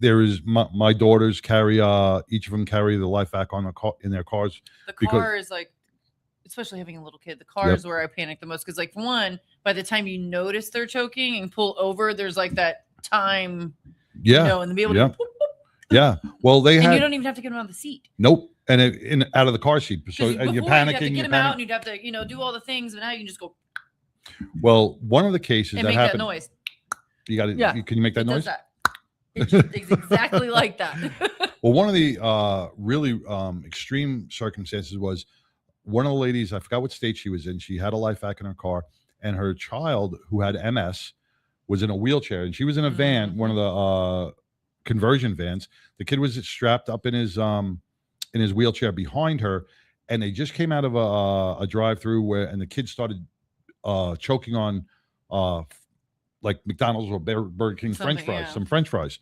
there is my daughters carry each of them carry the life vac on in their cars. The car is like, especially having a little kid, the car is where I panic the most because, like, for one, by the time you notice they're choking and pull over, there's like that time, and to be able to. Whoop, whoop. Yeah. Well, you don't even have to get them out of the seat. Nope. And out of the car seat. So and you're panicking. You have to get them out, and you'd have to, do all the things, but now you can just go. Well, one of the cases that make happened. That noise. You got it. Can you make that noise? It's exactly like that. Well, one of the really extreme circumstances was one of the ladies, I forgot what state she was in. She had a life vac in her car, and her child, who had MS, was in a wheelchair, and she was in a van, one of the conversion vans. The kid was strapped up in his wheelchair behind her, and they just came out of a drive-through and the kid started choking on like McDonald's or Burger King French fries, some French fries.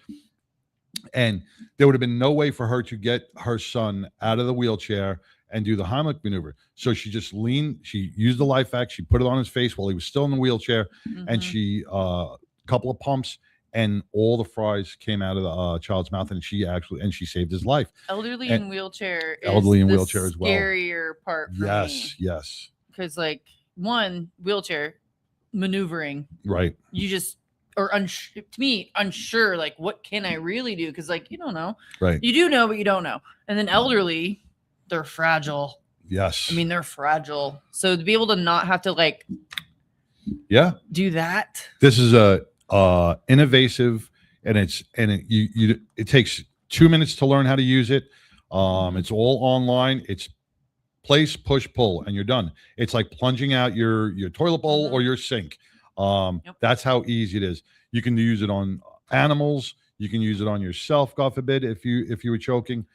And there would have been no way for her to get her son out of the wheelchair and do the Heimlich maneuver. So she just she used the life vac, she put it on his face while he was still in the wheelchair, and she couple of pumps, and all the fries came out of the child's mouth, and she saved his life. Elderly in wheelchair as well. Scarier part for me. Yes. Because like one, wheelchair maneuvering, right? You just to me unsure, like, what can I really do? Because like you don't know, right? You do know, but you don't know. And then elderly, they're fragile. Yes, I mean they're fragile. So to be able to not have to like, do that. This is a innovative, and it takes 2 minutes to learn how to use it. It's all online. It's place, push, pull, and you're done. It's like plunging out your toilet bowl or your sink. That's how easy it is. You can use it on animals. You can use it on yourself, God forbid, if you were choking.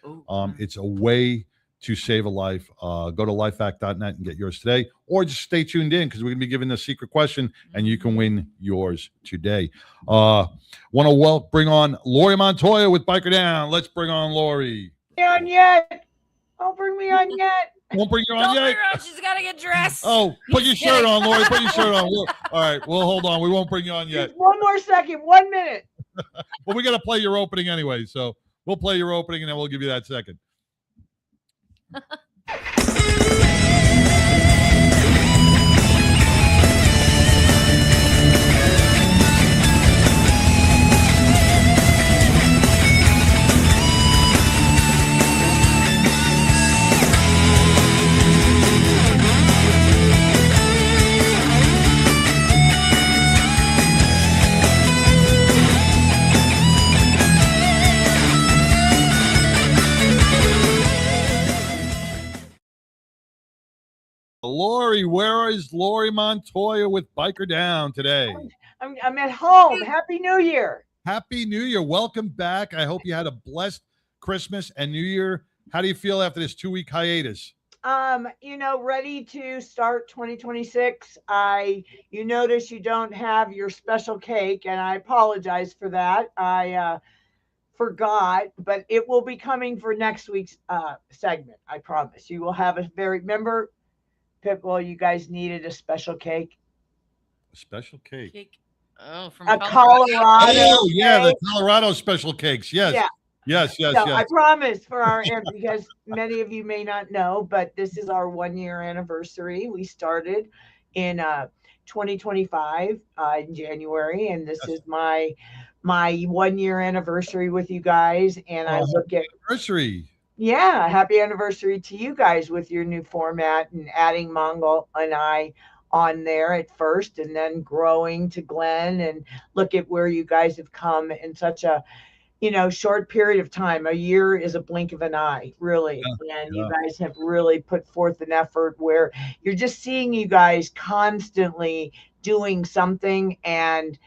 It's a way to save a life. Go to lifevac.net and get yours today, or just stay tuned in because we're going to be giving the secret question, and you can win yours today. Want to bring on Lori Montoya with BikerDown. Let's bring on Lori. On yet? Don't bring me on yet. Won't bring you on yet. She's got to get dressed. Oh, put your shirt on, Lori. Put your shirt on. All right. Well, hold on. We won't bring you on yet. Just one more second. 1 minute. Well, we got to play your opening anyway, so we'll play your opening and then we'll give you that second. Lori, where is Lori Montoya with BikerDown today? I'm at home. Happy New Year. Happy New Year. Welcome back. I hope you had a blessed Christmas and New Year. How do you feel after this 2-week hiatus? Ready to start 2026. You notice you don't have your special cake, and I apologize for that. I forgot, but it will be coming for next week's segment. I promise. You will have remember, Pitbull, you guys needed a special cake. A special cake? Oh, from Colorado. Oh, yeah, the Colorado special cakes. Yes. Yeah. Yes. I promise because many of you may not know, but this is our 1-year anniversary. We started in 2025 in January, and this is my 1-year anniversary with you guys. And I look at anniversary. Yeah, happy anniversary to you guys with your new format and adding Mongo and I on there at first, and then growing to Glenn, and look at where you guys have come in such a short period of time. A year is a blink of an eye, really. And you guys have really put forth an effort where you're just seeing you guys constantly doing something and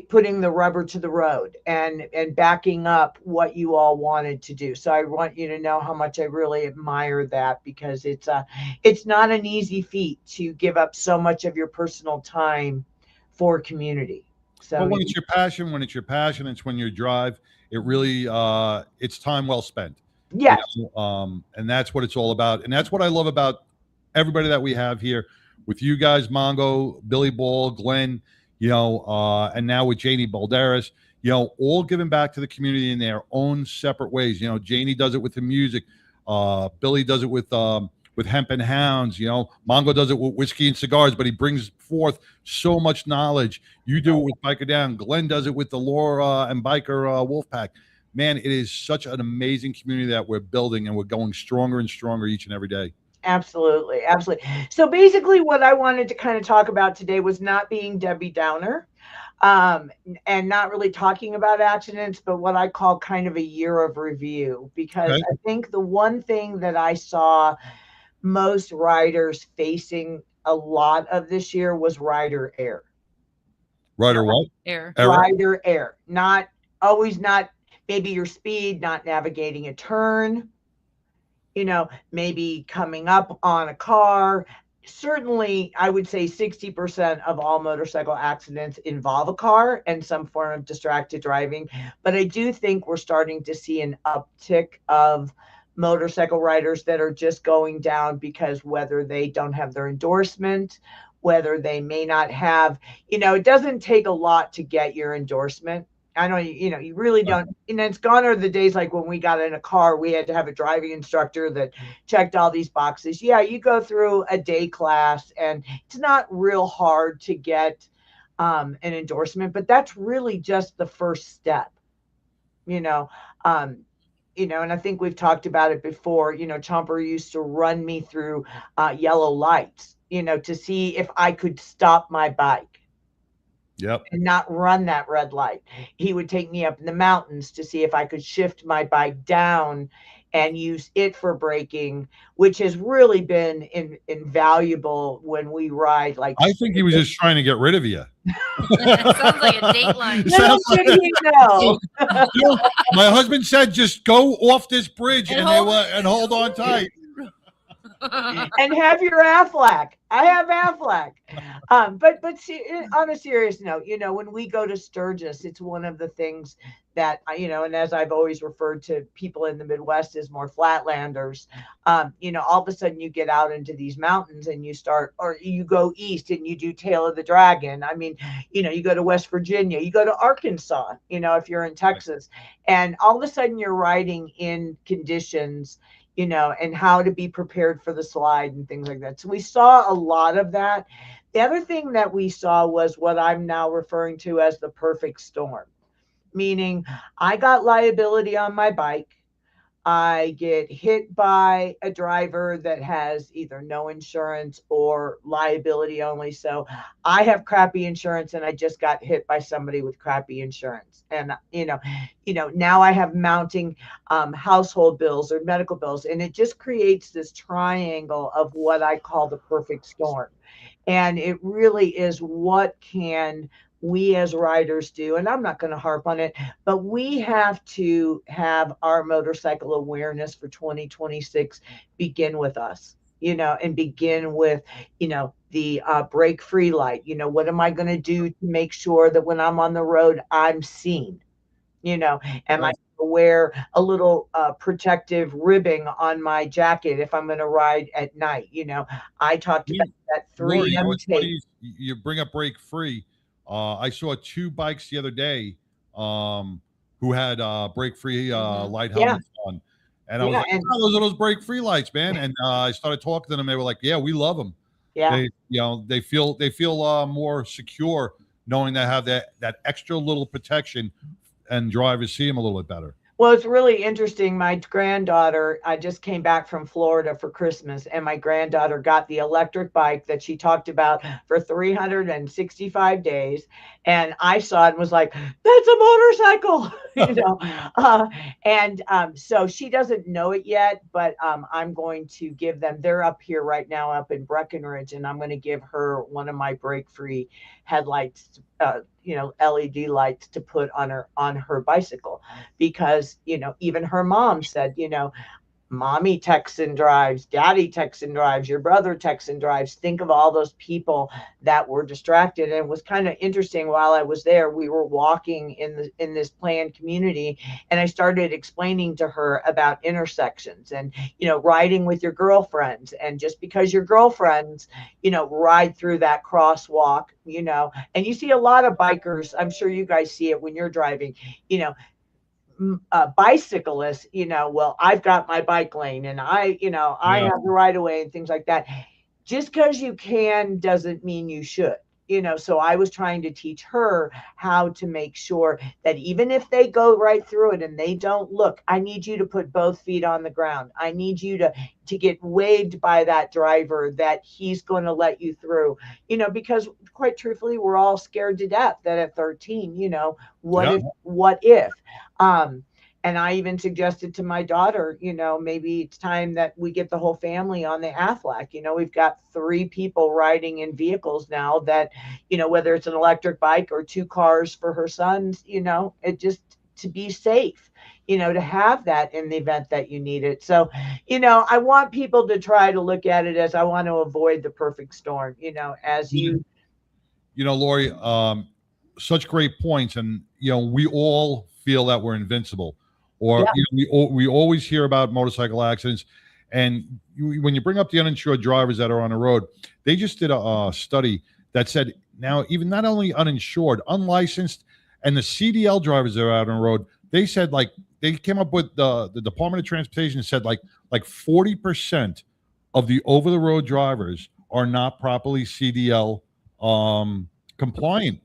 putting the rubber to the road and backing up what you all wanted to do. So I want you to know how much I really admire that, because it's not an easy feat to give up so much of your personal time for community. So when it's your passion, it's when you drive, it really it's time well spent. Yes. And that's what it's all about. And that's what I love about everybody that we have here with you guys, Mongo, Billy Ball, Glenn, and now with Janie Balderas. all giving back to the community in their own separate ways. Janie does it with the music. Billy does it with Hemp and Hounds. Mongo does it with whiskey and cigars, but he brings forth so much knowledge. You do it with BikerDown. Glenn does it with the Laura and Biker Wolfpack. Man, it is such an amazing community that we're building, and we're going stronger and stronger each and every day. Absolutely. Absolutely. So basically what I wanted to kind of talk about today was not being Debbie Downer, and not really talking about accidents, but what I call kind of a year of review, because Okay. I think the one thing that I saw most riders facing a lot of this year was rider error. Rider what? Error. Rider error. Not always, not maybe your speed, not navigating a turn, maybe coming up on a car. Certainly, I would say 60% of all motorcycle accidents involve a car and some form of distracted driving. But I do think we're starting to see an uptick of motorcycle riders that are just going down because whether they don't have their endorsement, whether they may not have, it doesn't take a lot to get your endorsement. I know, you really don't. And it's gone are the days like when we got in a car, we had to have a driving instructor that checked all these boxes. Yeah, you go through a day class and it's not real hard to get an endorsement, but that's really just the first step, and I think we've talked about it before. Chomper used to run me through yellow lights, to see if I could stop my bike. Yep. And not run that red light. He would take me up in the mountains to see if I could shift my bike down and use it for braking, which has really been invaluable when we ride. Like, I think he was just trying to get rid of you. Sounds like a Dateline. No. My husband said, just go off this bridge and hold on tight. And have your Aflac. I have Aflac. But see, on a serious note, when we go to Sturgis, it's one of the things that, and as I've always referred to people in the Midwest as more flatlanders, all of a sudden you get out into these mountains and you go east and you do Tail of the Dragon. I mean, you go to West Virginia, you go to Arkansas, if you're in Texas, and all of a sudden you're riding in conditions, and how to be prepared for the slide and things like that. So we saw a lot of that. The other thing that we saw was what I'm now referring to as the perfect storm, meaning I got liability on my bike. I get hit by a driver that has either no insurance or liability only. So I have crappy insurance and I just got hit by somebody with crappy insurance. And, now I have mounting household bills or medical bills. And it just creates this triangle of what I call the perfect storm. And it really is, what can we as riders do? And I'm not going to harp on it, but we have to have our motorcycle awareness for 2026 begin with us, and begin with, the brake free light. What am I going to do to make sure that when I'm on the road, I'm seen? Am I wear a little protective ribbing on my jacket if I'm going to ride at night? I talked about that 3M tape. You bring up brake free. I saw 2 bikes the other day who had brake free light helmets on. And I was like, those are those brake free lights, man. And I started talking to them. They were like, yeah, we love them. Yeah. They feel more secure knowing they have that extra little protection, and drivers see them a little bit better. Well, it's really interesting. My granddaughter, I just came back from Florida for Christmas, and my granddaughter got the electric bike that she talked about for 365 days. And I saw it and was like, that's a motorcycle, so she doesn't know it yet, but I'm going to give them, they're up here right now up in Breckenridge, and I'm going to give her one of my brake-free headlights, LED lights to put on her bicycle, because even her mom said, mommy texts and drives, daddy texts and drives, your brother texts and drives. Think of all those people that were distracted. And it was kind of interesting. While I was there, we were walking in this planned community, and I started explaining to her about intersections and, riding with your girlfriends. And just because your girlfriends, ride through that crosswalk, and you see a lot of bikers, I'm sure you guys see it when you're driving, bicyclists, well, I've got my bike lane, and I have the right of way and things like that. Just because you can doesn't mean you should. So I was trying to teach her how to make sure that even if they go right through it and they don't look, I need you to put both feet on the ground. I need you to get waved by that driver that he's going to let you through, because quite truthfully, we're all scared to death that at 13, what if, and I even suggested to my daughter, maybe it's time that we get the whole family on the Aflac. We've got 3 people riding in vehicles now that, whether it's an electric bike or 2 cars for her sons, it just to be safe, to have that in the event that you need it. So, I want people to try to look at it as I want to avoid the perfect storm, as you. Lori, such great points. And, we all feel that we're invincible. Or we always hear about motorcycle accidents, and when you bring up the uninsured drivers that are on the road, they just did a study that said now even not only uninsured, unlicensed, and the CDL drivers that are out on the road, they said they came up with the Department of Transportation said like 40% of the over the road drivers are not properly CDL compliant,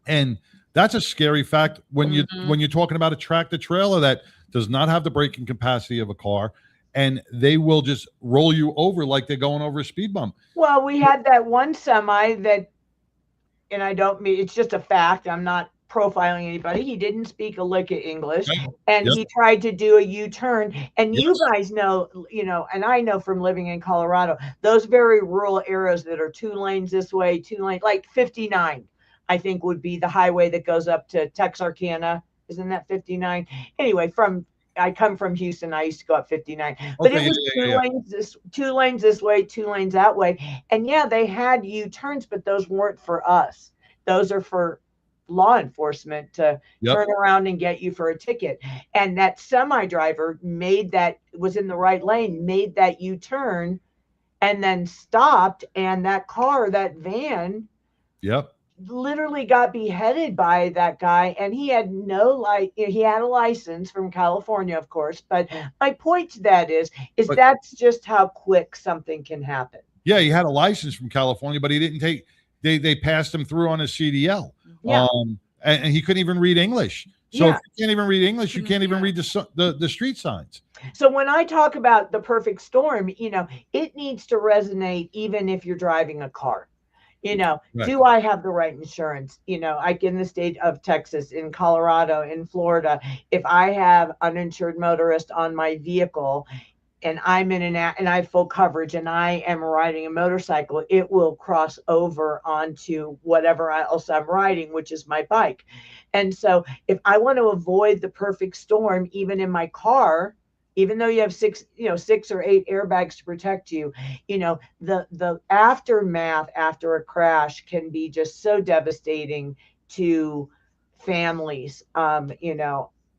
and that's a scary fact when you're talking about a tractor trailer that does not have the braking capacity of a car, and they will just roll you over like they're going over a speed bump. Well, we had that one semi that, and I don't mean, it's just a fact, I'm not profiling anybody. He didn't speak a lick of English, and he tried to do a U-turn. And you guys know, and I know from living in Colorado, those very rural areas that are 2 lanes this way, 2 lanes, like 59. I think would be the highway that goes up to Texarkana. Isn't that 59? Anyway, I come from Houston. I used to go up 59, but it was 2 lanes this way, 2 lanes that way. And they had U-turns, but those weren't for us. Those are for law enforcement to turn around and get you for a ticket. And that semi driver was in the right lane, made that U-turn, and then stopped. And that van, literally got beheaded by that guy, and he had he had a license from California, of course, but my point to that is that's just how quick something can happen. He had a license from California, but he didn't take they passed him through on his CDL. And he couldn't even read English. So if you can't even read English, you can't even read the street signs. So when I talk about the perfect storm, it needs to resonate even if you're driving a car. Do I have the right insurance? Like in the state of Texas, in Colorado, in Florida, if I have uninsured motorist on my vehicle and I'm and I have full coverage and I am riding a motorcycle, it will cross over onto whatever else I'm riding, which is my bike. And so if I want to avoid the perfect storm, even in my car, even though you have 6 or 8 airbags to protect you, the aftermath after a crash can be just so devastating to families.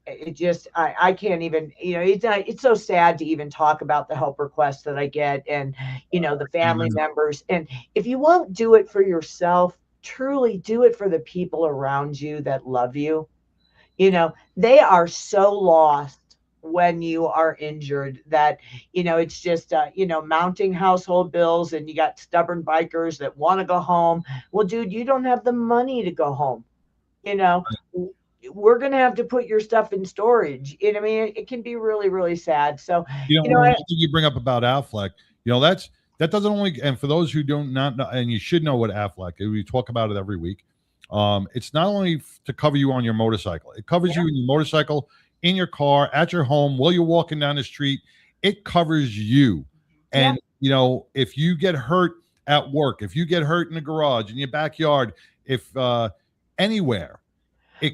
It just, I can't even, it's so sad to even talk about the help requests that I get and, the family members. And if you won't do it for yourself, truly do it for the people around you that love you. They are so lost when you are injured that, it's just, mounting household bills, and you got stubborn bikers that want to go home. Well, dude, you don't have the money to go home. We're going to have to put your stuff in storage. I mean, it can be really, really sad. So, you bring up about Aflac, that doesn't only, and for those who don't not know, and you should know what Aflac is, we talk about it every week. It's not only to cover you on your motorcycle, it covers you in your motorcycle, in your car, at your home, while you're walking down the street. It covers you. And, if you get hurt at work, if you get hurt in the garage, in your backyard, if anywhere,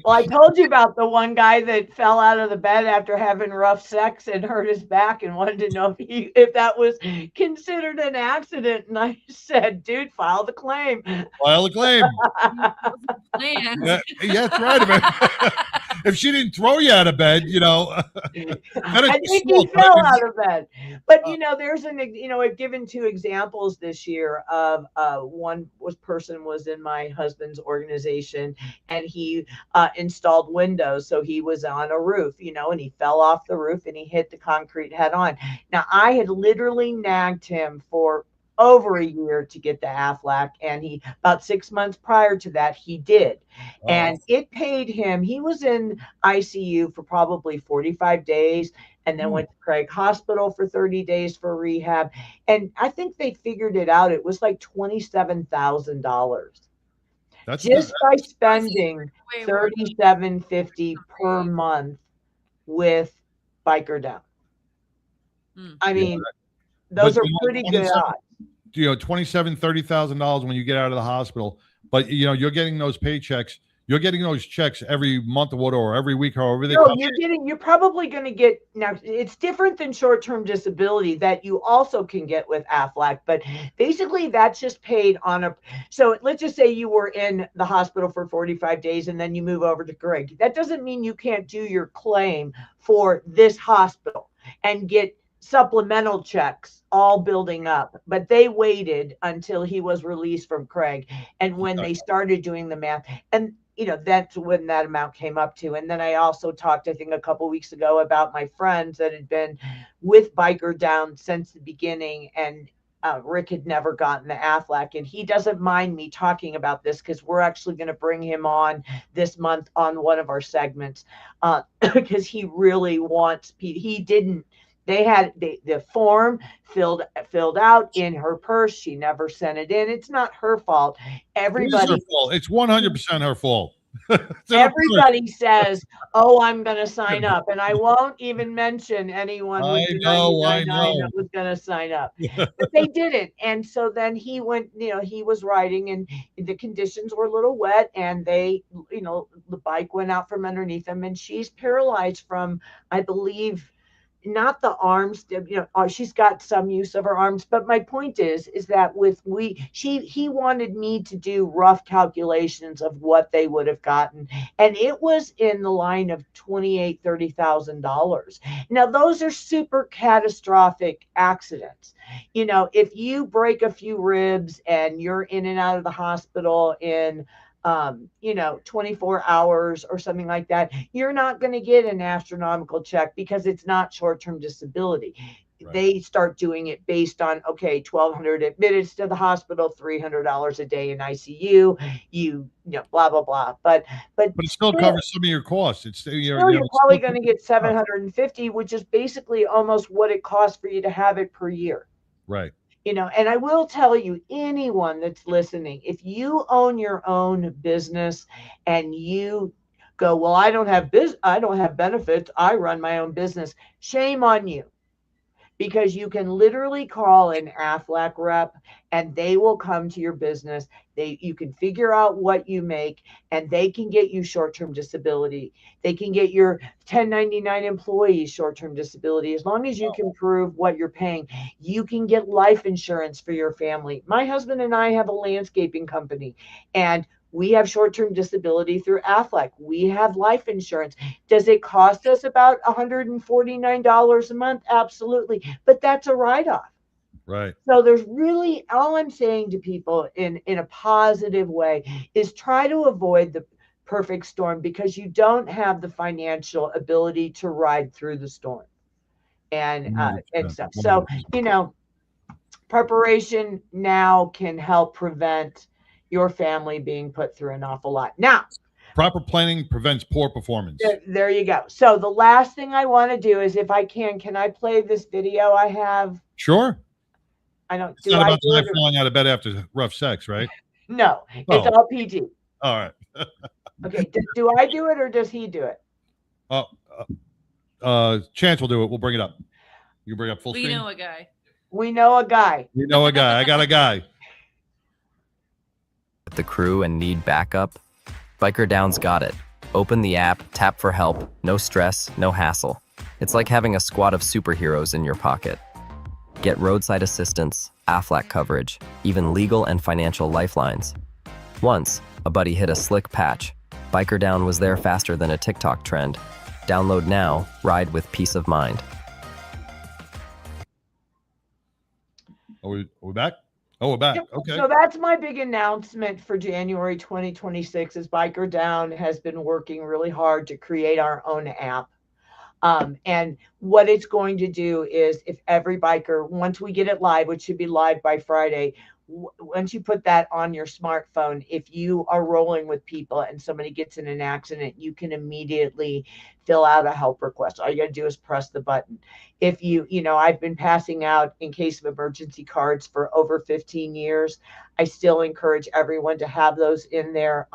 Well, I told you about the one guy that fell out of the bed after having rough sex and hurt his back and wanted to know if that was considered an accident. And I said, dude, file the claim. File a claim. Planned. Yeah, that's right. I mean, if she didn't throw you out of bed, I think he fell out of bed. But there's I've given 2 examples this year of one person was in my husband's organization, and he installed windows. So he was on a roof, and he fell off the roof and he hit the concrete head on. Now, I had literally nagged him for over a year to get the Aflac, and he about 6 months prior to that he did. And it paid him. He was in ICU for probably 45 days and then went to Craig Hospital for 30 days for rehab, and I think they figured it out. It was like $27,000 just by spending $37.50 per month with BikerDown. I mean, those are pretty good odds. $27,000-$30,000 when you get out of the hospital, but you're getting those paychecks. You're getting those checks every month or every week, however they come. You're probably going to get, now it's different than short-term disability that you also can get with Aflac, but basically that's just paid on so let's just say you were in the hospital for 45 days and then you move over to Greg. That doesn't mean you can't do your claim for this hospital and get supplemental checks all building up, but they waited until he was released from Craig, and when they started doing the math, and that's when that amount came up to. And then I also talked, I think a couple weeks ago, about my friends that had been with BikerDown since the beginning, and Rick had never gotten the Aflac, and he doesn't mind me talking about this because we're actually going to bring him on this month on one of our segments because he really wants. He didn't. They had the form filled out in her purse. She never sent it in. It's not her fault. Everybody, it's 100% her fault. Everybody says, "Oh, I'm going to sign up," and I won't even mention anyone with the 99 that was going to sign up, but they didn't. And so then he went. He was riding, and the conditions were a little wet, and they, the bike went out from underneath him, and she's paralyzed from, I believe, not the arms, she's got some use of her arms, but my point is that he wanted me to do rough calculations of what they would have gotten, and it was in the line of $28,000-$30,000. Now those are super catastrophic accidents. If you break a few ribs and you're in and out of the hospital in 24 hours or something like that, you're not going to get an astronomical check because it's not short-term disability. Right. They start doing it based on, 1,200 admitteds to the hospital, $300 a day in ICU, blah, blah, blah. But it still covers some of your costs. You're probably going to get $750, which is basically almost what it costs for you to have it per year. Right. And I will tell you, anyone that's listening, if you own your own business and you go, well, I don't have benefits, I run my own business, shame on you. Because you can literally call an Aflac rep and they will come to your business. You can figure out what you make, and they can get you short-term disability. They can get your 1099 employees short-term disability. As long as you can prove what you're paying, you can get life insurance for your family. My husband and I have a landscaping company, and we have short-term disability through Aflac. We have life insurance. Does it cost us about $149 a month? Absolutely. But that's a write-off. Right. So there's really, all I'm saying to people in a positive way is try to avoid the perfect storm, because you don't have the financial ability to ride through the storm and stuff. So, preparation now can help prevent your family being put through an awful lot. Now, proper planning prevents poor performance. There you go. So the last thing I want to do is, if I can I play this video I have? Sure. I don't. It's not about the guy falling out of bed after rough sex, right? No, it's all PG. All right. Okay. Do I do it or does he do it? Chance will do it. We'll bring it up. You bring up full screen. We know a guy. We know a guy. You know a guy. I got a guy. The crew and need backup? BikerDown's got it. Open the app, tap for help, no stress, no hassle. It's like having a squad of superheroes in your pocket. Get roadside assistance, AFLAC coverage, even legal and financial lifelines. Once, a buddy hit a slick patch. BikerDown was there faster than a TikTok trend. Download now, ride with peace of mind. Are we back? Oh, we're back. Okay. So that's my big announcement for January 2026 is BikerDown has been working really hard to create our own app. And what it's going to do is if every biker, once we get it live, which should be live by Friday, once you put that on your smartphone, if you are rolling with people and somebody gets in an accident, you can immediately fill out a help request. All you got to do is press the button. If I've been passing out in case of emergency cards for over 15 years. I still encourage everyone to have those in their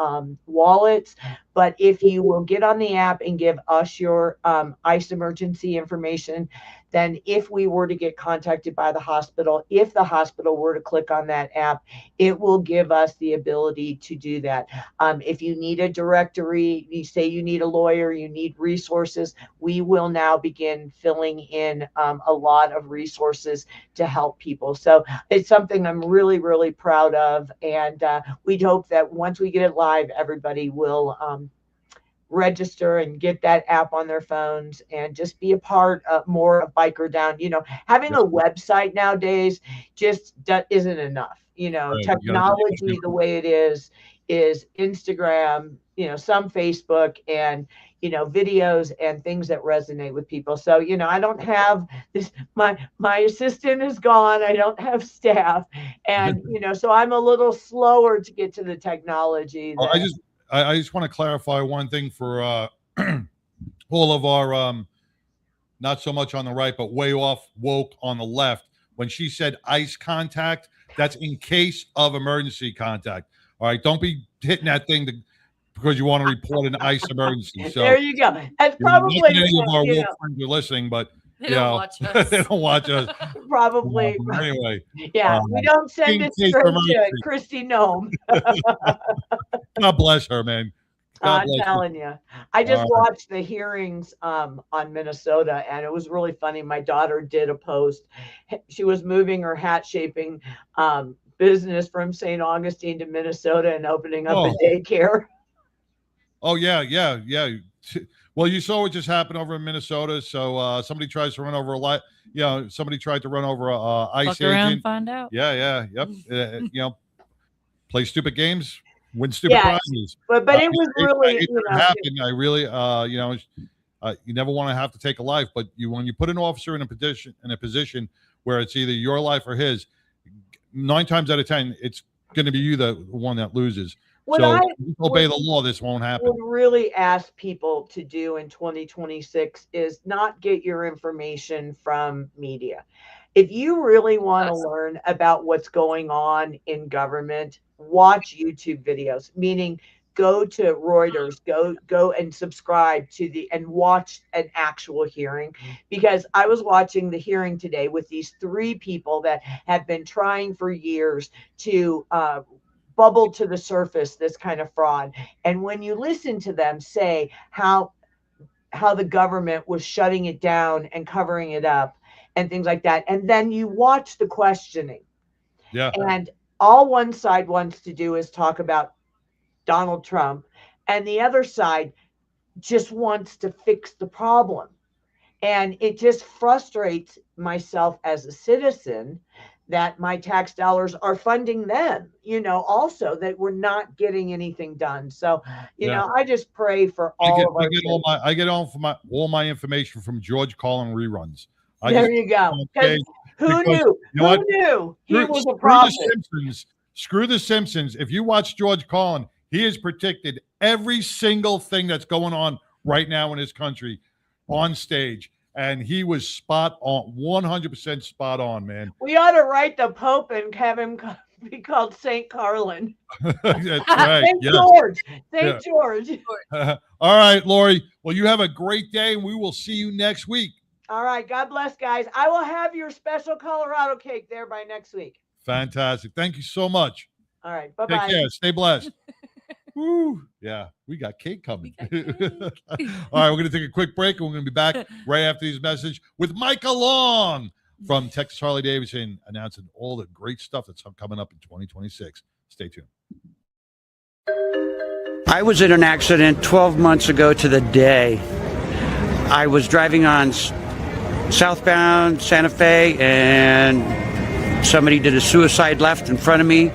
wallets. But if you will get on the app and give us your ICE emergency information, then if we were to get contacted by the hospital, if the hospital were to click on that app, it will give us the ability to do that. If you need a directory, you say you need a lawyer, you need resources, we will now begin filling in a lot of resources to help people. So it's something I'm really, really proud of. And we'd hope that once we get it live, everybody will register and get that app on their phones and just be a part of more of BikerDown. Having a website nowadays just isn't enough. Right, Technology the way it is Instagram, some Facebook, and videos and things that resonate with people. So I don't have this. My assistant is gone. I don't have staff, and so I'm a little slower to get to the technology. I just want to clarify one thing for all of our not so much on the right, but way off woke on the left. When she said ICE contact, that's in case of emergency contact. All right, don't be hitting that thing because you want to report an ICE emergency. So there you go. That's probably any of our woke friends are listening, but They don't watch us. they don't watch us. Probably. Anyway, Yeah, we don't send in it case straight emergency. to Christy Nome. God bless her, man. God I'm bless her. telling you. I just watched the hearings on Minnesota, and it was really funny. My daughter did a post. She was moving her hat shaping business from St. Augustine to Minnesota and opening up a daycare. Oh, yeah. Well, you saw what just happened over in Minnesota. So somebody tries to run over somebody tried to run over a ICE Fuck around, agent. find out. Yeah. Yep. Play stupid games, win stupid prizes. But it was really, happened. I really, you never want to have to take a life, but when you put an officer in a position where it's either your life or his, 9 times out of 10, it's going to be you the one that loses. So if you obey the law, this won't happen. Would really ask people to do in 2026 is not get your information from media. If you really want to learn about what's going on in government, watch YouTube videos, meaning go to Reuters, go and subscribe to and watch an actual hearing. Because I was watching the hearing today with these 3 people that have been trying for years to bubble to the surface this kind of fraud. And when you listen to them say how the government was shutting it down and covering it up and things like that, and then you watch the questioning, and all one side wants to do is talk about Donald Trump, and the other side just wants to fix the problem. And it just frustrates myself as a citizen that my tax dollars are funding them, also that we're not getting anything done. So, I just pray for all of us. I get all my information from George Carlin reruns. There you go. Who knew? Who knew he was a prophet? Screw the Simpsons. If you watch George Carlin, he has predicted every single thing that's going on right now in his country on stage. And he was spot on, 100% spot on, man. We ought to write the Pope and have him be called St. Carlin. That's right. St. George. St. George. All right, Lori. Well, you have a great day, and we will see you next week. All right. God bless, guys. I will have your special Colorado cake there by next week. Fantastic. Thank you so much. All right. Bye-bye. Take care. Stay blessed. Woo. Yeah, we got cake coming. We got cake. All right, we're going to take a quick break, and we're going to be back right after these messages with Micah Long from Texas Harley Davidson, announcing all the great stuff that's coming up in 2026. Stay tuned. I was in an accident 12 months ago to the day. I was driving on southbound Santa Fe, and somebody did a suicide left in front of me,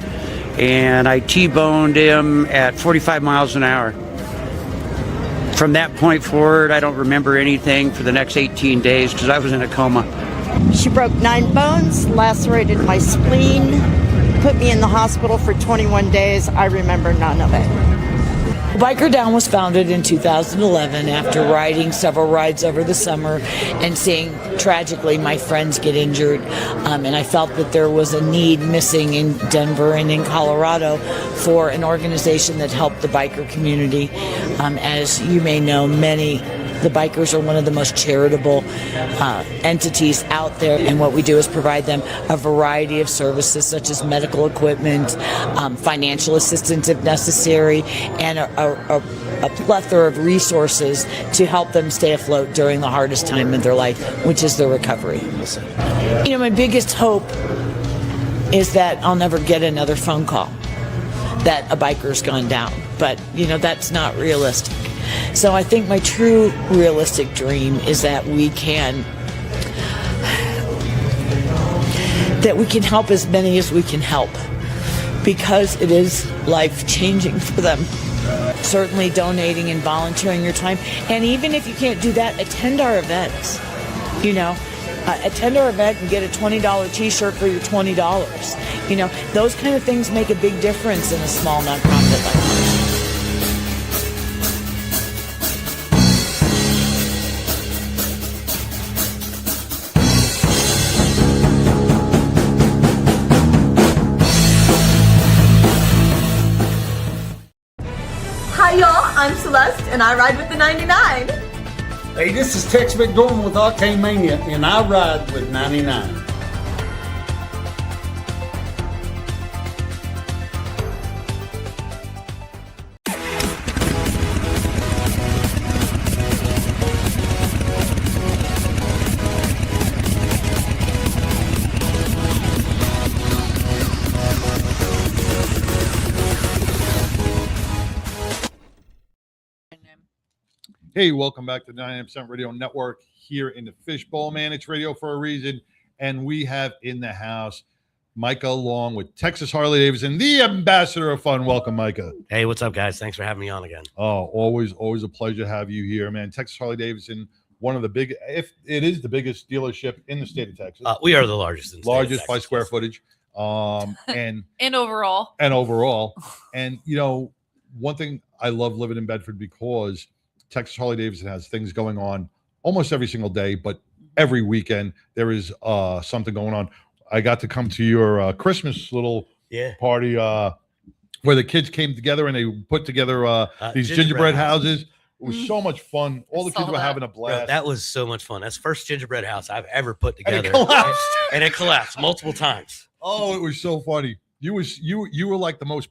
and I T-boned him at 45 miles an hour. From that point forward, I don't remember anything for the next 18 days because I was in a coma. She broke 9 bones, lacerated my spleen, put me in the hospital for 21 days. I remember none of it. BikerDown was founded in 2011 after riding several rides over the summer and seeing, tragically, my friends get injured. And I felt that there was a need missing in Denver and in Colorado for an organization that helped the biker community. As you may know, the bikers are one of the most charitable entities out there, and what we do is provide them a variety of services such as medical equipment, financial assistance if necessary, and a plethora of resources to help them stay afloat during the hardest time in their life, which is their recovery. You know, my biggest hope is that I'll never get another phone call that a biker's gone down, but you know, that's not realistic. So I think my true realistic dream is that we can help as many as we can help, because it is life-changing for them. Certainly donating and volunteering your time, and even if you can't do that, attend our events. You know, attend our event and get a $20 t-shirt for your $20. You know, those kind of things make a big difference in a small nonprofit like ours. Hi y'all, I'm Celeste and I ride with the 99. Hey, this is Tex McDormand with Octane Mania, and I ride with 99. Hey, welcome back to the 99% Radio Network here in the Fishbowl, man. It's radio for a reason. And we have in the house Micah Long with Texas Harley Davidson, the ambassador of fun. Welcome, Micah. Hey, what's up, guys? Thanks for having me on again. Oh, always a pleasure to have you here, man. Texas Harley Davidson, one of the big, if it is the biggest dealership in the state of Texas. We are the largest in the state of Texas, by square footage. And overall. And, you know, one thing I love living in Bedford because Texas Harley Davidson has things going on almost every single day, but every weekend there is something going on. I got to come to your Christmas little party where the kids came together and they put together these gingerbread houses. It was so much fun. All the kids were having a blast. Bro, that was so much fun. That's the first gingerbread house I've ever put together. And it collapsed multiple times. Oh, it was so funny. You were like the most,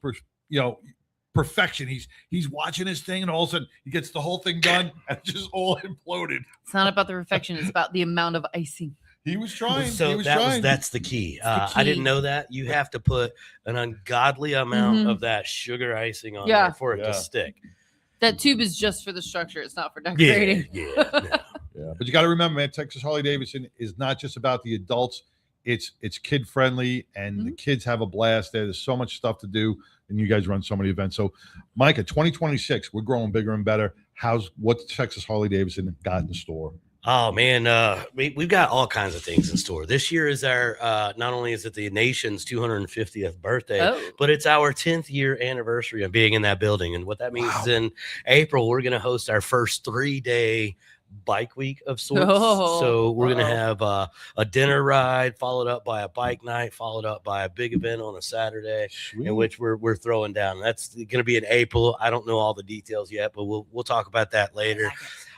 perfection. He's watching his thing, and all of a sudden he gets the whole thing done, and it just all imploded. It's not about the perfection; it's about the amount of icing. He was trying. So that's the key. I didn't know that. You have to put an ungodly amount of that sugar icing on there for it to stick. That tube is just for the structure; it's not for decorating. Yeah. But you got to remember, man, Texas Harley Davidson is not just about the adults. It's kid friendly, and the kids have a blast there. There's so much stuff to do. And you guys run so many events. So, Micah, 2026, we're growing bigger and better. What's Texas Harley Davidson got in store? Oh man, we've got all kinds of things in store. This year is our not only is it the nation's 250th birthday, but it's our 10th year anniversary of being in that building. And what that means is in April, we're going to host our first 3-day bike week of sorts. So we're going to have a dinner ride followed up by a bike night, followed up by a big event on a Saturday. Sweet. In which we're throwing down. That's going to be in April. I don't know all the details yet, but we'll talk about that later.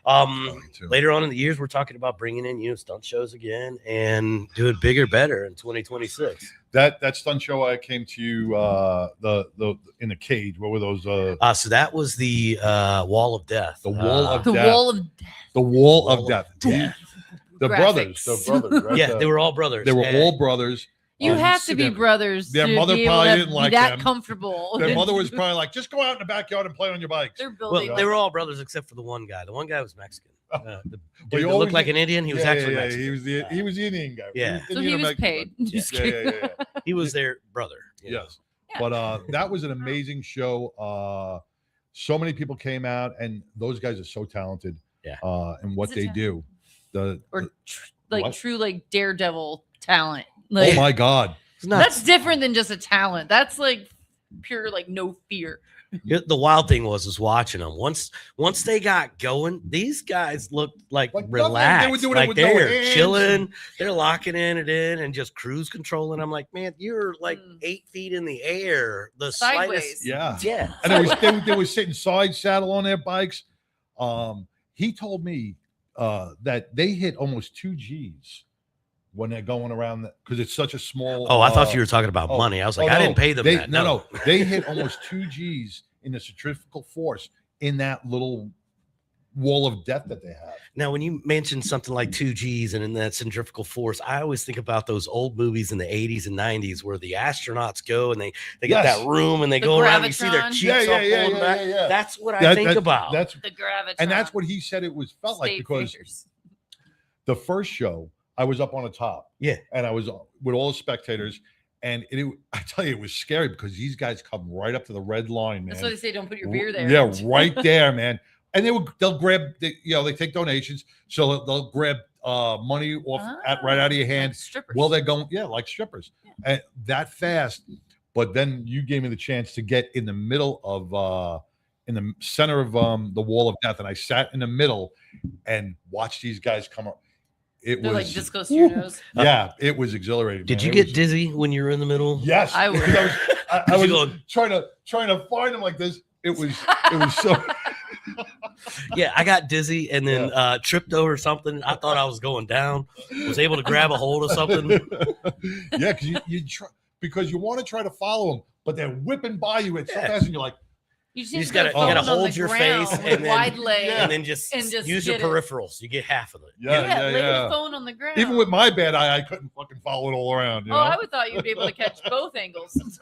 Later on in the years, we're talking about bringing in, stunt shows again and doing bigger, better in 2026. That stunt show I came to the in the cage. What were those? So that was the Wall of Death. The Wall of The Death. Wall of Death. The Wall of Death. The Graphics. brothers, right? Yeah, they were all brothers. They were all brothers. You have to be brothers. Their to mother be able probably to didn't be like that them. comfortable. Their mother was probably like, just go out in the backyard and play on your bikes. They're building. Well, they were all brothers except for the one guy. The one guy was Mexican. The dude he that always looked like did- an Indian. He was actually Mexican. He was the Indian guy. Yeah. So he was paid. Just kidding. He was their brother. Yes. But that was an amazing show. So many people came out, and those guys are so talented. Yeah. And what they do. True like daredevil talent. Oh Like, my God. that's different than just a talent. That's like pure like no fear. The wild thing was watching them. Once they got going, these guys looked like relaxed. They were doing it like with no they're hands. chilling. They're locking it in and just cruise controlling. I'm like, man, you're like 8 feet in the air. The Sideways. slightest. Yeah. And they were sitting side saddle on their bikes. He told me that they hit almost 2 G's when they're going around because it's such a small. Oh, I thought you were talking about money. I was like, I didn't pay them that. No. They hit almost 2 G's in the centrifugal force in that little wall of death that they have. Now, when you mention something like 2 G's and in that centrifugal force, I always think about those old movies in the 80s and 90s where the astronauts go and they get that room and they go around and you see their cheeks all pulling back. That's what I think about. That's the gravitron. And that's what he said it felt like because the first show I was up on the top. Yeah. And I was with all the spectators. And I tell you, it was scary because these guys come right up to the red line, man. That's why they say don't put your beer there. Yeah, right there, man. And they'll grab, they take donations, so they'll grab money off right out of your hand. Like strippers. Well, they're going, like strippers, and that fast. But then you gave me the chance to get in the middle of, in the center of the wall of death, and I sat in the middle and watched these guys come up. It They're was like this close to your nose. Yeah, it was exhilarating. Did man. you get dizzy when you were in the middle? Yes, I would. I was trying to find them like this. It was so. Yeah, I got dizzy and then tripped over something. I thought I was going down. Was able to grab a hold of something. Yeah, because you want to try to follow them, but they're whipping by you at so fast, and you're like. You just gotta hold your face and then, wide leg and then just use your peripherals. You get half of it. Lay your phone on the ground. Even with my bad eye, I couldn't fucking follow it all around. You know? I would thought you'd be able to catch both angles.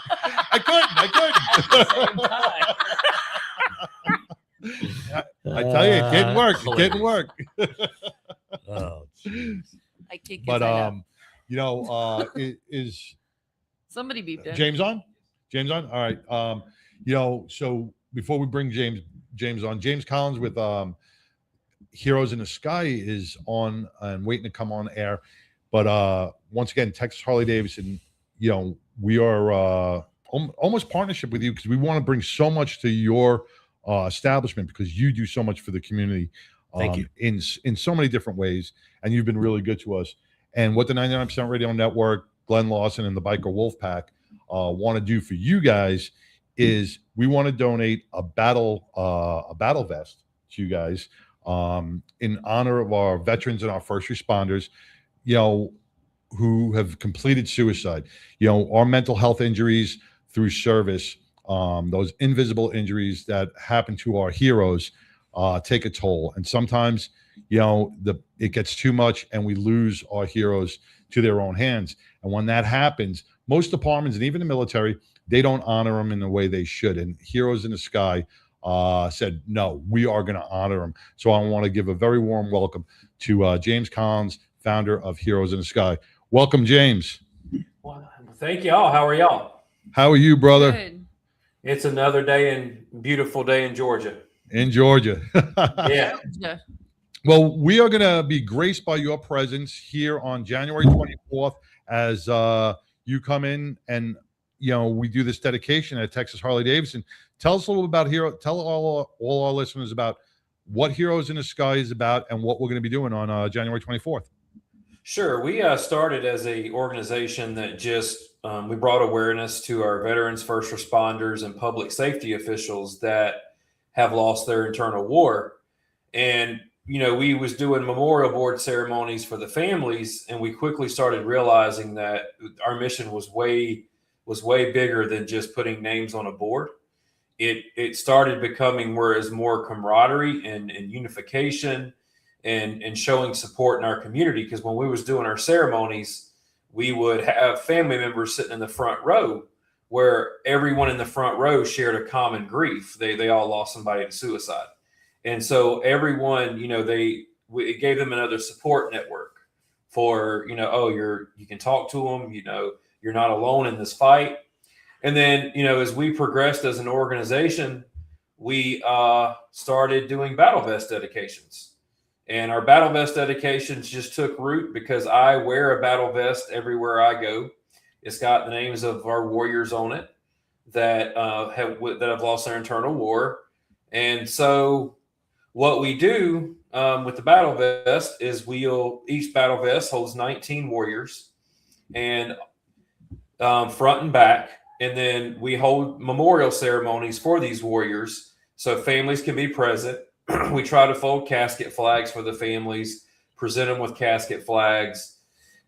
I couldn't. I tell you, it didn't work. It didn't work. Oh, jeez. I kick. But is somebody beeped it. James on? James on? All right. So before we bring James on, James Collins with Heroes in the Sky is on and waiting to come on air. But once again, Texas Harley Davidson, we are almost partnership with you because we want to bring so much to your establishment because you do so much for the community. Thank you. In so many different ways, and you've been really good to us. And what the 99% Radio Network, Glenn Lawson, and the Biker Wolfpack want to do for you guys is we want to donate a battle vest to you guys in honor of our veterans and our first responders, who have completed suicide. Our mental health injuries through service, those invisible injuries that happen to our heroes take a toll. And sometimes, it gets too much and we lose our heroes to their own hands. And when that happens, most departments and even the military, they don't honor them in the way they should. And Heroes in the Sky said, no, we are going to honor them. So I want to give a very warm welcome to James Collins, founder of Heroes in the Sky. Welcome, James. Well, thank y'all. How are y'all? How are you, brother? Good. It's another beautiful day in Georgia. In Georgia. Yeah. Well, we are going to be graced by your presence here on January 24th as you come in and, we do this dedication at Texas Harley Davidson. Tell us a little about tell all our listeners about what Heroes in the Sky is about and what we're going to be doing on January 24th. Sure. We started as a organization that just we brought awareness to our veterans, first responders, and public safety officials that have lost their internal war. And, we was doing memorial board ceremonies for the families, and we quickly started realizing that our mission was way bigger than just putting names on a board. It started becoming where it's more camaraderie and unification and showing support in our community. Because when we was doing our ceremonies, we would have family members sitting in the front row where everyone in the front row shared a common grief. They all lost somebody to suicide. And so everyone, it gave them another support network for, you can talk to them, you're not alone in this fight. And then, as we progressed as an organization, we started doing battle vest dedications. And our battle vest dedications just took root because I wear a battle vest everywhere I go. It's got the names of our warriors on it that have lost their internal war. And so what we do with the battle vest is each battle vest holds 19 warriors and front and back. And then we hold memorial ceremonies for these warriors so families can be present. We try to fold casket flags for the families, present them with casket flags.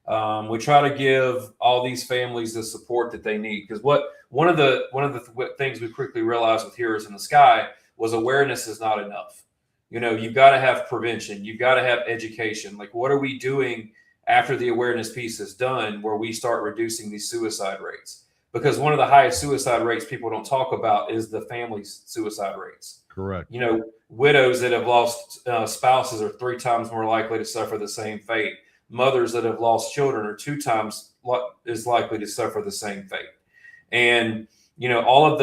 We try to give all these families the support that they need. Because one of the things we quickly realized with Heroes in the Sky was awareness is not enough. You've got to have prevention. You've got to have education. Like, what are we doing after the awareness piece is done where we start reducing these suicide rates? Because one of the highest suicide rates people don't talk about is the family's suicide rates. Correct. Widows that have lost spouses are 3 times more likely to suffer the same fate. Mothers that have lost children are 2 times as likely to suffer the same fate. And, all of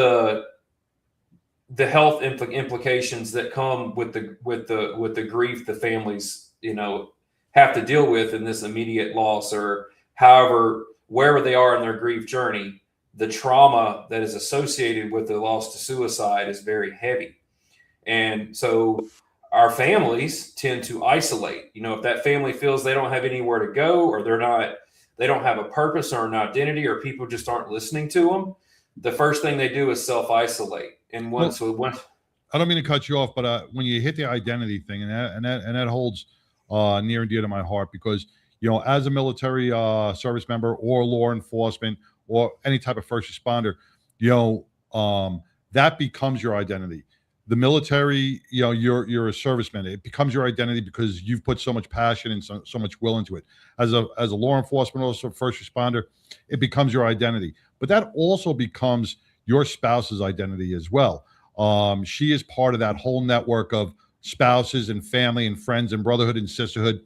the health implications that come with the grief the families, have to deal with in this immediate loss, or wherever they are in their grief journey, the trauma that is associated with the loss to suicide is very heavy. And so our families tend to isolate. If that family feels they don't have anywhere to go, or they don't have a purpose or an identity, or people just aren't listening to them, the first thing they do is self-isolate. And once I don't mean to cut you off, but when you hit the identity thing, and that holds near and dear to my heart, because as a military service member or law enforcement or any type of first responder, that becomes your identity. The military, you're a serviceman. It becomes your identity because you've put so much passion and so much will into it. As a law enforcement officer, first responder, it becomes your identity. But that also becomes your spouse's identity as well. She is part of that whole network of spouses and family and friends and brotherhood and sisterhood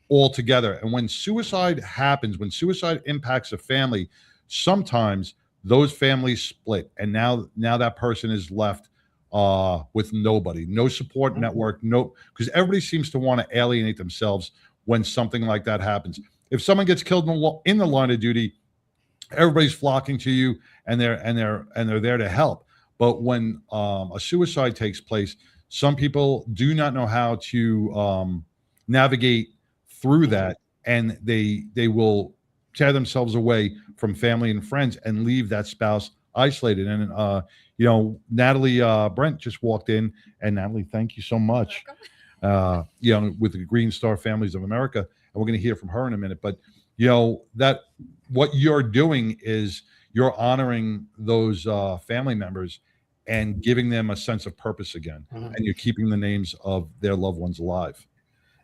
all together. And when suicide happens, when suicide impacts a family, sometimes those families split, and now that person is left with nobody, no support network, because everybody seems to want to alienate themselves when something like that happens. If someone gets killed in the line of duty, everybody's flocking to you, and they're there to help. But when a suicide takes place, some people do not know how to navigate through that, and they will tear themselves away from family and friends and leave that spouse isolated. And Natalie Brent just walked in, and Natalie, thank you so much. With the Green Star Families of America, and we're going to hear from her in a minute. But that what you're doing is you're honoring those family members and giving them a sense of purpose again, and you're keeping the names of their loved ones alive.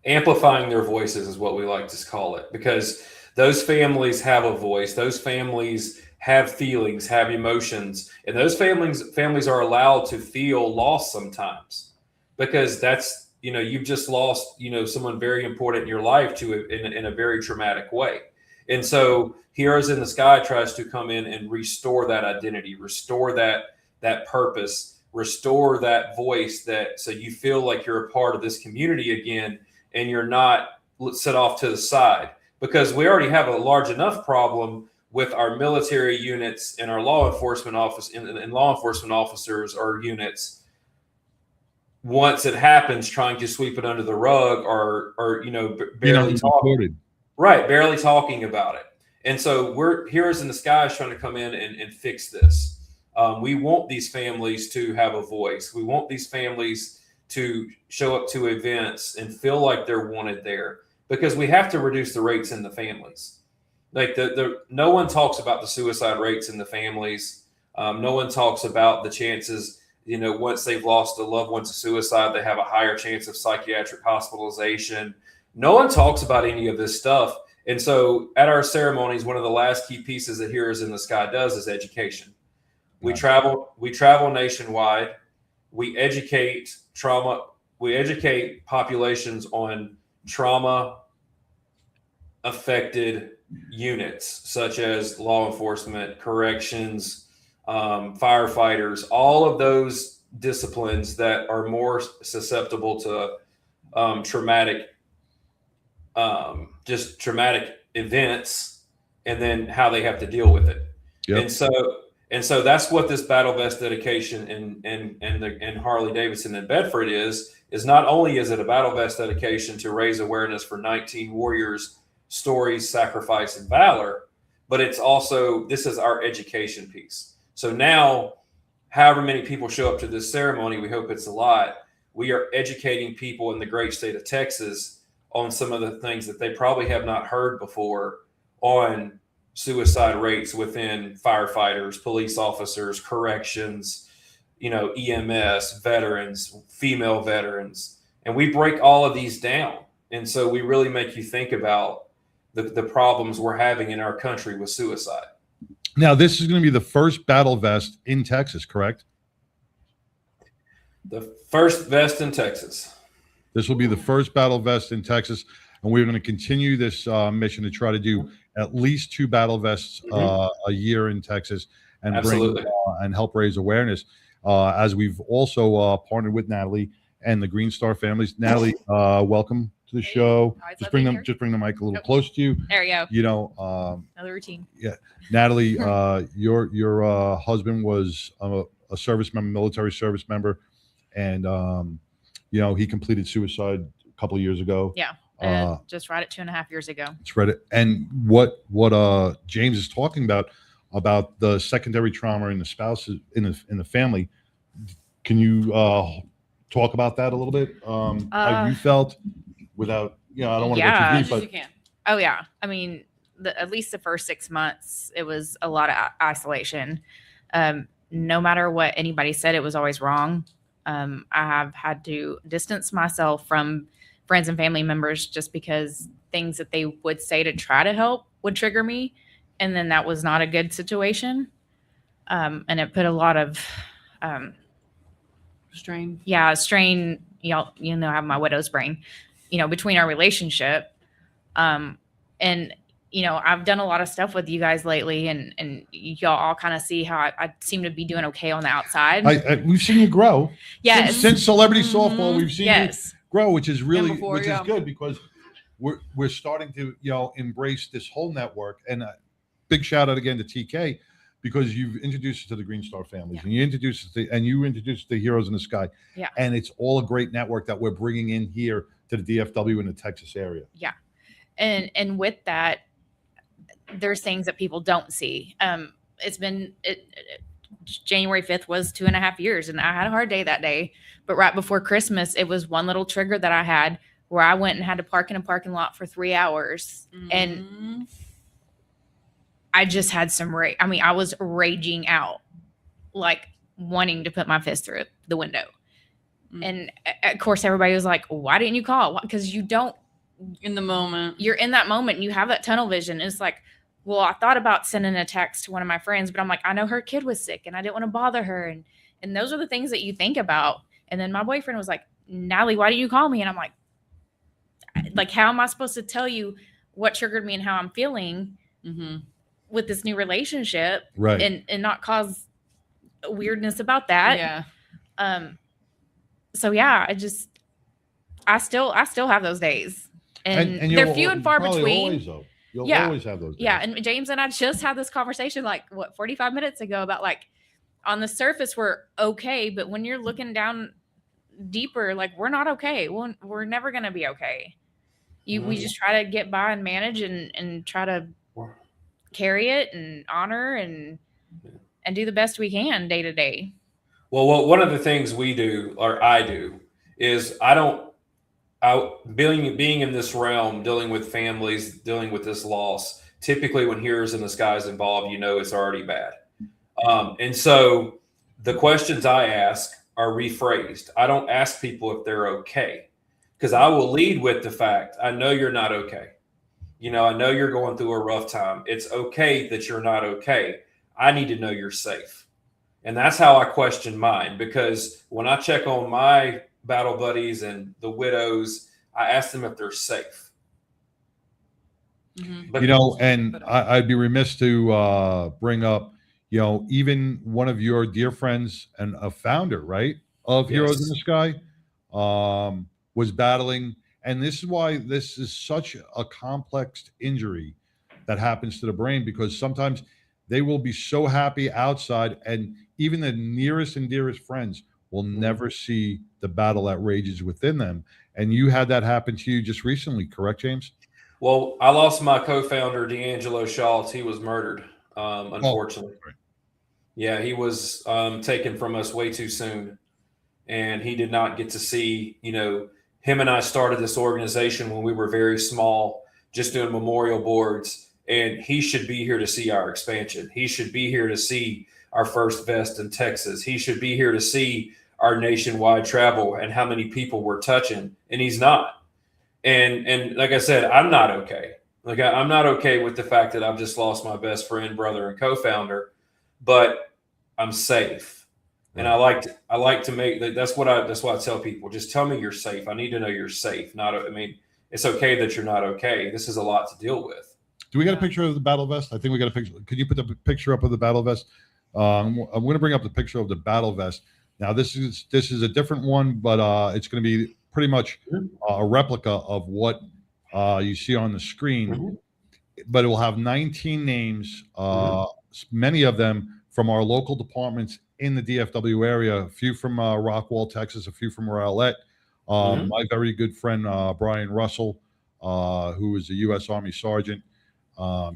Amplifying their voices is what we like to call it, because those families have a voice. Those families have feelings, have emotions, and those families are allowed to feel loss sometimes, because that's, you've just lost, someone very important in your life in a very traumatic way. And so Heroes in the Sky tries to come in and restore that identity, restore that purpose, restore that voice, so you feel like you're a part of this community again, and you're not set off to the side, because we already have a large enough problem with our military units and our law enforcement officers or units. Once it happens, trying to sweep it under the rug or barely talking. Right, barely talking about it. And so we're Heroes in the Sky trying to come in and fix this. We want these families to have a voice. We want these families to show up to events and feel like they're wanted there, because we have to reduce the rates in the families. Like no one talks about the suicide rates in the families. No one talks about the chances, once they've lost a loved one to suicide, they have a higher chance of psychiatric hospitalization. No one talks about any of this stuff. And so at our ceremonies, one of the last key pieces that Heroes in the Sky does is education. We travel nationwide. We educate populations on trauma affected units such as law enforcement, corrections, firefighters, all of those disciplines that are more susceptible to traumatic events, and then how they have to deal with it. Yep. And so that's what this battle vest dedication in Harley Davidson in Bedford is not only is it a battle vest dedication to raise awareness for 19 warriors' stories, sacrifice, and valor, but it's also, this is our education piece. So now, however many people show up to this ceremony, we hope it's a lot, we are educating people in the great state of Texas on some of the things that they probably have not heard before on suicide rates within firefighters, police officers, corrections, EMS, veterans, female veterans. And we break all of these down. And so we really make you think about the problems we're having in our country with suicide. Now, this is going to be the first battle vest in Texas, correct? The first vest in Texas. This will be the first battle vest in Texas, and we're going to continue this mission to try to do at least 2 battle vests a year in Texas, and Absolutely. bring and help raise awareness. As we've also partnered with Natalie and the Green Star families. Natalie, welcome to the show. Just bring the mic a little close to you. There you go. Another routine. Yeah, Natalie, your husband was a service member, military service member, and he completed suicide a couple of years ago. Yeah, just right at 2.5 years ago. It's read it. And what James is talking about the secondary trauma in the spouses in the family. Can you talk about that a little bit? How you felt without, I don't want to go too deep, but you can. Oh yeah. I mean, at least the first 6 months, it was a lot of isolation. No matter what anybody said, it was always wrong. I have had to distance myself from friends and family members just because things that they would say to try to help would trigger me. And then that was not a good situation. And it put a lot of strain. Yeah, strain, I have my widow's brain, between our relationship. And, I've done a lot of stuff with you guys lately, and y'all all kind of see how I seem to be doing okay on the outside. We've seen you grow. Yes. Since Celebrity Softball, we've seen you grow, which is really, is good, because we're starting to, embrace this whole network. And big shout out again to TK, because you've introduced us to the Green Star families, and you introduced us to Heroes in the Sky. Yeah. And it's all a great network that we're bringing in here to the DFW in the Texas area. Yeah. And with that, there's things that people don't see. It's been January 5th was 2.5 years, and I had a hard day that day. But right before Christmas, it was one little trigger that I had where I went and had to park in a parking lot for 3 hours. And I just had some rage. I mean, I was raging out, like wanting to put my fist through the window. And of course, everybody was like, why didn't you call? Because you don't. In the moment. You're in that moment. And you have that tunnel vision. It's like, well, I thought about sending a text to one of my friends, but I'm like, I know her kid was sick and I didn't want to bother her. And those are the things that you think about. And then my boyfriend was like, Natalie, why didn't you call me? And I'm like, how am I supposed to tell you what triggered me and how I'm feeling with this new relationship? Right. And not cause weirdness about that. Yeah. So yeah, I still have those days. And they're few and far between. Always, though. You'll always have those days. Yeah. And James and I just had this conversation 45 minutes ago about on the surface, we're okay. But when you're looking down deeper, we're not okay. We're never going to be okay. We just try to get by and manage and try to carry it and honor and do the best we can day to day. Well, one of the things we do, or I do, is being in this realm, dealing with families, dealing with this loss. Typically, when heroes in the sky is involved, it's already bad. And so the questions I ask are rephrased. I don't ask people if they're okay, because I will lead with the fact, I know you're not okay. I know you're going through a rough time. It's okay that you're not okay. I need to know you're safe. And that's how I question mine, because when I check on my battle buddies and the widows, I ask them if they're safe. Mm-hmm. And I'd be remiss to bring up, even one of your dear friends and a founder, right, of Heroes in the Sky, was battling. And this is why this is such a complex injury that happens to the brain, because sometimes they will be so happy outside, and even the nearest and dearest friends will never see the battle that rages within them. And you had that happen to you just recently, correct, James? Well, I lost my co-founder, D'Angelo Schultz. He was murdered, unfortunately. Oh. Yeah, he was taken from us way too soon. And he did not get to see, him and I started this organization when we were very small, just doing memorial boards. And he should be here to see our expansion. He should be here to see our first vest in Texas. He should be here to see our nationwide travel and how many people we're touching. And he's not. And like I said, I'm not okay. Like I'm not okay with the fact that I've just lost my best friend, brother, and co-founder, but I'm safe. And I like to make that's why I tell people, just tell me you're safe. I need to know you're safe. It's okay that you're not okay. This is a lot to deal with. Do we got a picture of the battle vest? I think we got a picture. Could you put the picture up of the battle vest? I'm going to bring up the picture of the battle vest. Now this is a different one, but it's going to be pretty much a replica of what you see on the screen, but it will have 19 names, many of them from our local departments in the DFW area, a few from Rockwall, Texas, a few from Rowlett. My very good friend, Brian Russell, who is a U.S. Army Sergeant,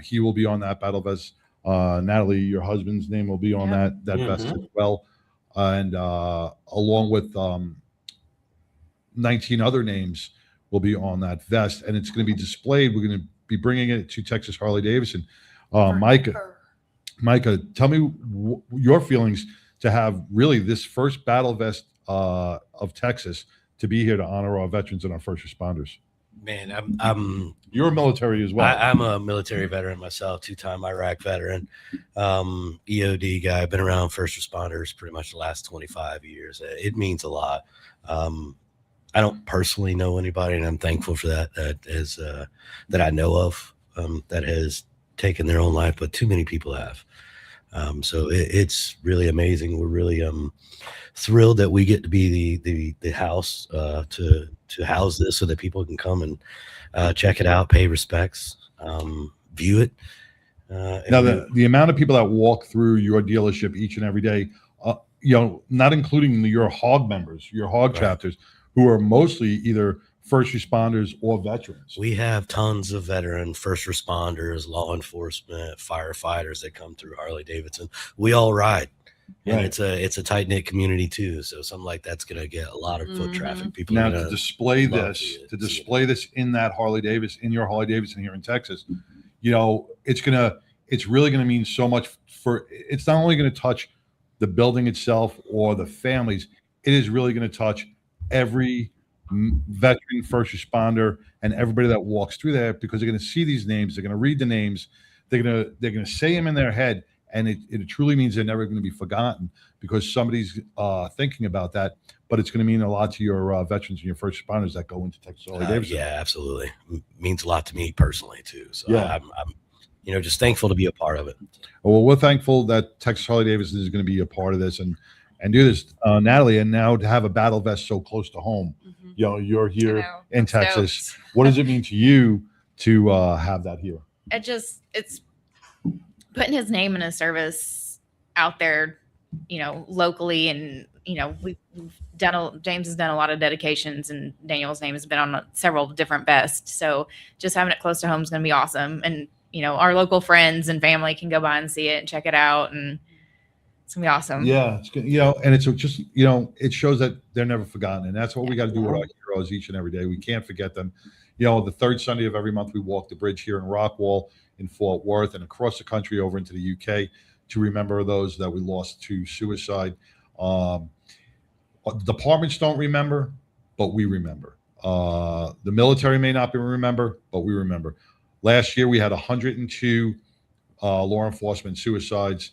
he will be on that battle vest. Natalie, your husband's name will be on that vest as well. And along with 19 other names will be on that vest, and it's going to be displayed. We're going to be bringing it to Texas Harley Davidson. Micah, tell me your feelings to have really this first battle vest of Texas to be here to honor our veterans and our first responders. Man, you're military as well. I'm a military veteran myself, 2-time Iraq veteran, EOD guy. I've been around first responders pretty much the last 25 years. It means a lot. I don't personally know anybody, and I'm thankful for that that I know of that has taken their own life, but too many people have. So it's really amazing. We're really thrilled that we get to be the house to house this, so that people can come and check it out, pay respects, view it. Now, the amount of people that walk through your dealership each and every day, not including your hog members, your hog chapters, who are mostly either first responders or veterans. We have tons of veteran first responders, law enforcement, firefighters that come through Harley Davidson. We all ride. And it's a tight knit community too, so something like that's going to get a lot of foot traffic. People now to display this in that Harley Davidson, in your Harley Davidson here in Texas, it's really going to mean so much for. It's not only going to touch the building itself or the families, it is really going to touch every veteran, first responder, and everybody that walks through there, because they're going to see these names, they're going to read the names, they're going to say them in their head. And it truly means they're never going to be forgotten, because somebody's thinking about that. But it's going to mean a lot to your veterans and your first responders that go into Texas Harley Davidson. Yeah, absolutely. Means a lot to me personally too. So I'm just thankful to be a part of it. Well, we're thankful that Texas Harley Davidson is going to be a part of this and do this, Natalie. And now to have a battle vest so close to home, you're here in Texas. What does it mean to you to have that here? It's putting his name and his service out there, locally, and we've done. James has done a lot of dedications, and Daniel's name has been on several different vests. So just having it close to home is going to be awesome. And our local friends and family can go by and see it and check it out. And It's gonna be awesome. Yeah, it's good. And it's just, it shows that they're never forgotten. And that's what we got to do with our heroes each and every day. We can't forget them. The third Sunday of every month, we walk the bridge here in Rockwall, in Fort Worth, and across the country over into the UK to remember those that we lost to suicide. Departments don't remember, but we remember. The military may not remember, but we remember. Last year, we had 102 law enforcement suicides,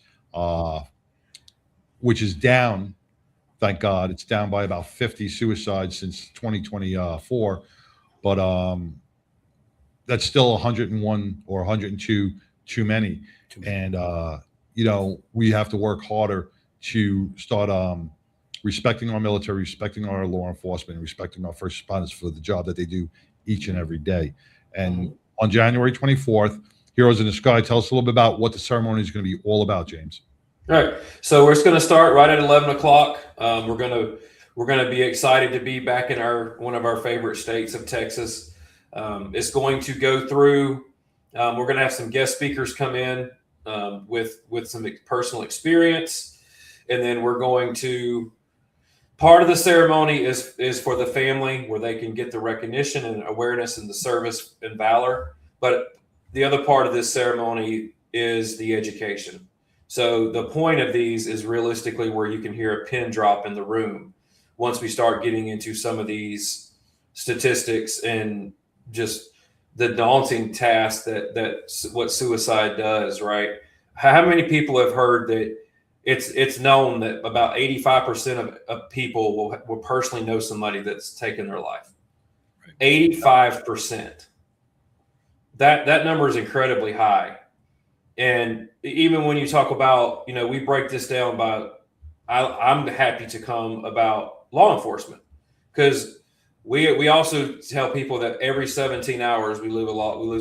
which is down. Thank God, it's down by about 50 suicides since 2024. But that's still 101 or 102 too many. And we have to work harder to start respecting our military, respecting our law enforcement, and respecting our first responders for the job that they do each and every day. And on January 24th, Heroes in the Sky, tell us a little bit about what the ceremony is going to be all about, James. All right. So we're just going to start right at 11 o'clock. We're going to be excited to be back in one of our favorite states of Texas. It's going to go through. We're going to have some guest speakers come in with some personal experience, and then we're going to. Part of the ceremony is for the family, where they can get the recognition and awareness and the service and valor. But the other part of this ceremony is the education. So the point of these is realistically where you can hear a pin drop in the room once we start getting into some of these statistics and just the daunting task that what suicide does, right? How many people have heard that it's known that about 85% of people will personally know somebody that's taken their life. 85%. That number is incredibly high. And even when you talk about, we break this down by, I'm happy to come about law enforcement, because we also tell people that every 17 hours we lose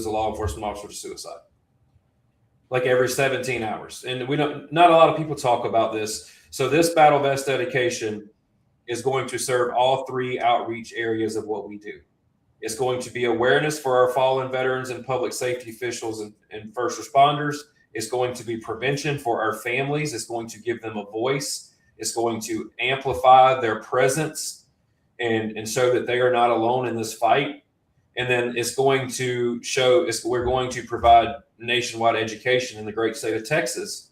a law enforcement officer to suicide. Like every 17 hours. And not a lot of people talk about this. So this battle vest dedication is going to serve all three outreach areas of what we do. It's going to be awareness for our fallen veterans and public safety officials and first responders. It's going to be prevention for our families. It's going to give them a voice. It's going to amplify their presence and show that they are not alone in this fight. And then it's going to we're going to provide nationwide education in the great state of Texas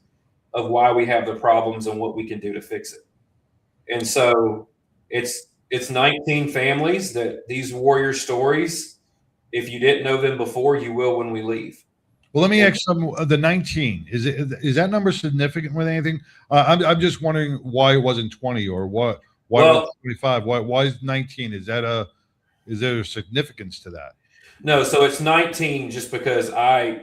of why we have the problems and what we can do to fix it. And so it's 19 families that these warrior stories, if you didn't know them before, you will when we leave. Well, let me ask some of the 19. Is that number significant with anything? I'm just wondering why it wasn't 20 or why was it 25? Why is 19? Is there a significance to that? No, so it's 19 just because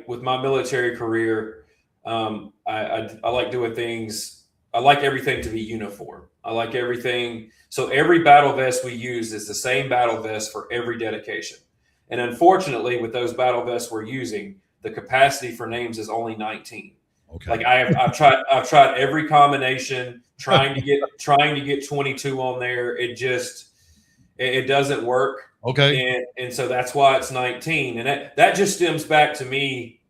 with my military career, I like doing things. I like everything to be uniform. I like everything. So every battle vest we use is the same battle vest for every dedication. And unfortunately, with those battle vests we're using, the capacity for names is only 19. Okay. Like I've tried every combination, trying to get 22 on there. It doesn't work. Okay. And so that's why it's 19. And that just stems back to me.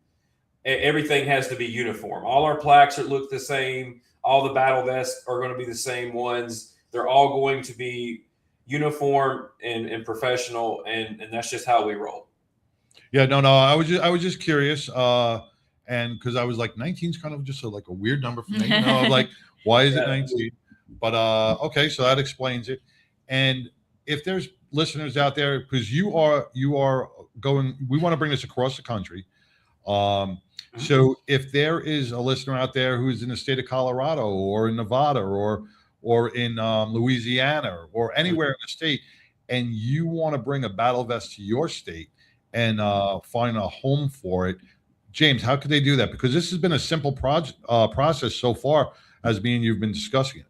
Everything has to be uniform. All our plaques look the same. All the battle vests are going to be the same ones. They're all going to be uniform and professional. And that's just how we roll. Yeah, no. I was just curious. And because I was like, 19 is kind of just like a weird number for me. I was like, why is it 19? But okay, so that explains it. And if there's listeners out there, because you are going, we want to bring this across the country. So if there is a listener out there who's in the state of Colorado or in Nevada or in Louisiana or anywhere in the state, and you want to bring a battle vest to your state and find a home for it, James, how could they do that? Because this has been a simple process so far as you've been discussing it.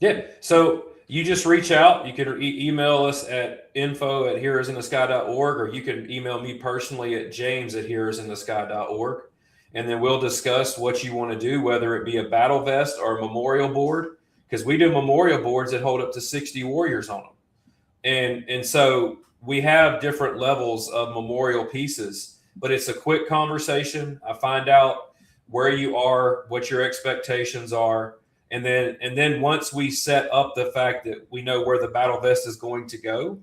Yeah. So you just reach out. You can email us at info@heroesinthesky.org, or you can email me personally at james@heroesinthesky.org. And then we'll discuss what you want to do, whether it be a battle vest or a memorial board, because we do memorial boards that hold up to 60 warriors on them. And so we have different levels of memorial pieces, but it's a quick conversation. I find out where you are, what your expectations are. And then once we set up the fact that we know where the battle vest is going to go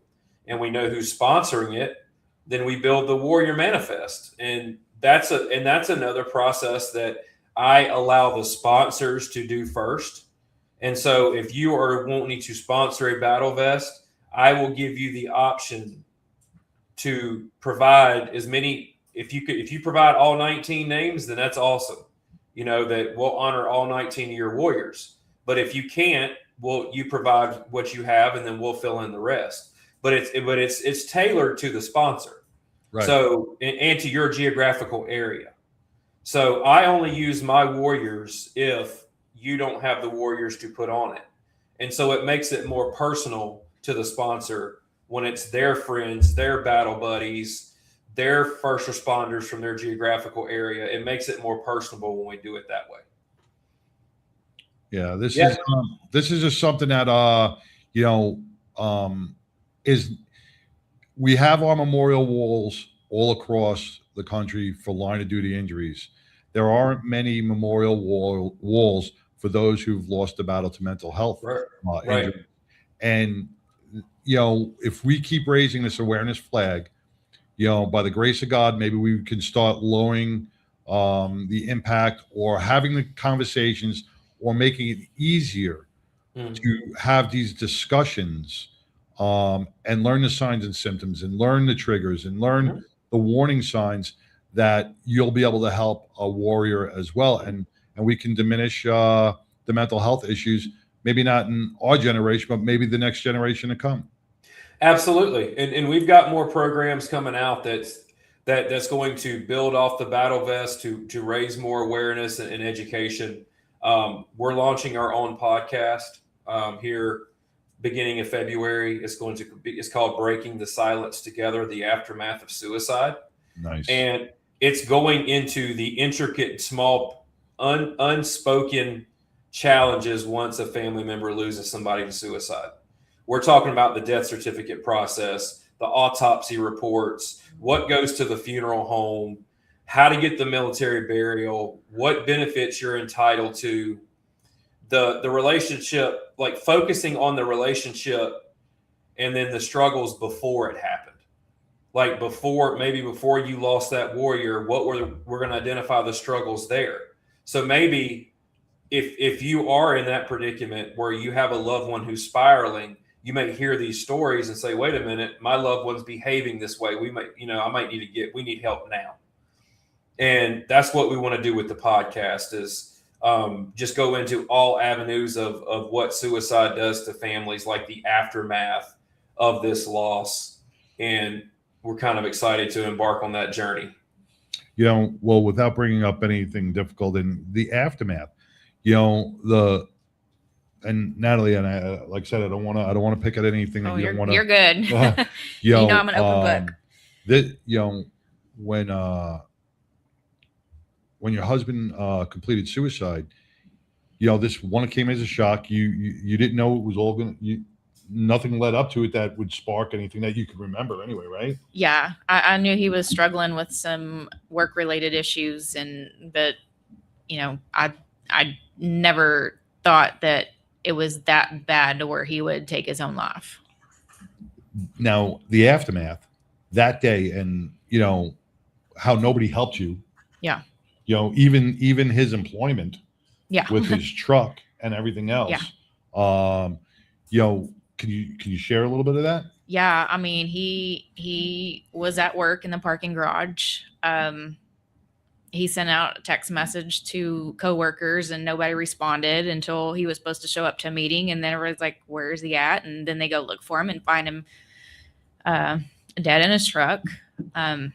and we know who's sponsoring it, then we build the warrior manifest. And that's another process that I allow the sponsors to do first. And so if you are wanting to sponsor a battle vest, I will give you the option to provide as many. If you provide all 19 names, then that's awesome. That we'll honor all 19 of your warriors. But if you can't, you provide what you have, and then we'll fill in the rest. But it's tailored to the sponsor. Right. So and to your geographical area. So I only use my warriors if you don't have the warriors to put on it. And so it makes it more personal to the sponsor when it's their friends, their battle buddies, their first responders from their geographical area. It makes it more personable when we do it that way. Yeah, this is just something that is we have our memorial walls all across the country for line of duty injuries. There aren't many memorial walls for those who've lost the battle to mental health injuries. And if we keep raising this awareness flag, by the grace of God, maybe we can start lowering the impact or having the conversations or making it easier to have these discussions and learn the signs and symptoms and learn the triggers and learn the warning signs that you'll be able to help a warrior as well. And we can diminish the mental health issues, maybe not in our generation, but maybe the next generation to come. Absolutely. And we've got more programs coming out that's going to build off the battle vest to raise more awareness and education. We're launching our own podcast here beginning of February. It's called Breaking the Silence Together, the Aftermath of Suicide. Nice. And it's going into the intricate, small, unspoken challenges once a family member loses somebody to suicide. We're talking about the death certificate process, the autopsy reports, what goes to the funeral home, how to get the military burial, what benefits you're entitled to, the relationship, like focusing on the relationship and then the struggles before it happened. Like before you lost that warrior, we're going to identify the struggles there. So maybe if you are in that predicament where you have a loved one who's spiraling, you may hear these stories and say, wait a minute, my loved one's behaving this way. We need help now. And that's what we want to do with the podcast is just go into all avenues of what suicide does to families, like the aftermath of this loss. And we're kind of excited to embark on that journey. Well, without bringing up anything difficult in the aftermath, and Natalie and I, like I said, I don't want to pick at anything that you don't want to. You're good. You know I'm an open book. When your husband completed suicide, this one came as a shock. You didn't know it was all going to. Nothing led up to it that would spark anything that you could remember anyway, right? Yeah, I knew he was struggling with some work-related issues, but I never thought that it was that bad to where he would take his own life. Now, the aftermath that day, and how nobody helped you. Yeah. Even his employment. Yeah. With his truck and everything else. Yeah. Can you share a little bit of that? Yeah, I mean, he was at work in the parking garage. He sent out a text message to coworkers and nobody responded until he was supposed to show up to a meeting. And then everybody's like, where is he at? And then they go look for him and find him dead in his truck. I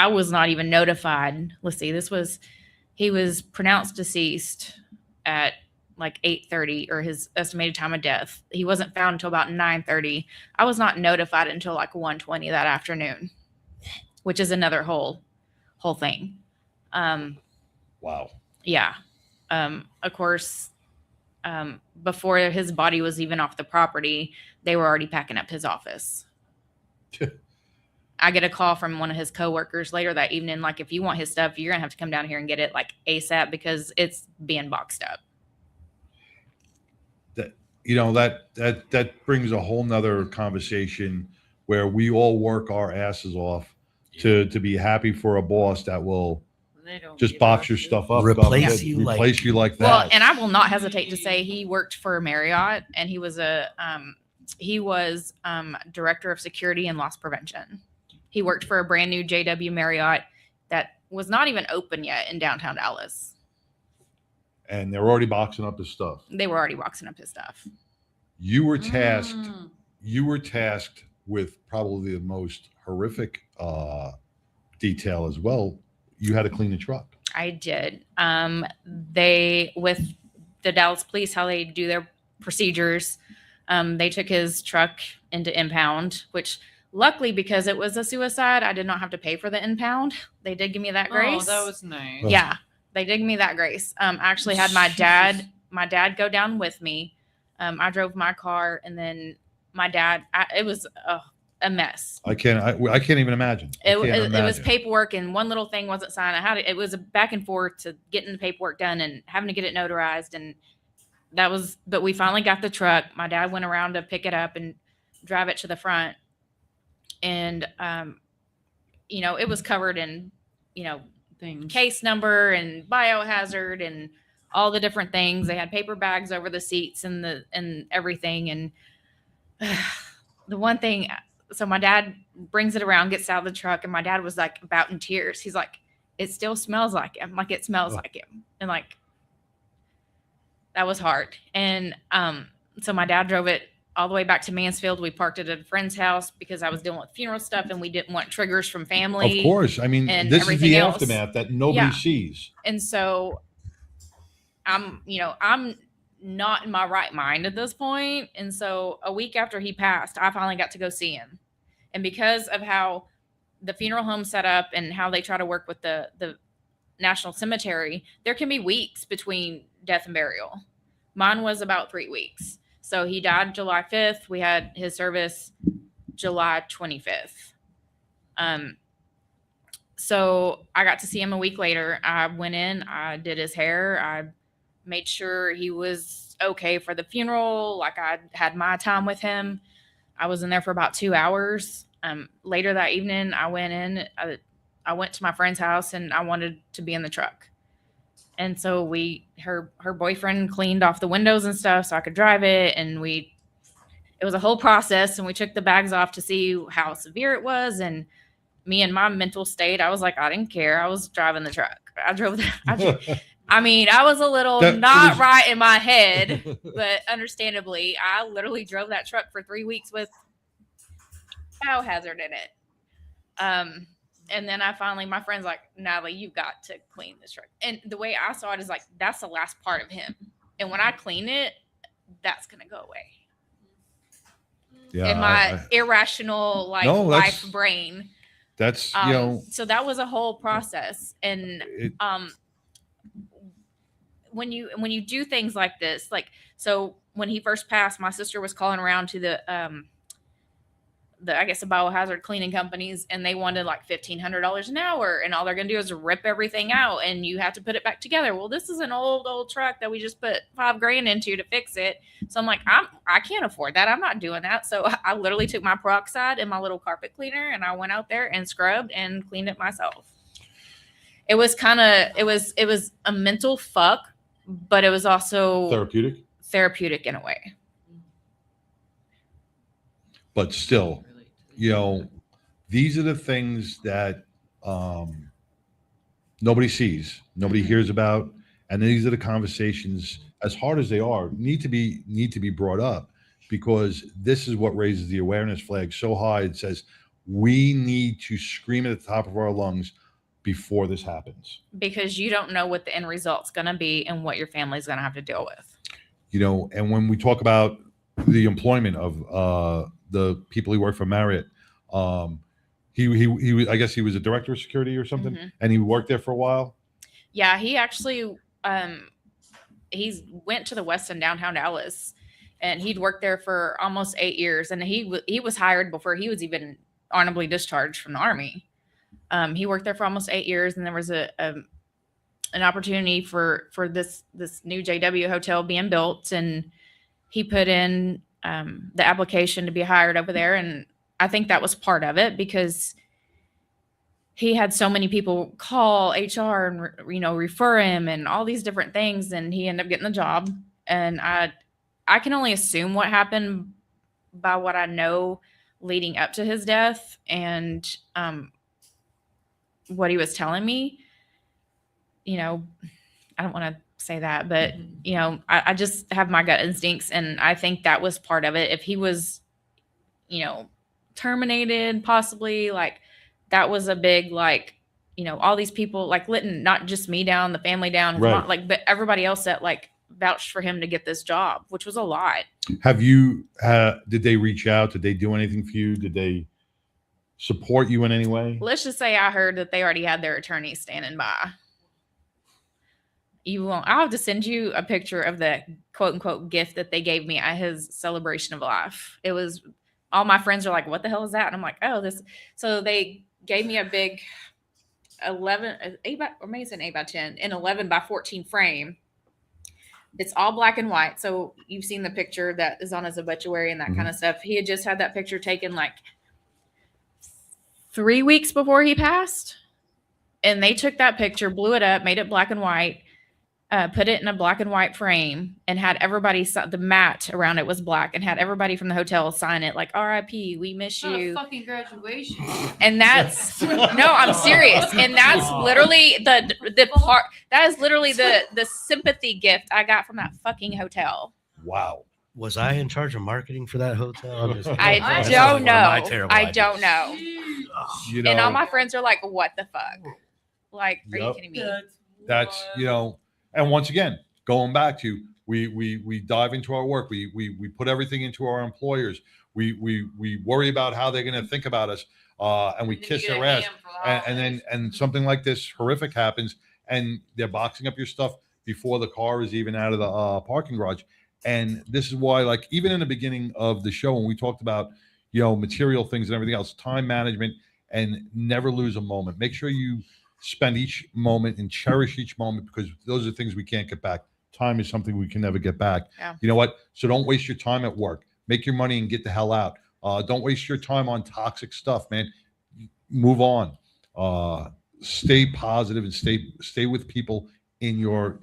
was not even notified. Let's see, he was pronounced deceased at like 8:30 or his estimated time of death. He wasn't found until about 9:30. I was not notified until like 1:20 that afternoon, which is another whole thing. Wow. Yeah. Of course, before his body was even off the property, they were already packing up his office. I get a call from one of his coworkers later that evening, like, if you want his stuff, you're gonna have to come down here and get it like ASAP because it's being boxed up. That brings a whole nother conversation where we all work our asses off to be happy for a boss that will just box your stuff up, replace you like that. Well, and I will not hesitate to say he worked for Marriott, and he was director of security and loss prevention. He worked for a brand new JW Marriott that was not even open yet in downtown Dallas. And they're already boxing up his stuff. They were already boxing up his stuff. You were tasked with probably the most horrific detail as well. You had to clean the truck. I did. They, with the Dallas police, how they do their procedures, they took his truck into impound, which luckily, because it was a suicide, I did not have to pay for the impound. They did give me that grace. Oh, that was nice. Yeah, they did give me that grace. I actually had my dad go down with me. I drove my car, and then my dad, it was a mess. I can't even imagine. It was paperwork, and one little thing wasn't signed. It was a back and forth to getting the paperwork done and having to get it notarized. And but we finally got the truck. My dad went around to pick it up and drive it to the front. And, it was covered in, things, case number and biohazard and all the different things. They had paper bags over the seats and everything. And the one thing, so my dad brings it around, gets out of the truck, and my dad was like about in tears. He's like, it still smells like him. Like, it smells like him. And like, that was hard. And so my dad drove it all the way back to Mansfield. We parked it at a friend's house because I was dealing with funeral stuff and we didn't want triggers from family. Of course. I mean, this is the aftermath that nobody sees. And so I'm not in my right mind at this point. And so a week after he passed, I finally got to go see him. And because of how the funeral home set up and how they try to work with the National Cemetery, there can be weeks between death and burial. Mine was about 3 weeks. So he died July 5th. We had his service July 25th. So I got to see him a week later. I went in, I did his hair. I made sure he was okay for the funeral. Like, I had my time with him. I was in there for about 2 hours. Later that evening, I went in, I went to my friend's house, and I wanted to be in the truck. And so her boyfriend cleaned off the windows and stuff so I could drive it. And it was a whole process, and we took the bags off to see how severe it was. And me and my mental state, I was like, I didn't care. I was driving the truck. I was a little right in my head, but understandably, I literally drove that truck for 3 weeks with biohazard in it. And then my friend's like, Natalie, you've got to clean this truck. And the way I saw it is like, that's the last part of him. And when I clean it, that's going to go away. Yeah. In my irrational, life brain. That's, so that was a whole process. And, when you do things like this, so when he first passed, my sister was calling around to the biohazard cleaning companies, and they wanted like $1,500 an hour, and all they're going to do is rip everything out, and you have to put it back together. Well, this is an old truck that we just put $5,000 into to fix it. So I'm like, I can't afford that. I'm not doing that. So I literally took my peroxide and my little carpet cleaner, and I went out there and scrubbed and cleaned it myself. It was a mental fuck, but it was also therapeutic in a way. But still, these are the things that nobody sees, nobody hears about, and these are the conversations, as hard as they are, need to be brought up, because this is what raises the awareness flag so high. It says we need to scream at the top of our lungs before this happens, because you don't know what the end result's going to be and what your family's going to have to deal with. And when we talk about the employment of the people who work for Marriott, he I guess he was a director of security or something, and he worked there for a while. Yeah, he actually he went to the Westin downtown Dallas, and he'd worked there for almost 8 years, and he was hired before he was even honorably discharged from the Army. He worked there for almost 8 years, and there was an opportunity for this new JW hotel being built, and he put in the application to be hired over there. And I think that was part of it, because he had so many people call HR and refer him and all these different things, and he ended up getting the job. And I can only assume what happened by what I know leading up to his death and what he was telling me. I don't want to say that, but I just have my gut instincts, and I think that was part of it. If he was, terminated, possibly, like, that was a big, like, all these people, like, letting not just me down, the family down, his mom, like, but everybody else that, like, vouched for him to get this job, which was a lot. Have you, did they reach out? Did they do anything for you? Did they support you in any way? Let's just say I heard that they already had their attorney standing by. I'll have to send you a picture of the quote unquote gift that they gave me at his celebration of life. It was, all my friends are like, what the hell is that? And I'm like, oh, this. So they gave me a big 8 by, or maybe it's an 8 by 10, an 11 by 14 frame. It's all black and white. So you've seen the picture that is on his obituary and that kind of stuff. He had just had that picture taken like 3 weeks before he passed. And they took that picture, blew it up, made it black and white, put it in a black and white frame, and had everybody, the mat around it was black, and had everybody from the hotel sign it like, R.I.P., we miss you. Fucking graduation. And that's, no, I'm serious. And that's literally the part, that is literally the sympathy gift I got from that fucking hotel. Wow. Was I in charge of marketing for that hotel? I don't know. I don't know. And all my friends are like, what the fuck? Like, are you kidding me? That's, and once again, going back to, we dive into our work. We put everything into our employers. We worry about how they're going to think about us. And we kiss their ass. And something like this horrific happens, and they're boxing up your stuff before the car is even out of the parking garage. And this is why, like, even in the beginning of the show, when we talked about, material things and everything else, time management, and never lose a moment. Make sure you spend each moment and cherish each moment, because those are things we can't get back. Time is something we can never get back. Yeah. You know what? So don't waste your time at work. Make your money and get the hell out. Don't waste your time on toxic stuff, man. Move on. Stay positive and stay with people in your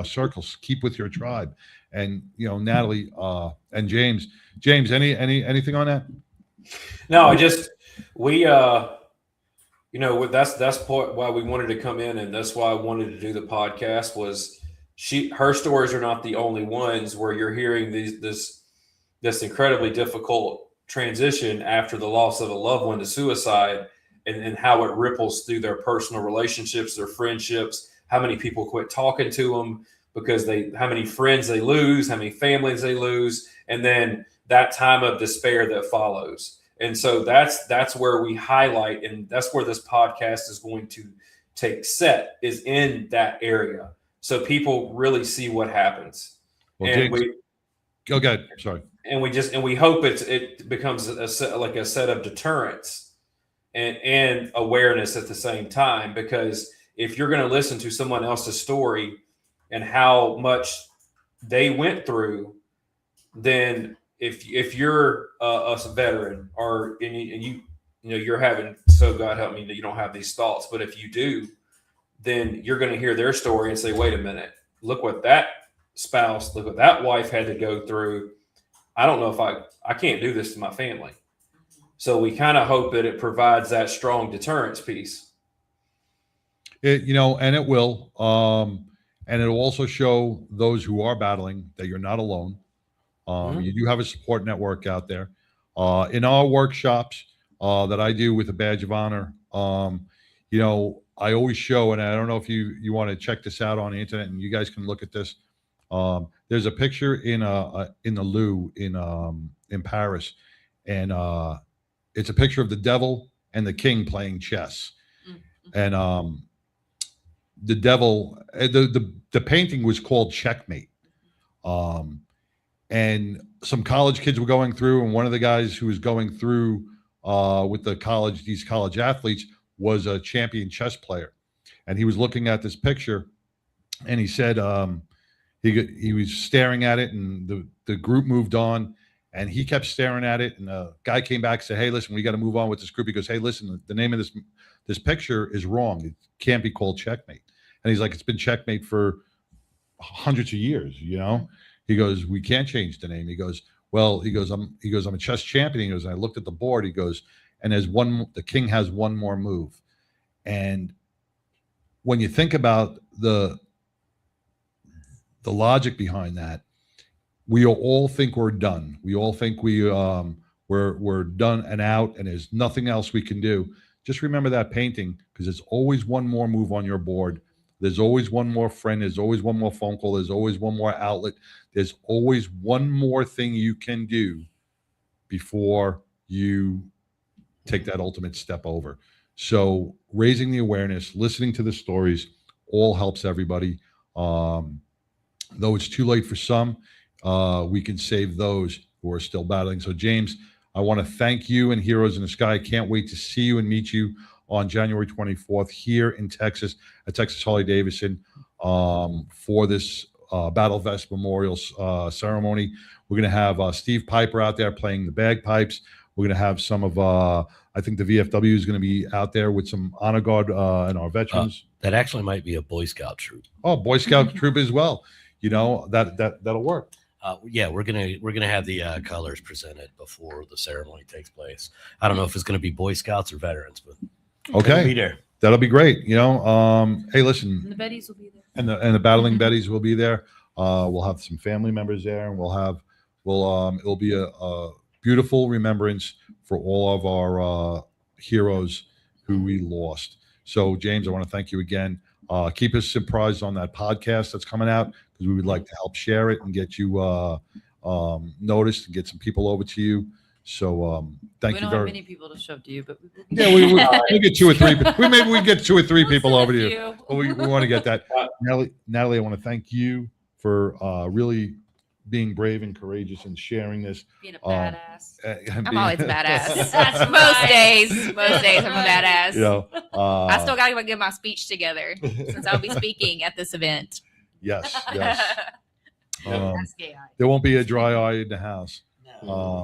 circles. Keep with your tribe. And Natalie and James, anything on that? No, we that's part why we wanted to come in, and that's why I wanted to do the podcast. Was her stories are not the only ones where you're hearing this incredibly difficult transition after the loss of a loved one to suicide, and how it ripples through their personal relationships, their friendships, how many people quit talking to them because how many friends they lose, how many families they lose, and then that time of despair that follows. And so that's where we highlight, and that's where this podcast is going to take set, is in that area, so people really see what happens. Well, and James, go ahead. Sorry. And we hope it becomes a set of deterrence and awareness at the same time, because if you're going to listen to someone else's story and how much they went through, then if you're a veteran, and you're having, so God help me that you don't have these thoughts, but if you do, then you're going to hear their story and say, wait a minute, look what that spouse, look what that wife had to go through. I don't know if I can't do this to my family. So we kind of hope that it provides that strong deterrence piece. And it will, and it'll also show those who are battling that you're not alone. You do have a support network out there. In our workshops that I do with a badge of honor, I always show, and I don't know if you want to check this out on the internet, and you guys can look at this. There's a picture in the Louvre in Paris, and it's a picture of the devil and the king playing chess. And the devil, the painting was called Checkmate. And some college kids were going through, and one of the guys who was going through with these college athletes was a champion chess player, and he was looking at this picture, and he said he was staring at it, and the group moved on, and he kept staring at it, and a guy came back and said, "Hey, listen, we got to move on with this group." He goes, "Hey, listen, the name of this picture is wrong. It can't be called checkmate." And he's like, "It's been checkmate for hundreds of years, you know." He goes, "We can't change the name." He goes, "Well," I'm a chess champion. He goes, and I looked at the board. He goes, "And the king has one more move." And when you think about the logic behind that, we all think we're done. We all think we're done and out, and there's nothing else we can do. Just remember that painting, because there's always one more move on your board. There's always one more friend. There's always one more phone call. There's always one more outlet. There's always one more thing you can do before you take that ultimate step over. So raising the awareness, listening to the stories, all helps everybody. Though it's too late for some, we can save those who are still battling. So James, I want to thank you and Heroes in the Sky. I can't wait to see you and meet you on January 24th here in Texas at Texas Harley-Davidson for this Battle Vest Memorial ceremony. We're going to have Steve Piper out there playing the bagpipes. We're going to have some of, I think the VFW is going to be out there with some honor guard and our veterans. That actually might be a Boy Scout troop. Oh, Boy Scout troop as well. You know, that'll work. Yeah, we're gonna have the colors presented before the ceremony takes place. I don't know if it's gonna be Boy Scouts or veterans, but okay, be there. That'll be great. You know, hey, listen, And the Betties will be there. And the battling Betties will be there. We'll have some family members there, and it'll be a beautiful remembrance for all of our heroes who we lost. So, James, I want to thank you again. Keep us surprised on that podcast that's coming out, because we would like to help share it and get you noticed and get some people over to you. So thank you We don't very have many people to shove to you, but yeah, we get 2 or 3. Maybe we get 2 or 3 people over to you. But we want to get that. Natalie, I want to thank you for really being brave and courageous and sharing this. Being a badass. I'm always a badass. Most days I'm a badass. You know, I still got to get my speech together since I'll be speaking at this event. Yes. There won't be a dry eye in the house.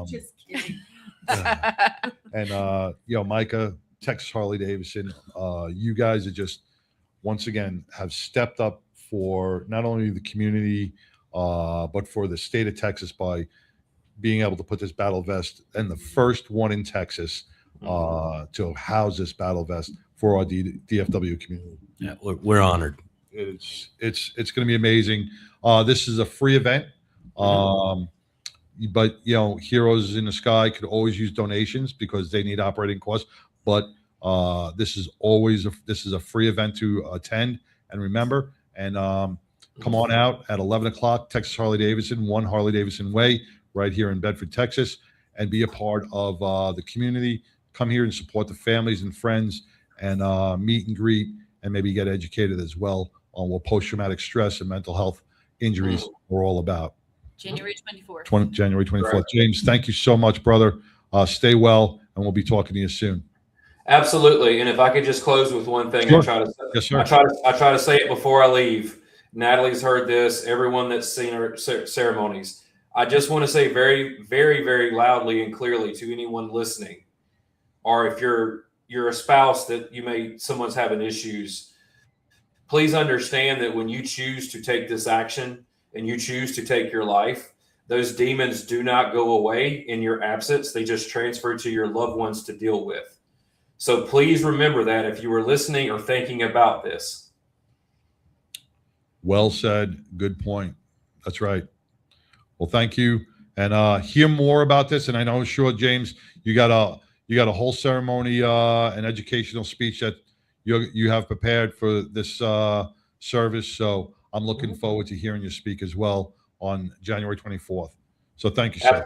Just kidding. And you know, Micah, Texas Harley-Davidson, you guys are just once again have stepped up for not only the community but for the state of Texas by being able to put this battle vest, and the first one in Texas to house this battle vest for our DFW community. Yeah, we're honored. It's going to be amazing. This is a free event, but you know, Heroes in the Sky could always use donations because they need operating costs. But this is a free event to attend and remember. And come on out at 11 o'clock, Texas Harley-Davidson, 1 Harley-Davidson Way, right here in Bedford, Texas, and be a part of the community. Come here and support the families and friends, and meet and greet, and maybe get educated as well on what post-traumatic stress and mental health injuries are all about. January 24th. January 24th. Right. James, thank you so much, brother. Stay well, and we'll be talking to you soon. Absolutely. And if I could just close with one thing, sure. I try to say it before I leave. Natalie's heard this. Everyone that's seen her ceremonies. I just want to say very, very, very loudly and clearly to anyone listening, or if you're a spouse that someone's having issues, please understand that when you choose to take this action and you choose to take your life, those demons do not go away in your absence. They just transfer to your loved ones to deal with. So please remember that if you were listening or thinking about this. Well said. Good point. That's right. Well, thank you. And hear more about this. And I know, sure, James, you got a whole ceremony, an educational speech that you have prepared for this service. So I'm looking forward to hearing you speak as well on January 24th. So thank you, sir.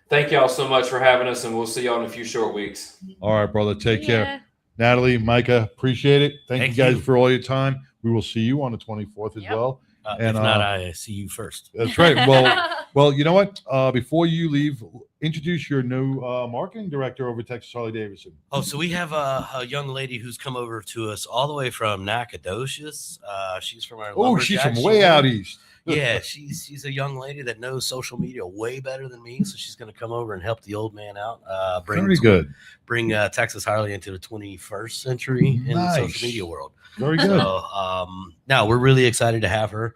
Thank y'all so much for having us, and we'll see y'all in a few short weeks. All right, brother. Take care. Natalie, Micah, appreciate it. Thank you guys for all your time. We will see you on the 24th as well. And if not, I see you first. That's right. Well, you know what? Before you leave, introduce your new marketing director over Texas Harley Davidson. Oh, so we have a young lady who's come over to us all the way from Nacogdoches. She's from our. Oh, she's from way out east. Yeah, she's a young lady that knows social media way better than me, so she's going to come over and help the old man out. Bring Texas Harley into the 21st century in the social media world. Very good. So, now we're really excited to have her.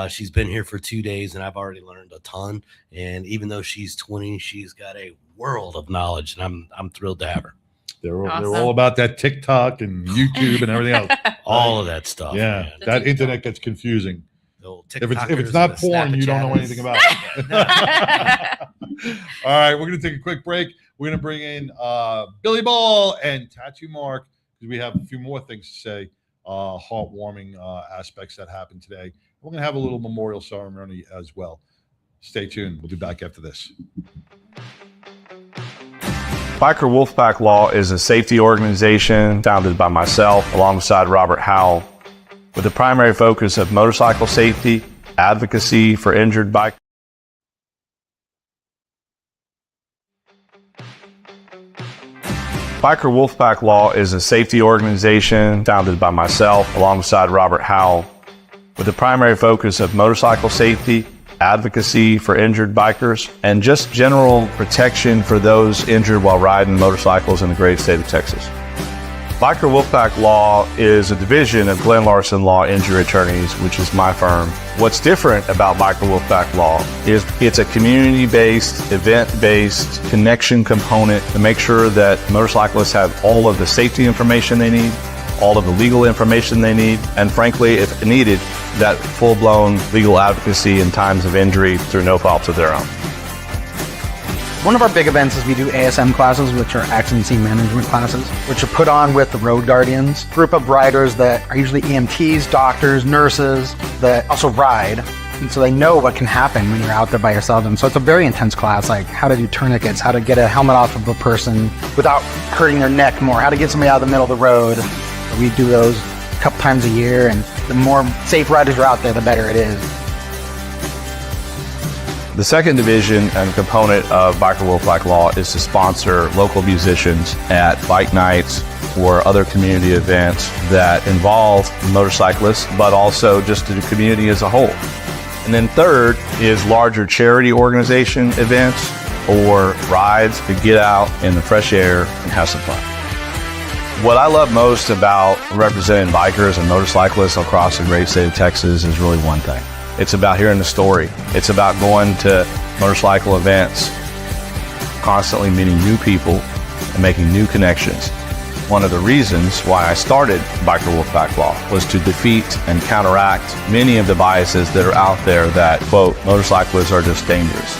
She's been here for 2 days, and I've already learned a ton. And even though she's 20, she's got a world of knowledge, and I'm thrilled to have her. They're all about that TikTok and YouTube and everything else. All of that stuff. Yeah, man. that internet gets confusing. If it's not porn, you don't know anything about it. All right, we're going to take a quick break. We're going to bring in Billy Ball and Tattoo Mark because we have a few more things to say, heartwarming aspects that happened today. We're going to have a little memorial ceremony as well. Stay tuned. We'll be back after this. Biker Wolfpack Law is a safety organization founded by myself alongside Robert Howell with the primary focus of motorcycle safety, advocacy for injured bikers. Biker Wolfpack Law is a safety organization founded by myself alongside Robert Howell with the primary focus of motorcycle safety, advocacy for injured bikers, and just general protection for those injured while riding motorcycles in the great state of Texas. Biker Wolfpack Law is a division of Glenn Larson Law Injury Attorneys, which is my firm. What's different about Biker Wolfpack Law is it's a community-based, event-based connection component to make sure that motorcyclists have all of the safety information they need, all of the legal information they need, and frankly, if needed, that full-blown legal advocacy in times of injury through no fault of their own. One of our big events is we do ASM classes, which are accident scene management classes, which are put on with the Road Guardians, group of riders that are usually EMTs, doctors, nurses that also ride. And so they know what can happen when you're out there by yourself. And so it's a very intense class, like how to do tourniquets, how to get a helmet off of a person without hurting their neck more, how to get somebody out of the middle of the road. We do those a couple times a year, and the more safe riders are out there, the better it is. The second division and component of Biker Wolfpack Law is to sponsor local musicians at bike nights or other community events that involve motorcyclists, but also just the community as a whole. And then third is larger charity organization events or rides to get out in the fresh air and have some fun. What I love most about representing bikers and motorcyclists across the great state of Texas is really one thing. It's about hearing the story. It's about going to motorcycle events, constantly meeting new people and making new connections. One of the reasons why I started Biker Wolfpack Law was to defeat and counteract many of the biases that are out there that, quote, motorcyclists are just dangerous.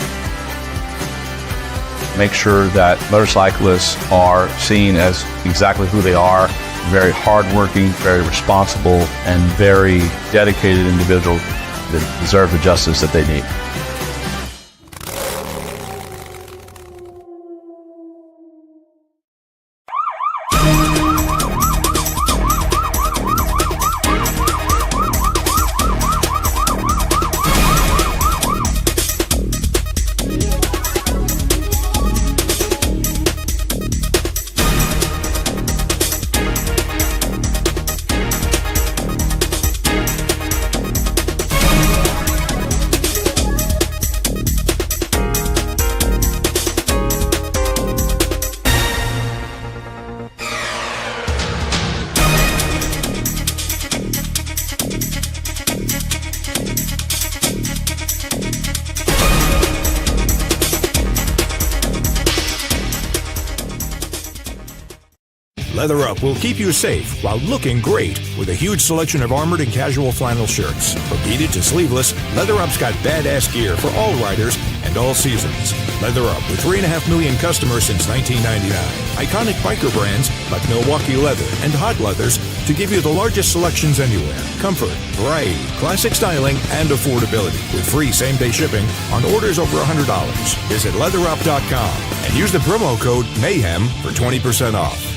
Make sure that motorcyclists are seen as exactly who they are, very hardworking, very responsible, and very dedicated individuals that deserve the justice that they need. Leather Up will keep you safe while looking great with a huge selection of armored and casual flannel shirts. From beaded to sleeveless, Leather Up's got badass gear for all riders and all seasons. Leather Up with 3.5 million customers since 1999. Iconic biker brands like Milwaukee Leather and Hot Leathers to give you the largest selections anywhere. Comfort, variety, classic styling, and affordability with free same-day shipping on orders over $100. Visit leatherup.com and use the promo code MAYHEM for 20% off.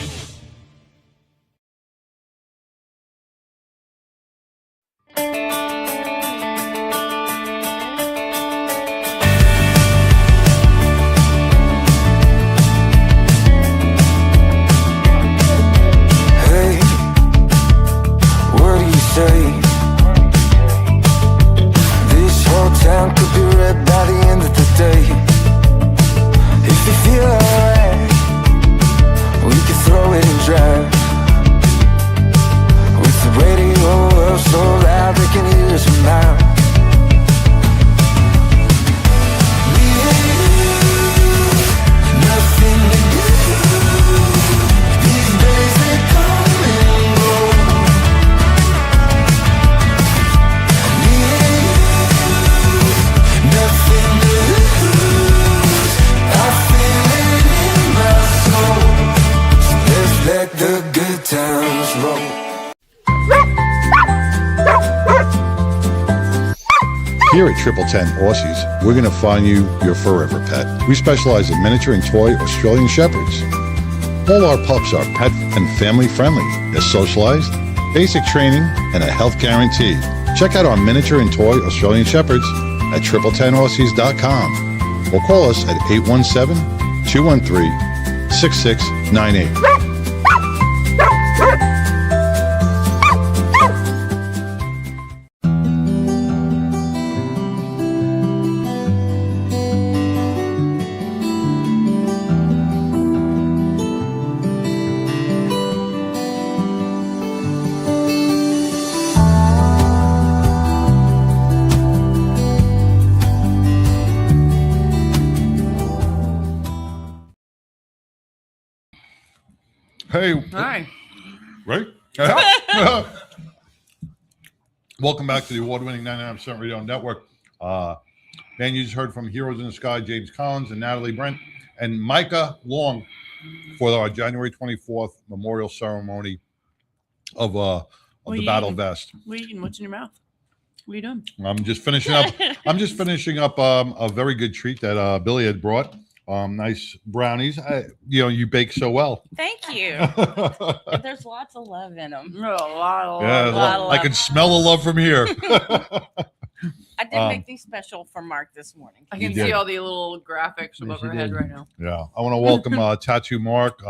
Here at 1010 Aussies, we're going to find you your forever pet. We specialize in miniature and toy Australian Shepherds. All our pups are pet and family friendly. They're socialized, basic training, and a health guarantee. Check out our miniature and toy Australian Shepherds at 1010aussies.com or call us at 817-213-6698. Hey. Hi. Right? Welcome back to the award-winning 99% Radio Network. Man, you just heard from Heroes in the Sky, James Collins and Natalie Brent, and Micah Long for our January 24th memorial ceremony of the Battle Vest. What are you eating? What's in your mouth? What are you doing? I'm just finishing up a very good treat that Billy had brought. Nice brownies. You bake so well. Thank you. There's lots of love in them. A lot of love. I can smell the love from here. I did make these special for Mark this morning. I can see all the little graphics above her head right now. Yeah. I want to welcome Tattoo Mark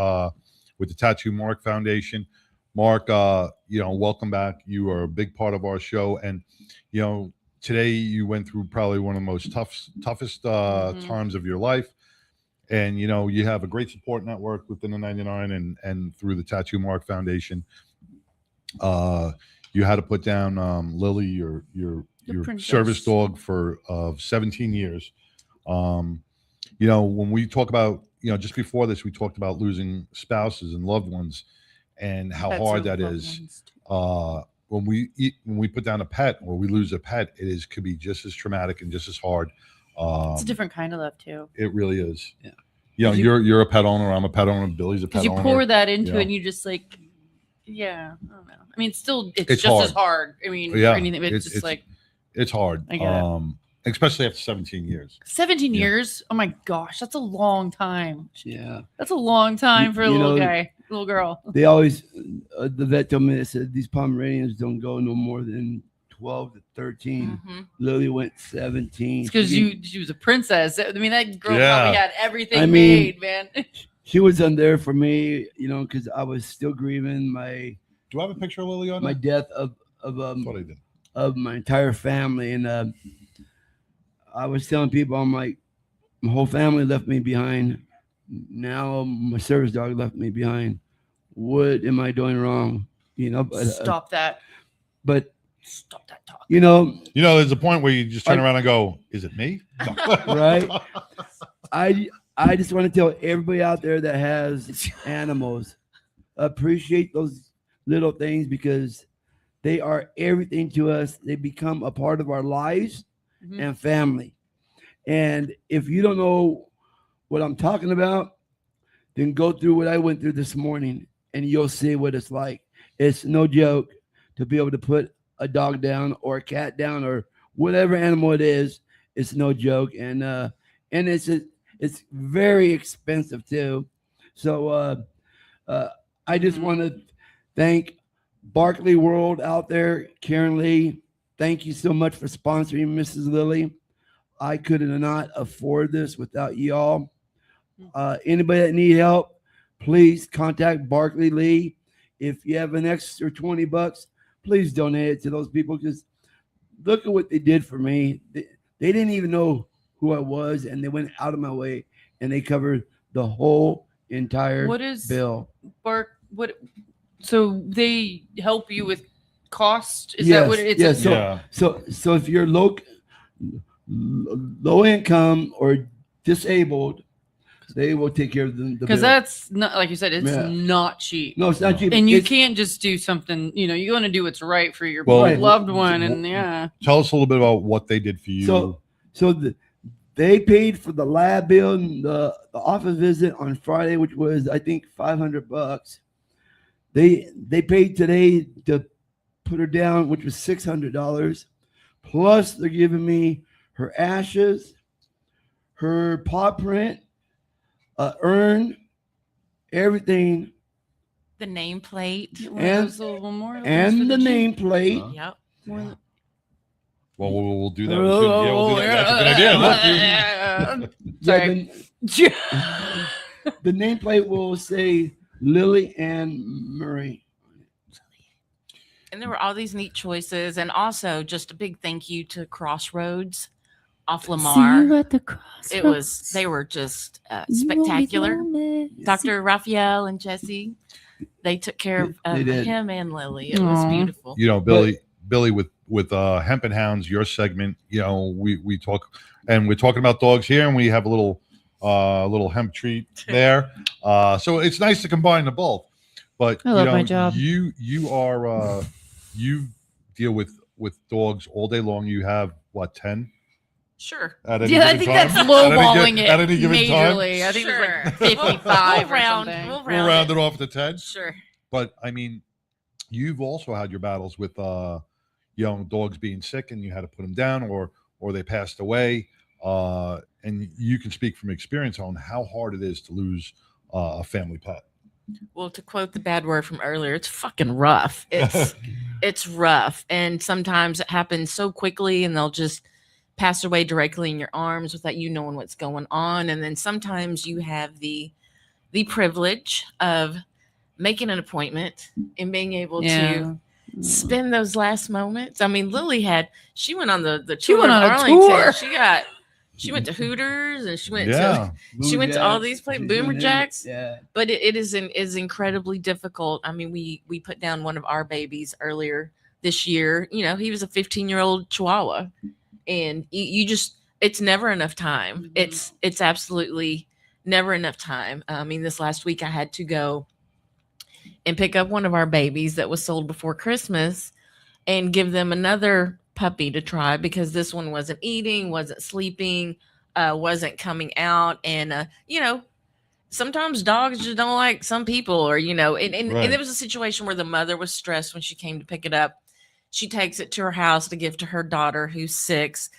with the Tattoo Mark Foundation. Mark, welcome back. You are a big part of our show. And, today you went through probably one of the most toughest times of your life. And, you have a great support network within the 99 and through the Tattoo Mark Foundation. You had to put down Lily, your service dog for 17 years. When we talk about, just before this, we talked about losing spouses and loved ones and how hard that is. When we put down a pet or we lose a pet, could be just as traumatic and just as hard. It's a different kind of love too. It really is. Yeah. You're a pet owner. I'm a pet owner. Billy's a pet owner. You pour that into it and you just I don't know. I mean, it's just hard. as hard. I mean, for anything, it's hard. I get it. Especially after 17 years. 17 years? Oh my gosh, that's a long time. Yeah. That's a long time for a little girl. They always, the vet told me, they said these Pomeranians don't go no more than 12 to 13. Mm-hmm. Lily went 17. It's because she was a princess. I mean, that girl probably had everything made, man. She was on there for me, because I was still grieving Do I have a picture of Lily on my death of my entire family. And I was telling people, I'm like, my whole family left me behind. Now my service dog left me behind. What am I doing wrong? But, Stop that. But stop that talk. There's a point where you just turn around and go, "Is it me?" Right. I just want to tell everybody out there that has animals, appreciate those little things because they are everything to us. They become a part of our lives and family. And if you don't know what I'm talking about, then go through what I went through this morning and you'll see what it's like. It's no joke to be able to put a dog down or a cat down or whatever animal it is. It's no joke. And it's very expensive too. So I just want to thank Barkley World out there, Karen Lee. Thank you so much for sponsoring Mrs. Lily. I could not afford this without y'all. Anybody that need help, please contact Barkley Lee. If you have an extra $20, please donate it to those people because look at what they did for me. They didn't even know who I was, and they went out of my way, and they covered the whole entire bill. So they help you with cost? Is that what it is? So if you're low income or disabled, they will take care of the because bill. that's not, like you said, it's not cheap. No, it's not cheap. And you can't just do something, you want to do what's right for your loved one. And tell us a little bit about what they did for you. They paid for the lab bill and the office visit on Friday, which was, I think, $500. They paid today to put her down, which was $600. Plus, they're giving me her ashes, her paw print, urn, everything, The nameplate. and the nameplate. Yep. Well, we'll do that. We'll do that. That's a good idea. Sorry. The nameplate will say Lily Ann Murray. And there were all these neat choices, and also just a big thank you to Crossroads off Lamar. See you at the crossroads. They were just You won't be spectacular. lonely. Dr. Raphael and Jesse, they took care of They did. him and Lily. It was beautiful. You know, Billy with Hemp and Hounds, your segment, you know, we talk, and we're talking about dogs here, and we have a little hemp treat there. So it's nice to combine the both. But I love my job. You are you deal with dogs all day long. You have what, 10? Sure. At any Yeah, I given think time? that's lowballing it At any given time? majorly. I think Sure. it's like 55 or round, something. we'll We'll round it off to 10. Sure. But I mean, you've also had your battles with dogs being sick, and you had to put them down, or they passed away. And you can speak from experience on how hard it is to lose a family pet. Well, to quote the bad word from earlier, it's fucking rough. It's rough. And sometimes it happens so quickly and they'll just pass away directly in your arms without you knowing what's going on. And then sometimes you have the privilege of making an appointment and being able to spend those last moments. I mean, Lily she went on the tour. She went of on a Arlington. tour. She went to Hooters, and she went Yeah. to all these places, Boomer Jacks. Yeah. But it is incredibly difficult. I mean, we put down one of our babies earlier this year. You know, he was a 15-year-old Chihuahua, and you just, it's never enough time. It's absolutely never enough time. I mean, this last week I had to go and pick up one of our babies that was sold before Christmas and give them another puppy to try, because this one wasn't eating, wasn't sleeping, wasn't coming out. And sometimes dogs just don't like some people, or and there was a situation where the mother was stressed when she came to pick it up. She takes it to her house to give to her daughter who's 6.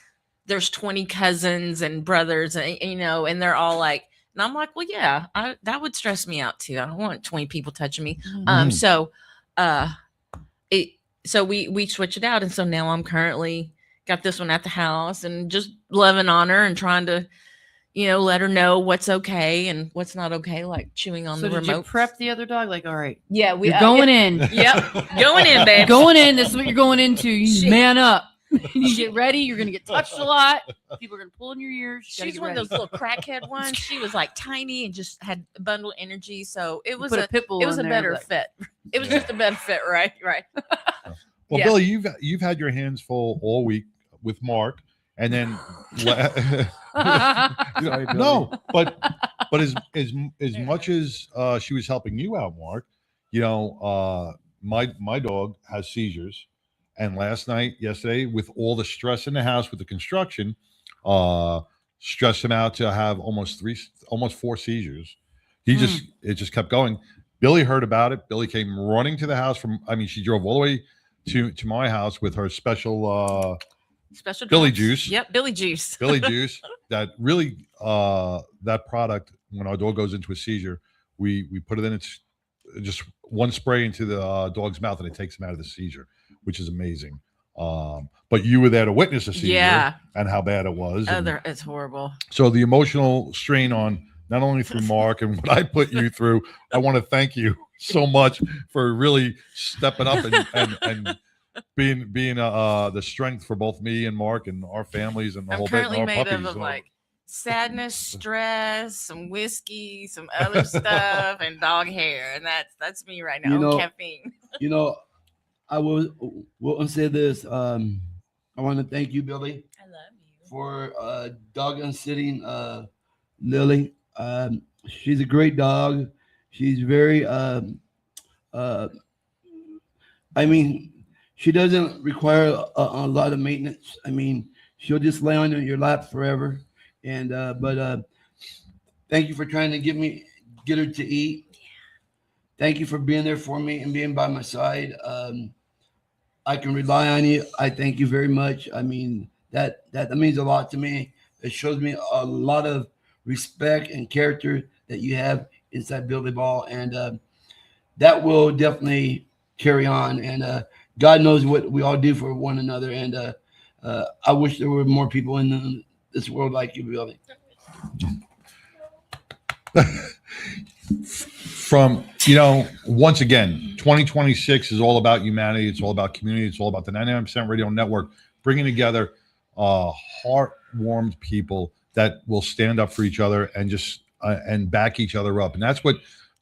There's 20 cousins and brothers, and they're all like, and I'm like, well, yeah, that would stress me out too. I don't want 20 people touching me. So we switch it out. And so now I'm currently got this one at the house and just loving on her and trying to, let her know what's okay and what's not okay, like chewing on the Did remote. you prep the other dog? Like, all right. Yeah, you're going in. Yep. Going in, babe. Going in. This is what you're going into. You man up. You get ready. You're going to get touched a lot. People are going to pull in your ears. She's one of those little crackhead ones. She was like tiny and just had a bundle of energy. So it was put a pit bull it was a in there, better like- fit. It was just a better fit, right? Well, Yeah. Billy, you've had your hands full all week with Mark, and then Sorry, no, but as much as she was helping you out, Mark, my dog has seizures, and yesterday, with all the stress in the house with the construction, stressed him out to have almost 4 seizures. It just kept going. Billy heard about it. Billy came running to the house she drove all the way to my house with her special Billy drops. juice. Yep, Billy juice. Billy juice. That really that product, when our dog goes into a seizure, we put it in. It's just one spray into the dog's mouth, and it takes him out of the seizure, which is amazing. But you were there to witness a seizure and how bad it was. It's horrible. So the emotional strain on not only through Mark and what I put you through, I want to thank you so much for really stepping up and being the strength for both me and Mark and our families and the whole bit. Currently And our made puppies. of like sadness, stress, some whiskey, some other stuff, and dog hair, and that's me right now. Caffeine. I will say this. I want to thank you, Billy. I love you for dog and sitting Lily. She's a great dog. She's very she doesn't require a lot of maintenance. She'll just lay on your lap forever. And but thank you for trying to get her to eat. Thank you for being there for me and being by my side. I can rely on you. I thank you very much. I mean, that means a lot to me. It shows me a lot of respect and character that you have inside Billy Ball, and that will definitely carry on. And God knows what we all do for one another. And I wish there were more people in this world like you, Billy. From, once again, 2026 is all about humanity. It's all about community. It's all about the 99% Radio Network, bringing together heart-warmed people that will stand up for each other and just and back each other up. And that's what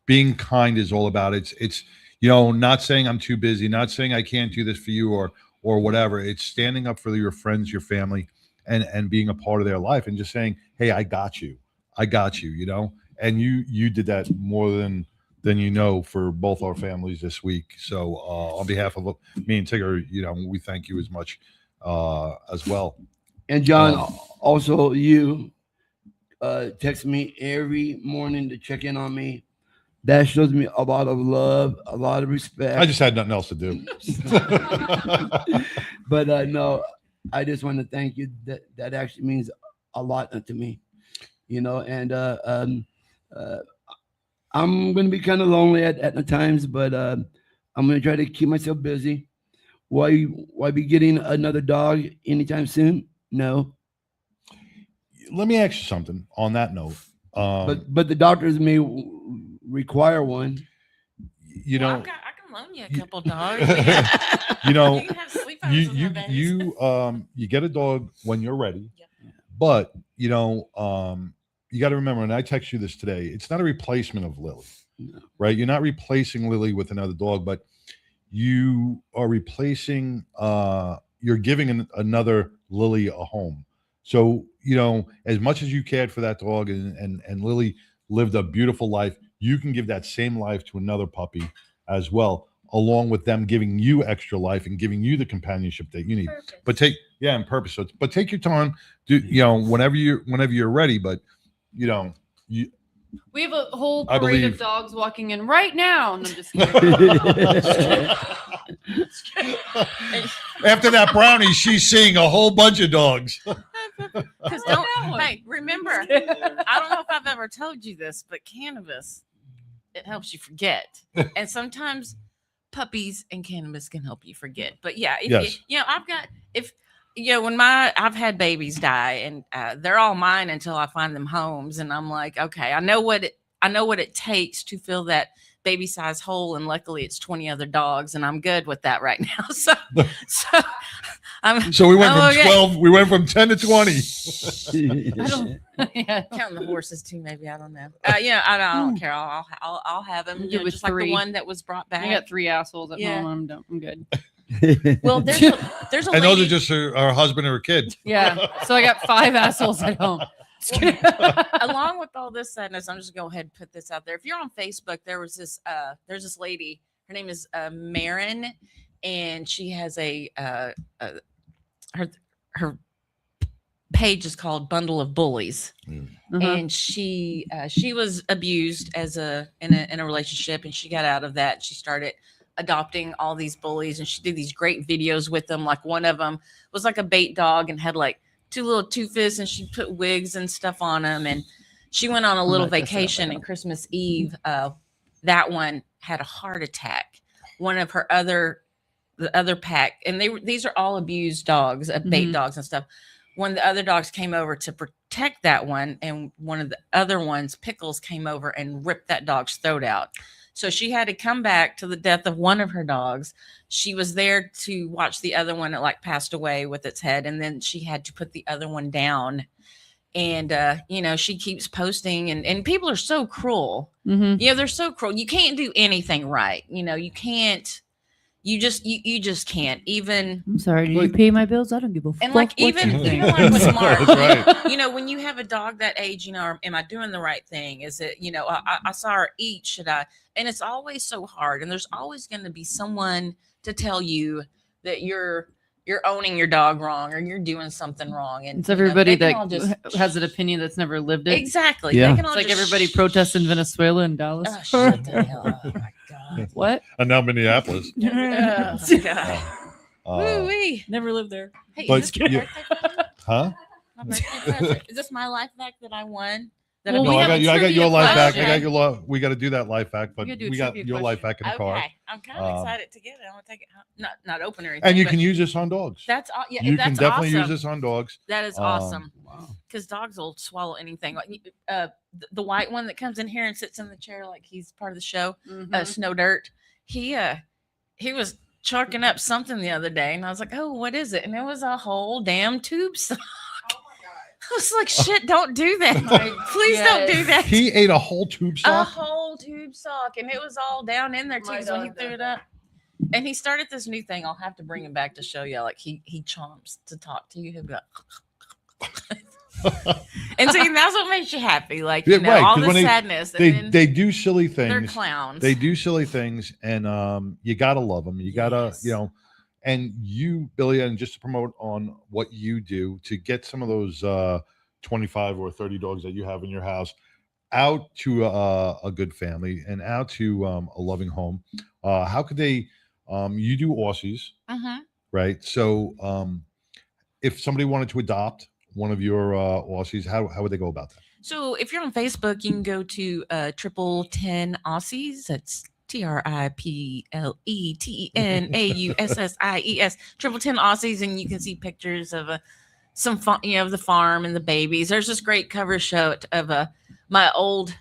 being kind is all about. It's not saying I'm too busy, not saying I can't do this for you or whatever. It's standing up for your friends, your family, and being a part of their life, and just saying, hey, I got you, and you did that more than for both our families this week. So on behalf of me and Tigger, we thank you as much as well. And John, also you text me every morning to check in on me. That shows me a lot of love, a lot of respect. I just had nothing else to do. But no, I just want to thank you. That actually means a lot to me, and I'm going to be kind of lonely at the times, but I'm going to try to keep myself busy. Why be getting another dog anytime soon? No. Let me ask you something on that note. But the doctors may require one. I can loan you a couple dogs. You get a dog when you're ready, but you got to remember, and I text you this today, it's not a replacement of Lily, right? You're not replacing Lily with another dog, but you are replacing, you're giving another Lily a home. So, as much as you cared for that dog and Lily lived a beautiful life, you can give that same life to another puppy as well, along with them giving you extra life and giving you the companionship that you need. Purpose. But take your time, whenever you're ready, but we have a whole parade of dogs walking in right now. And I'm just kidding. After that brownie, she's seeing a whole bunch of dogs. Remember, I don't know if I've ever told you this, but cannabis, it helps you forget. And sometimes puppies and cannabis can help you forget. But yeah, I've had babies die, and they're all mine until I find them homes, and I'm like, okay, I know what it takes to fill that baby size hole, and luckily it's 20 other dogs, and I'm good with that right now. So we went from 12, we went from 10 to 20. Counting the horses too, maybe, I don't know. I don't care. I'll have them. Just like the one that was brought back. I got 3 assholes at home. I'm good. Well, there's a and those are just her husband or her kids. Yeah. So I got 5 assholes at home. Along with all this sadness, I'm just going to go ahead and put this out there. If you're on Facebook, there's this lady. Her name is Marin, and she has her page is called Bundle of Bullies. And she was abused in a relationship, and she got out of that. She started adopting all these bullies, and she did these great videos with them. Like one of them was like a bait dog and had like 2 little toothless, and she put wigs and stuff on them. And she went on a little vacation, and Christmas Eve, that one had a heart attack. One of the other pack, and these are all abused dogs, bait dogs and stuff. One of the other dogs came over to protect that one, and one of the other ones, Pickles, came over and ripped that dog's throat out. So she had to come back to the death of one of her dogs. She was there to watch the other one that passed away with its head. And then she had to put the other one down. And, she keeps posting, and people are so cruel. They're so cruel. You can't do anything right. You can't, you just can't even. I'm sorry. Do you pay my bills? I don't give a fuck. And even with Mark, right. When you have a dog that age, am I doing the right thing? Is it, I saw her eat, should I? And it's always so hard. And there's always going to be someone to tell you that you're owning your dog wrong, or you're doing something wrong. And it's everybody that has an opinion that's never lived it. Exactly. Yeah. It's like everybody protests in Venezuela and Dallas. Oh, shut the hell up. Oh my God. What? And now Minneapolis. Oh, God. Woo-wee. Never lived there. Hey, But is this my you- birthday present? Huh? My birthday present? Is this my life back that I won? That Well, No, we I have got a you. I got trivia your life back. I question. got your we got to do that life back, but gotta do a we got trivia your life back in the car. Okay, I'm kind of excited to get it. I'm gonna take it home. Not open or anything. And you but can use this on dogs. That's yeah. You that's can definitely use awesome. this on dogs. That is awesome. Because dogs will swallow anything. Like the white one that comes in here and sits in the chair like he's part of the show, Snow Dirt. He was chalking up something the other day, and I was like, "Oh, what is it?" And it was a whole damn tube sock. I was like, "Shit, don't do that! Like, please don't do that." He ate a whole tube A sock. whole tube sock, and it was all down in there too. So when he threw it up, and he started this new thing. I'll have to bring him back to show you. Like he chomps to talk to you. He'll be like, and see, that's what makes you happy. Like you know, right, all 'cause the when sadness. They And then they do silly things. they're clowns. They do silly things, and you gotta love them. You gotta and you, Billy, and just to promote on what you do to get some of those 25 or 30 dogs that you have in your house out to a good family and out to a loving home. How could they? You do Aussies, right? So if somebody wanted to adopt one of your Aussies, how would they go about that? So if you're on Facebook, you can go to 1010 Aussies. That's TRIPLETENAUSSIES 1010 Aussies, and you can see pictures of some fun, of the farm and the babies. There's this great cover show of I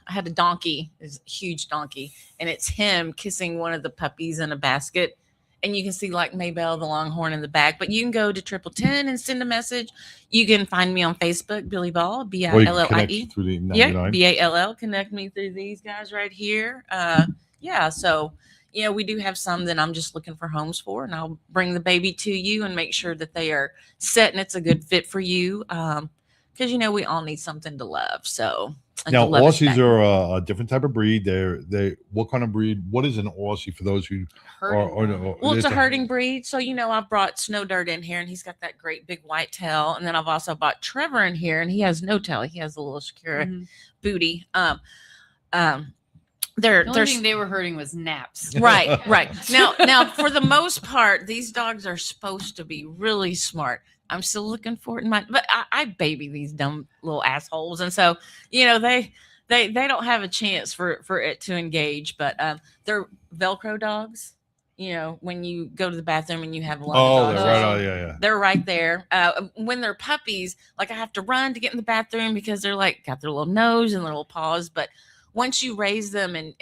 had a donkey, it's a huge donkey, and it's him kissing one of the puppies in a basket. And you can see like Maybelle the Longhorn in the back, but you can go to 1010 and send a message. You can find me on Facebook, Billy Ball, BILLIE. Through the Yeah, 99. BALL. Connect me through these guys right here. Yeah, so we do have some that I'm just looking for homes for, and I'll bring the baby to you and make sure that they are set and it's a good fit for you. Because we all need something to love. So and Now to love us Aussies back. are a different type of breed. They what kind of breed? What is an Aussie for those who are Well, it's a herding breed. So, I've brought Snow Dirt in here, and he's got that great big white tail. And then I've also bought Trevor in here, and he has no tail. He has a little secure booty. The only thing they were hurting was naps. Right. Now, for the most part, these dogs are supposed to be really smart. I'm still looking for it in my, but I baby these dumb little assholes, and so they don't have a chance for it to engage. But they're Velcro dogs. When you go to the bathroom and you have a lot of dogs, they're right. Yeah. they're right there. When they're puppies, like I have to run to get in the bathroom because they're like got their little nose and their little paws. But once you raise them and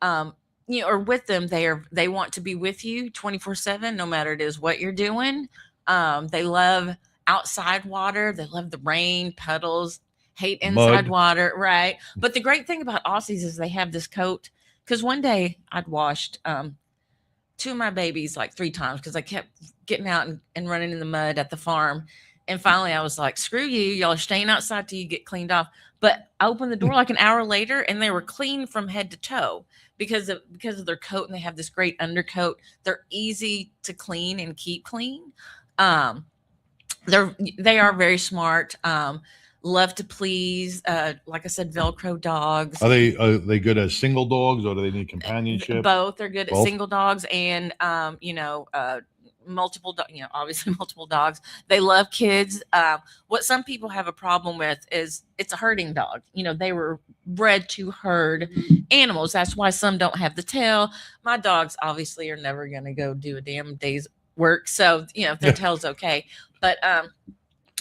or with them, they want to be with you 24/7, no matter it is what you're doing. They love outside water. They love the rain, puddles, hate inside water. Right. But the great thing about Aussies is they have this coat. Because one day I'd washed two of my babies like 3 times because I kept getting out and running in the mud at the farm. And finally I was like, screw you. Y'all are staying outside till you get cleaned off. But I opened the door like an hour later and they were clean from head to toe because of their coat, and they have this great undercoat. They're easy to clean and keep clean. They are very smart. Love to please. Like I said, Velcro dogs. Are they good as single dogs, or do they need companionship? Both. They're good at single dogs and multiple. Obviously multiple dogs. They love kids. What some people have a problem with is it's a herding dog. They were bred to herd animals. That's why some don't have the tail. My dogs obviously are never going to go do a damn day's work. So if their tail's okay, but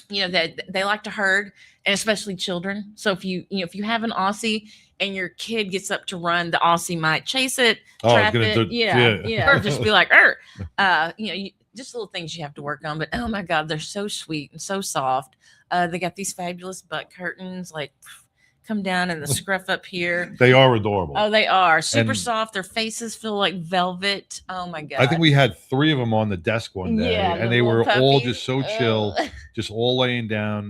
they like to herd, and especially children. So if you have an Aussie and your kid gets up to run, the Aussie might chase it, trap it. Just be like, just little things you have to work on. But oh my God, they're so sweet and so soft. They got these fabulous butt curtains, like come down and the scruff up here. They are adorable. Oh, they are super soft. Their faces feel like velvet. Oh my God. I think we had 3 of them on the desk one day, and they were all just so chill, just all laying down.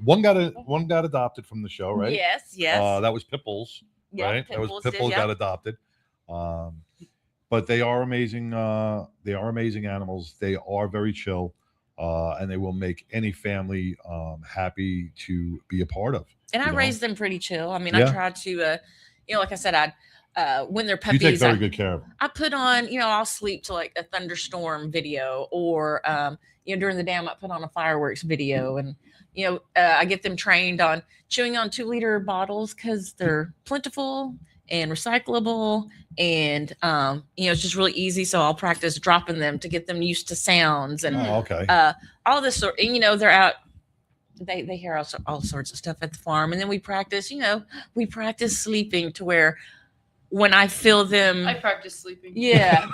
One got adopted from the show, right? Yes. That was Pipples, right? That was Pipples got adopted. But they are amazing. They are amazing animals. They are very chill, and they will make any family happy to be a part of. And I raised them pretty chill. I mean, I tried to, like I said, when they're You puppies. take very good care of them. I put on, I'll sleep to like a thunderstorm video, or during the day I might put on a fireworks video, and I get them trained on chewing on 2-liter bottles because they're plentiful and recyclable, and it's just really easy. So I'll practice dropping them to get them used to sounds and all this sort. And they're out. They hear all sorts of stuff at the farm, and then we practice. We practice sleeping to where when I feel them, I practice sleeping. Yeah,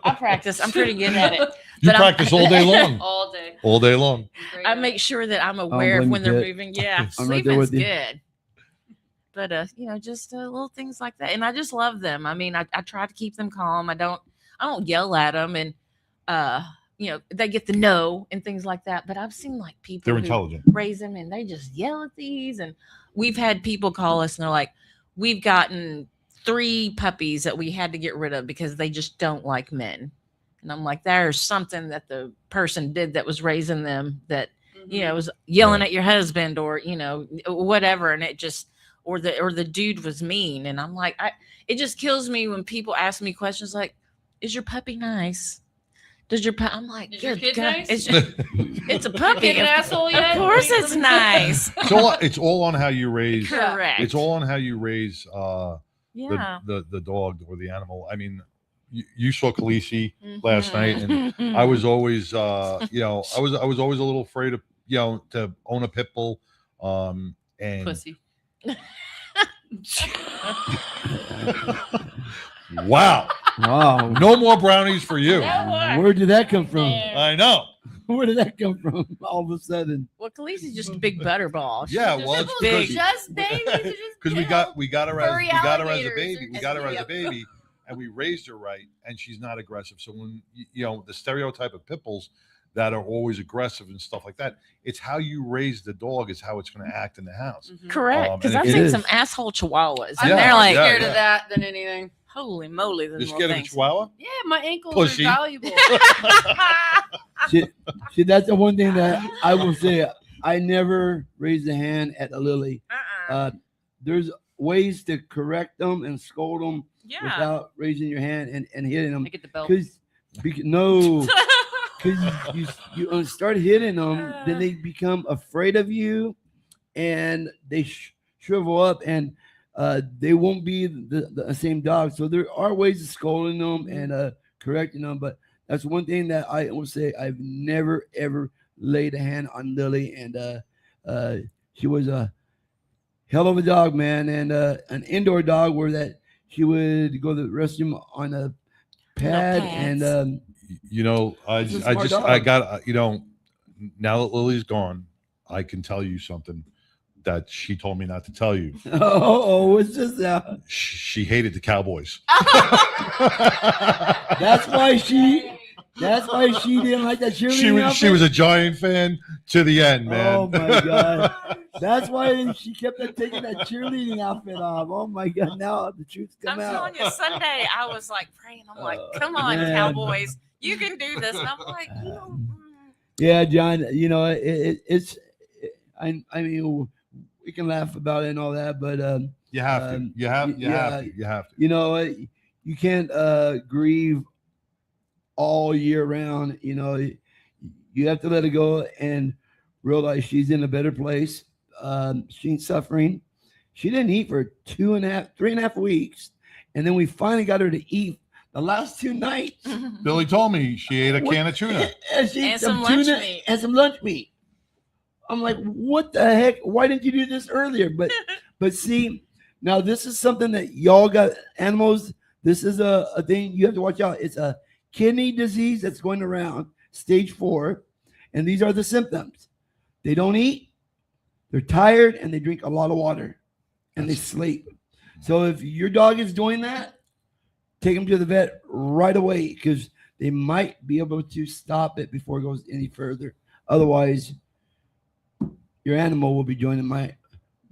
I practice. I'm pretty good at it. You practice all day long. All day. All day long. I make sure that I'm aware of when they're moving. Yeah, sleeping's good. But just little things like that, and I just love them. I mean, I try to keep them calm. I don't yell at them, and they get the no and things like that. But I've seen like people They're who intelligent. raise them and they just yell at these. And we've had people call us and they're like, we've gotten 3 puppies that we had to get rid of because they just don't like men. And I'm like, there's something that the person did that was raising them that, was yelling at your husband or, whatever. And it just, or the dude was mean. And I'm like, it just kills me when people ask me questions like, is your puppy nice? Does your puppy? I'm like, is your kid nice? It's a puppy. An asshole yet? Of course it's nice. It's all on how you raise. Correct. It's all on how you raise Yeah. the dog or the animal. I mean, you saw Khaleesi last night, and I was always I was always a little afraid of to own a pit bull. And Pussy. Wow. No more brownies for you. Where did that come from? I know. Where did that come from? All of a sudden. Well, Khaleesi's just a big butterball. Yeah, well, it's big. Just babies. Because we got her as a baby. We got her as a Yep. baby, and we raised her right, and she's not aggressive. So when the stereotype of pit bulls that are always aggressive and stuff like that, it's how you raise the dog is how it's going to act in the house. Correct. Because and I've seen some asshole chihuahuas, and I'm they're more like scared of that than anything. Holy moly! You're scared of a chihuahua? Yeah, my ankles Pussy. are valuable. See, that's the one thing that I will say. I never raised a hand at a Lily. There's ways to correct them and scold them without raising your hand and hitting them. I get the belt. Because you start hitting them, then they become afraid of you, and they shrivel up, and they won't be the same dog. So there are ways of scolding them and correcting them, but that's one thing that I will say. I've never ever laid a hand on Lily, and she was a hell of a dog, man, and an indoor dog where that she would go to the restroom on a pad, and I got now that Lily's gone, I can tell you something that she told me not to tell you. What's this now? She hated the Cowboys. That's why she didn't like that cheerleading. She was a Giant fan to the end, man. Oh my god. That's why she kept on taking that cheerleading outfit off. Oh my god, now the truth's come out. I'm telling you, Sunday I was like praying. I'm like, come on, man. Cowboys, you can do this. And I'm like, Yeah, John, it's I mean, we can laugh about it and all that, but you have to. You have to. You can't grieve all year round. You have to let it go and realize she's in a better place. She ain't suffering. She didn't eat for 3.5 weeks, and then we finally got her to eat the last 2 nights. Billy told me she ate a can of tuna and some lunch meat and some lunch meat. I'm like, what the heck? Why didn't you do this earlier? But see, now this is something that y'all got animals. This is a thing you have to watch out. It's a kidney disease that's going around, stage 4, and these are the symptoms. They don't eat, they're tired, and they drink a lot of water, and they sleep. So if your dog is doing that, take them to the vet right away, because they might be able to stop it before it goes any further. Otherwise, your animal will be joining my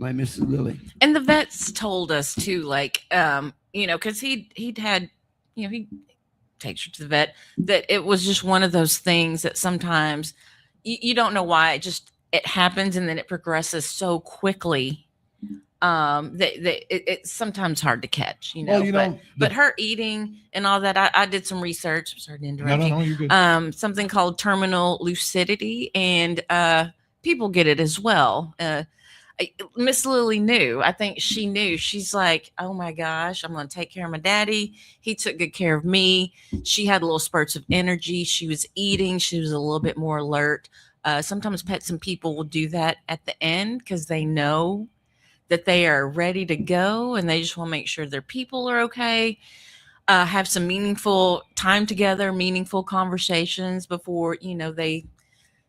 Mrs. Lily. and the vets told us too, like, because he'd had, he takes her to the vet, that it was just one of those things that sometimes you don't know why it happens, and then it progresses so quickly It's sometimes hard to catch, but her eating and all that, I did some research. I'm sorry to interrupt you. No, you're good. Something called terminal lucidity, and people get it as well. Miss Lily knew. I think she knew. She's like, oh my gosh, I'm going to take care of my daddy. He took good care of me. She had little spurts of energy. She was eating. She was a little bit more alert. Sometimes pets and people will do that at the end because they know that they are ready to go and they just want to make sure their people are okay. Have some meaningful time together, meaningful conversations before,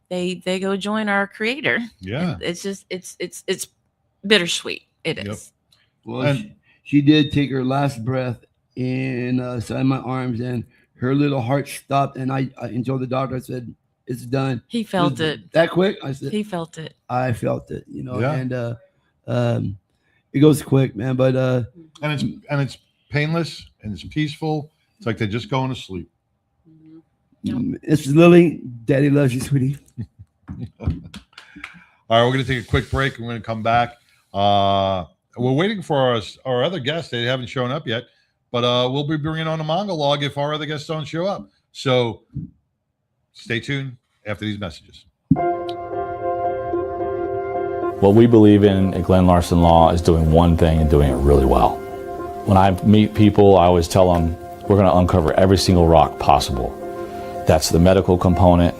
they go join our creator. Yeah. It's just it's bittersweet. It is. Well, she did take her last breath inside my arms, and her little heart stopped. And I told the doctor, I said, "It's done." He felt it that quick. I said, he felt it. I felt it. Yeah. And it goes quick, man. But and it's painless and it's peaceful. It's like they're just going to sleep. It's Lily. Daddy loves you, sweetie. All right, we're going to take a quick break. We're going to come back. We're waiting for our other guests. They haven't shown up yet, but we'll be bringing on a monologue if our other guests don't show up. So stay tuned after these messages. What we believe in at Glenn Larson Law is doing one thing and doing it really well. When I meet people, I always tell them we're going to uncover every single rock possible. That's the medical component,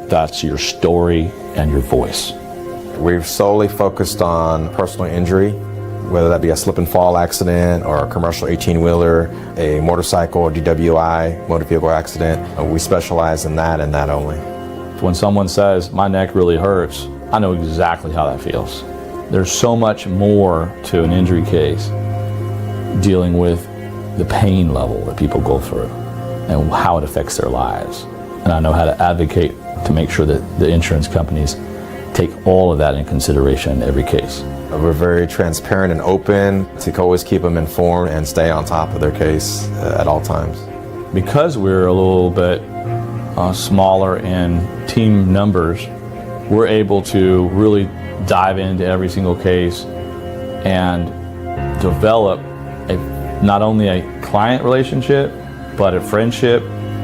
that's your story and your voice. We've solely focused on personal injury, whether that be a slip and fall accident or a commercial 18-wheeler, a motorcycle or DWI, motor vehicle accident. We specialize in that and that only. When someone says, my neck really hurts, I know exactly how that feels. There's so much more to an injury case dealing with the pain level that people go through and how it affects their lives. And I know how to advocate to make sure that the insurance companies take all of that in consideration in every case. We're very transparent and open to always keep them informed and stay on top of their case at all times. Because we're a little bit smaller in team numbers, we're able to really dive into every single case and develop not only a client relationship, but a friendship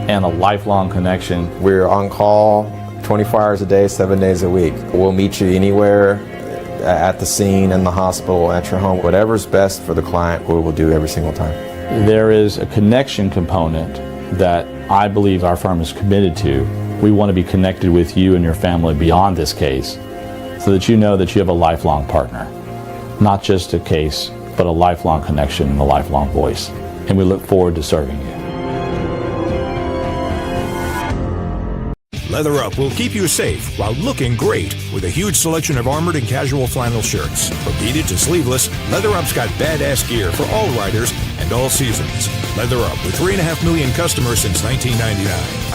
and a lifelong connection. We're on call 24 hours a day, 7 days a week. We'll meet you anywhere, at the scene, in the hospital, at your home. Whatever's best for the client, we will do every single time. There is a connection component that I believe our firm is committed to. We want to be connected with you and your family beyond this case so that you know that you have a lifelong partner. Not just a case, but a lifelong connection and a lifelong voice. And we look forward to serving you. Leather Up will keep you safe while looking great with a huge selection of armored and casual flannel shirts. From beaded to sleeveless, Leather Up's got badass gear for all riders and all seasons. Leather Up with 3.5 million customers since 1999.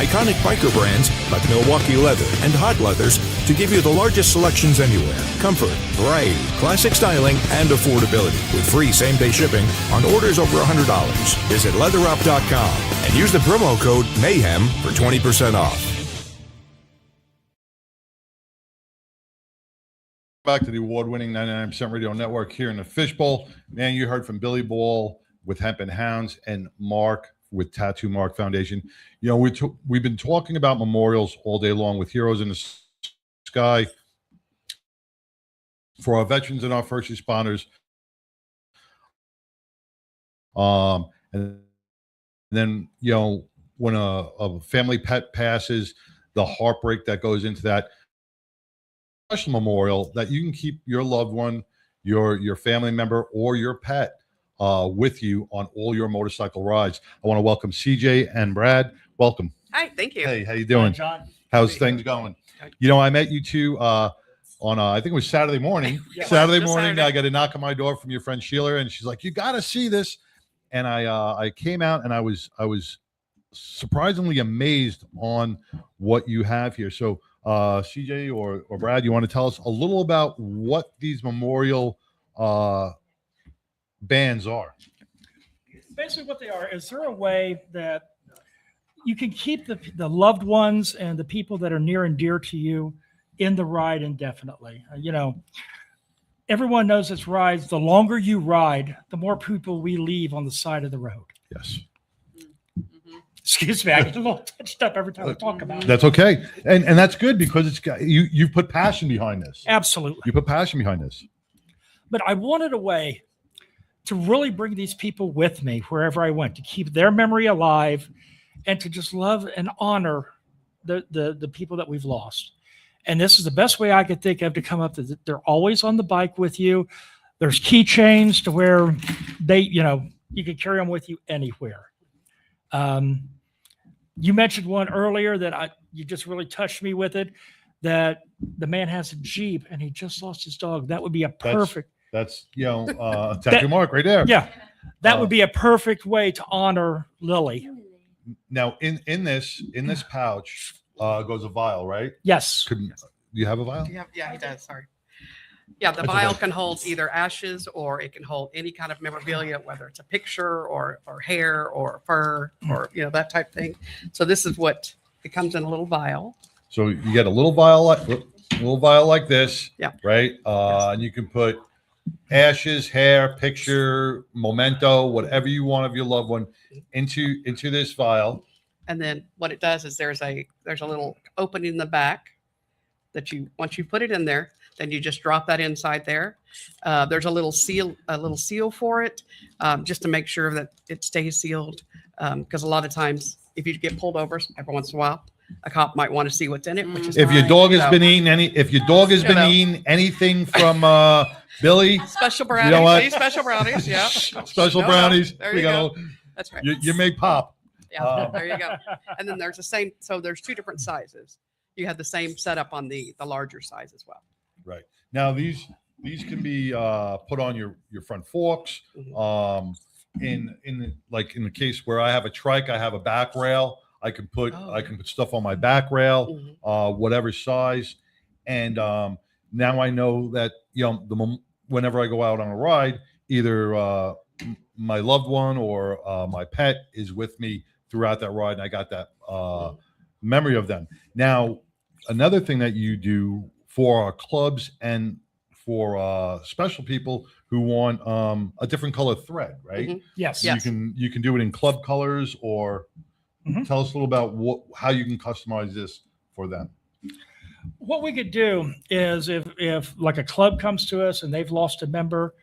Iconic biker brands like Milwaukee Leather and Hot Leathers to give you the largest selections anywhere. Comfort, variety, classic styling, and affordability with free same-day shipping on orders over $100. Visit leatherup.com and use the promo code MAYHEM for 20% off. Back to the award-winning 99% Radio Network here in the Fishbowl. Man, you heard from Billy Ball with Hemp and Hounds and Mark with Tattoo Mark Foundation. You know, we've been talking about memorials all day long with Heroes in the Sky for our veterans and our first responders. And then, you know, when a family pet passes, the heartbreak that goes into that. Special memorial that you can keep your loved one, your family member, or your pet with you on all your motorcycle rides. I want to welcome CJ and Brad. Welcome. Hi, thank you. Hey, how you doing? Hi, John. How's things going? You know, I met you two on I think it was Saturday morning. Yeah, Saturday just morning, Saturday. I got a knock on my door from your friend Sheila, and she's like, "You got to see this." And I came out, and I was surprisingly amazed on what you have here. So. CJ or Brad, you want to tell us a little about what these memorial bands are? Basically what they are is there a way that you can keep the loved ones and the people that are near and dear to you in the ride indefinitely. You know, everyone knows it's rides. The longer you ride, the more people we leave on the side of the road. Yes. Excuse me, I get a little touched up every time I talk about it. That's okay. And that's good because it's got you put passion behind this. Absolutely. You put passion behind this. But I wanted a way to really bring these people with me wherever I went, to keep their memory alive and to just love and honor the people that we've lost. And this is the best way I could think of to come up to. They're always on the bike with you. There's keychains to where you can carry them with you anywhere. You mentioned one earlier that you just really touched me with it, that the man has a Jeep and he just lost his dog. That would be a perfect. That's Dr. Mark right there. Yeah. That would be a perfect way to honor Lily. Now in this pouch goes a vial, right? Yes. Do you have a vial? Yeah, he does. Sorry. Yeah, the vial can hold either ashes or it can hold any kind of memorabilia, whether it's a picture or hair or fur or that type of thing. So this is what it comes in, a little vial. So you get a little vial like this. Yeah. Right. And you can put ashes, hair, picture, memento, whatever you want of your loved one into this vial. And then what it does is there's a little opening in the back that once you put it in there, then you just drop that inside there. There's a little seal for it, just to make sure that it stays sealed. Because a lot of times, if you get pulled over every once in a while, a cop might want to see what's in it. Which is If your fine, dog has been eating eating anything from Billy, special brownies, you know what? special brownies, yeah, special brownies. There you go. That's right. You may pop. Yeah, there you go. And then there's the same. So there's two different sizes. You have the same setup on the larger size as well. Right. Now these can be put on your front forks. In the case where I have a trike, I have a back rail. I can put stuff on my back rail, whatever size. And now I know that whenever I go out on a ride, either my loved one or my pet is with me throughout that ride, and I got that memory of them. Now, another thing that you do for our clubs and for special people who want a different color thread, right? Yes. You can do it in club colors, or tell us a little about how you can customize this for them. What we could do is if like a club comes to us and they've lost a member,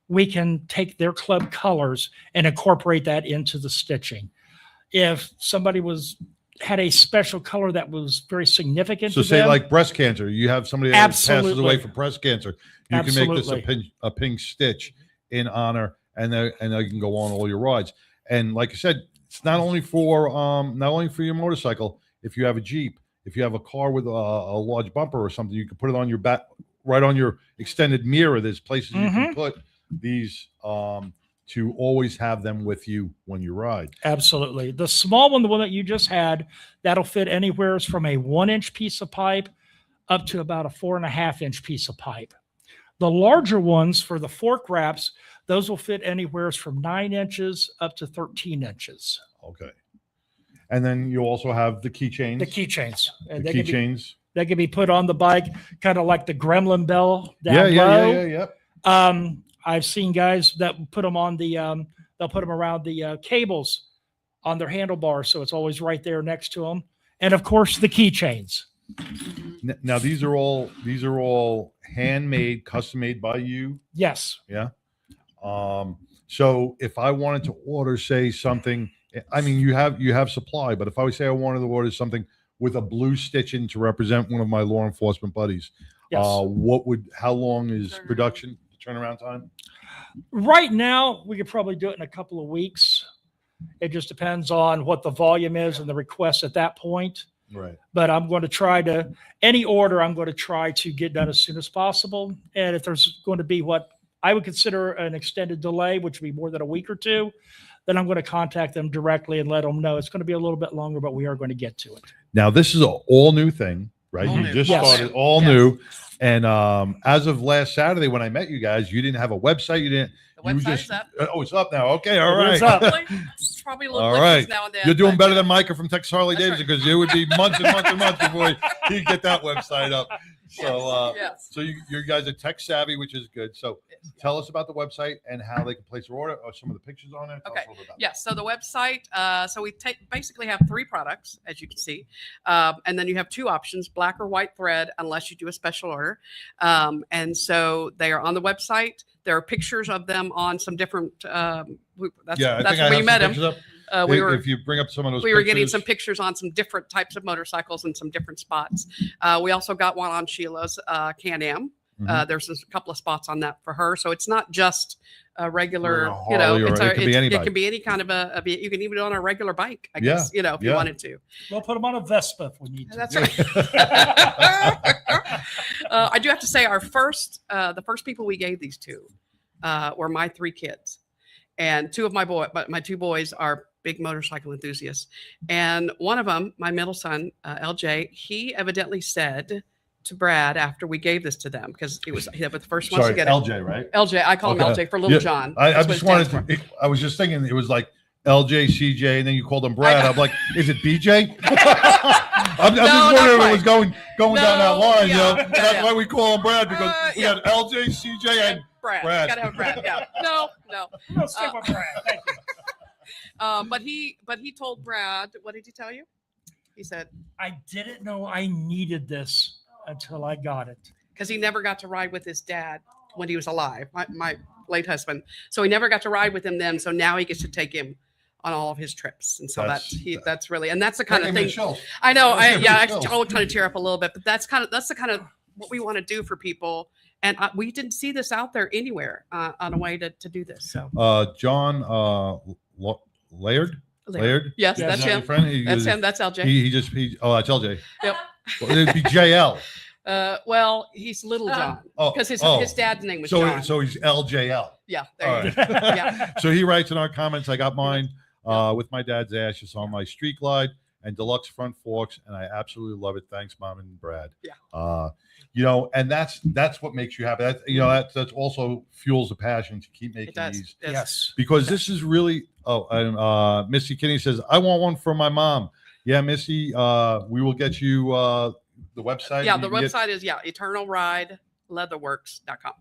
we can take their club colors and incorporate that into the stitching. If somebody had a special color that was very significant So to say them, like breast cancer, you have somebody that passes away from breast cancer. You can make this a pink stitch in honor, and they can go on all your rides. And like I said, it's not only for your motorcycle. If you have a Jeep, if you have a car with a large bumper or something, you can put it on your back, right on your extended mirror. There's places you can put these to always have them with you when you ride. Absolutely. The small one, the one that you just had, that'll fit anywhere from a 1-inch piece of pipe up to about a 4.5-inch piece of pipe. The larger ones for the fork wraps, those will fit anywhere from 9 inches up to 13 inches. Okay. And then you also have the keychains. The keychains. The keychains. They can be put on the bike, kind of like the gremlin bell down low. Yeah. I've seen guys that put them on they'll put them around the cables on their handlebars, so it's always right there next to them. And of course, the keychains. Now these are all handmade, custom made by you. Yes. Yeah. So if I wanted to order, say something, I mean, you have supply, but if I would say I wanted to order something with a blue stitching to represent one of my law enforcement buddies, Yes. How long is production turnaround time? Right now, we could probably do it in a couple of weeks. It just depends on what the volume is and the request at that point. Right. But I'm going to try to, any order, I'm going to try to get done as soon as possible. And if there's going to be what I would consider an extended delay, which would be more than a week or two, then I'm going to contact them directly and let them know it's going to be a little bit longer, but we are going to get to it. Now, this is an all new thing, right? You just started all new. And as of last Saturday, when I met you guys, you didn't have a website. The website's up. Oh, it's up now. Okay, all right. It's up. It's probably a little All glitches right. now and then. You're doing but, better than Micah from Texas Harley Davidson, because it would be months and months and months before he'd get that website up. So, Yes. so you guys are tech savvy, which is good. So, tell us about the website and how they can place their order, or some of the pictures on it. Tell us Okay. a little bit about Yes. So the website. So we basically have 3 products, as you can see, and then you have 2 options: black or white thread, unless you do a special order. And so they are on the website. There are pictures of them on some different. That's where we met him. If you bring up some of those, we were getting some pictures on some different types of motorcycles in some different spots. We also got one on Sheila's Can-Am. There's a couple of spots on that for her. So it's not just a regular, it can be any kind of you can even do it on a regular bike, I guess, if you wanted to. We'll put them on a Vespa if we need to. That's right. I do have to say the first people we gave these to were my 3 kids. And 2 of my 2 boys are big motorcycle enthusiasts. And one of them, my middle son, LJ, he evidently said to Brad after we gave this to them, because he was the first one to get LJ, it. right? LJ, I call him LJ for Little John. I just wanted I was just thinking it was like LJ, CJ, and then you called him Brad. I'm like, is it BJ? I'm just wondering if it was going down that line. That's why we call him Brad, because we had LJ, CJ, and Brad. Brad. Gotta have Brad. Yeah. No. We'll stick with Brad. Thank you. But he told Brad, what did he tell you? He said, I didn't know I needed this until I got it. Because he never got to ride with his dad when he was alive, my late husband. So he never got to ride with him then. So now he gets to take him on all of his trips. And so that's really, and that's the kind of thing. I know. I try to tear up a little bit, but that's the kind of what we want to do for people. And we didn't see this out there anywhere on a way to do this. So John Laird. Yes, that's him. That's him. That's LJ. That's LJ. Yep. Well, it'd be JL. Well, he's Little John because his dad's name was John. So he's LJL. Yeah. There you go. Yeah. So he writes in our comments, I got mine with my dad's ashes on my Street Glide and deluxe front forks, and I absolutely love it. Thanks, Mom and Brad. Yeah. And that's what makes you happy. That's also fuels the passion to keep making these. Yes. Because this is really. And Missy Kinney says, I want one for my mom. Yeah, Missy, we will get you the website. Yeah, the website is eternalrideleatherworks.com.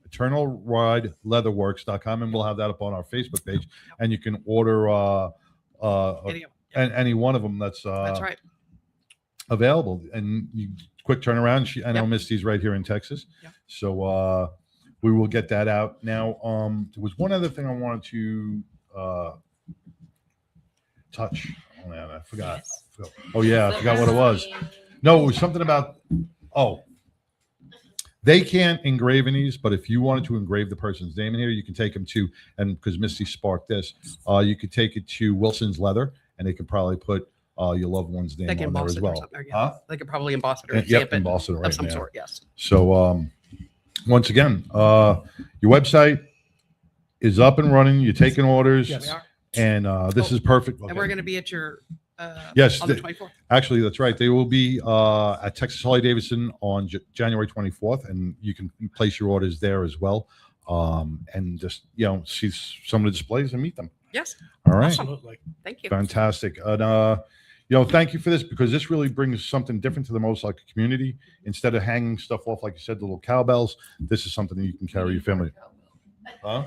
eternalrideleatherworks.com, and we'll have that up on our Facebook page, and you can order any one of them that's right, available, and you quick turnaround. I know Misty's right here in Texas, so we will get that out. Now, there was one other thing I wanted to touch. Oh man, I forgot. Oh yeah, I forgot what it was. No, it was something about. Oh, they can't engrave these, but if you wanted to engrave the person's name in here, you can take them to, and because Misty sparked this, you could take it to Wilson's Leather, and they could probably put your loved one's name on there as well. They could probably emboss it or stamp it emboss it right of some now. sort. Yes. So once again, your website is up and running. You're taking orders. Yes, we are. And this is perfect. And we're going to be at your yes, on the 24th. Actually, that's right. They will be at Texas Harley Davidson on January 24th, and you can place your orders there as well. And just see some of the displays and meet them. Yes. All right. Absolutely. Thank you. Fantastic. And thank you for this, because this really brings something different to the motorcycle community. Instead of hanging stuff off, like you said, the little cowbells, this is something that you can carry your family. Huh?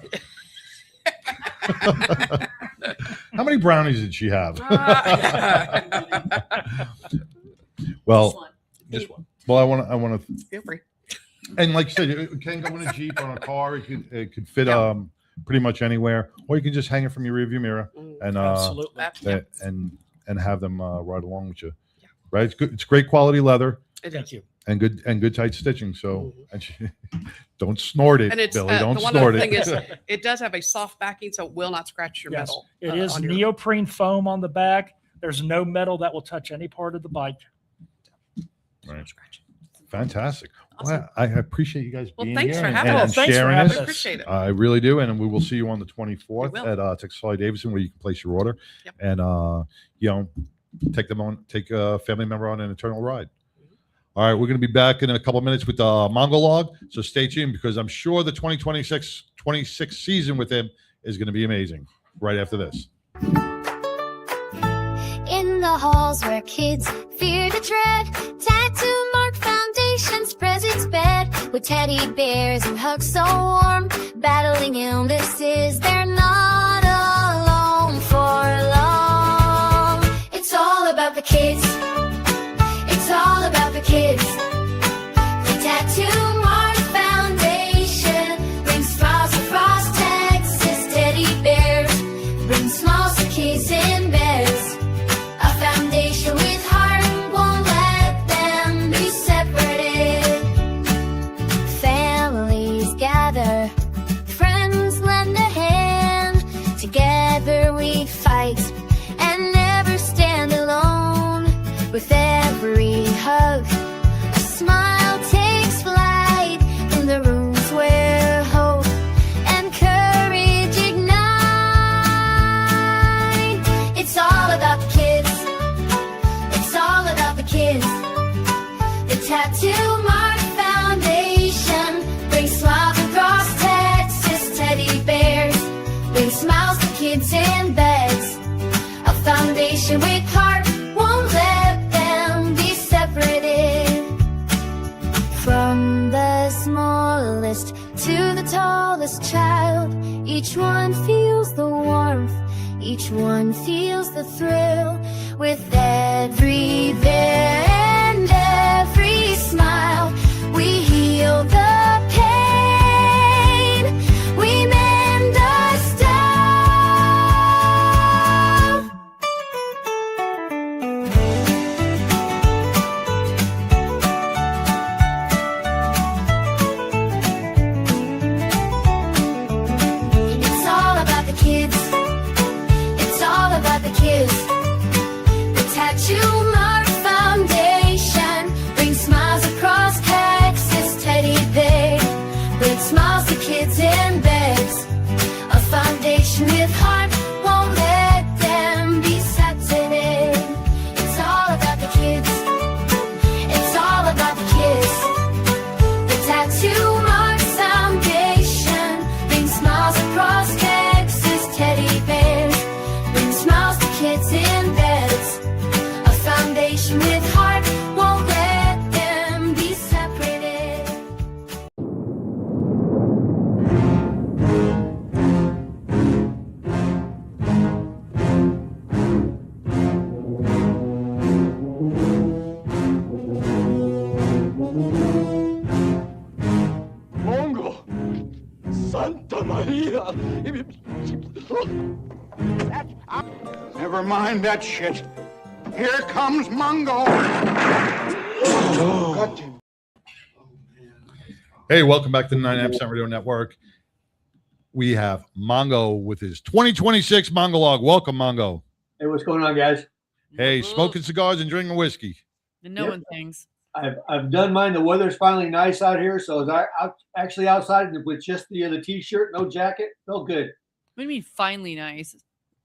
How many brownies did she have? Well, this one. Well, I want to. Feel free. And like you said, it can go in a Jeep, on a car. It could fit pretty much anywhere, or you can just hang it from your rearview mirror and absolutely and have them ride along with you. Yeah. Right? It's good. It's great quality leather. Thank you. And good tight stitching. So don't snort it, and it's, Billy. Don't the one snort other it. thing is, it does have a soft backing, so it will not scratch your metal. It is neoprene foam on the back. There's no metal that will touch any part of the bike. Right. Fantastic. Awesome. Well, I appreciate you guys being thanks here for and having us. sharing I this. appreciate it. I really do. And we will see you on the 24th at Texas Harley Davidson, where you can place your order and take a family member on an eternal ride. All right, we're going to be back in a couple of minutes with the Mongol log, so stay tuned, because I'm sure the 2026 season with him is going to be amazing right after this. In the halls where kids fear to tread, tattoo mark foundation spread. with teddy bears and hugs so warm, battling illnesses. They're not alone for long. It's all about the kids. It's all about the kids. The Tattoo Mart Foundation brings smiles across Texas. Teddy bears bring smiles to kids in beds. A foundation with heart won't let them be separated. Families gather, friends lend a hand. Together we fight and never stand alone. With every hug, a smile takes flight in the rooms where hope and courage ignite. It's all about the kids. It's all about the kids. The Tattoo Mart Foundation brings smiles across Texas. Teddy bears bring smiles to kids in beds. A foundation with heart won't let them be separated. From the smallest to the tallest child, each one feels the warmth, each one feels the thrill. With every bear and every smile, we heal the pain, we mend the stuff. It's all about the kids. It's all about the kids. The Tattoo Mart Foundation brings smiles across Texas. Teddy bear brings smiles to kids in beds. A foundation with heart won't let them be separated. It's all about the kids. It's all about the kids. The Tattoo Mart Foundation brings smiles across Texas. Teddy bears bring smiles to kids in beds. A foundation with heart won't let them be separated. Mongo! Santa Maria! Never mind that shit. Here comes Mungo. Hey, welcome back to the 99% Radio Network. We have Mongo with his 2026 Mongo log. Welcome, Mongo. Hey, what's going on, guys? Hey, smoking cigars and drinking whiskey. And knowing things. I've done mine. The weather's finally nice out here, so I actually outside with just the t-shirt, no jacket, felt good. What do you mean finally nice?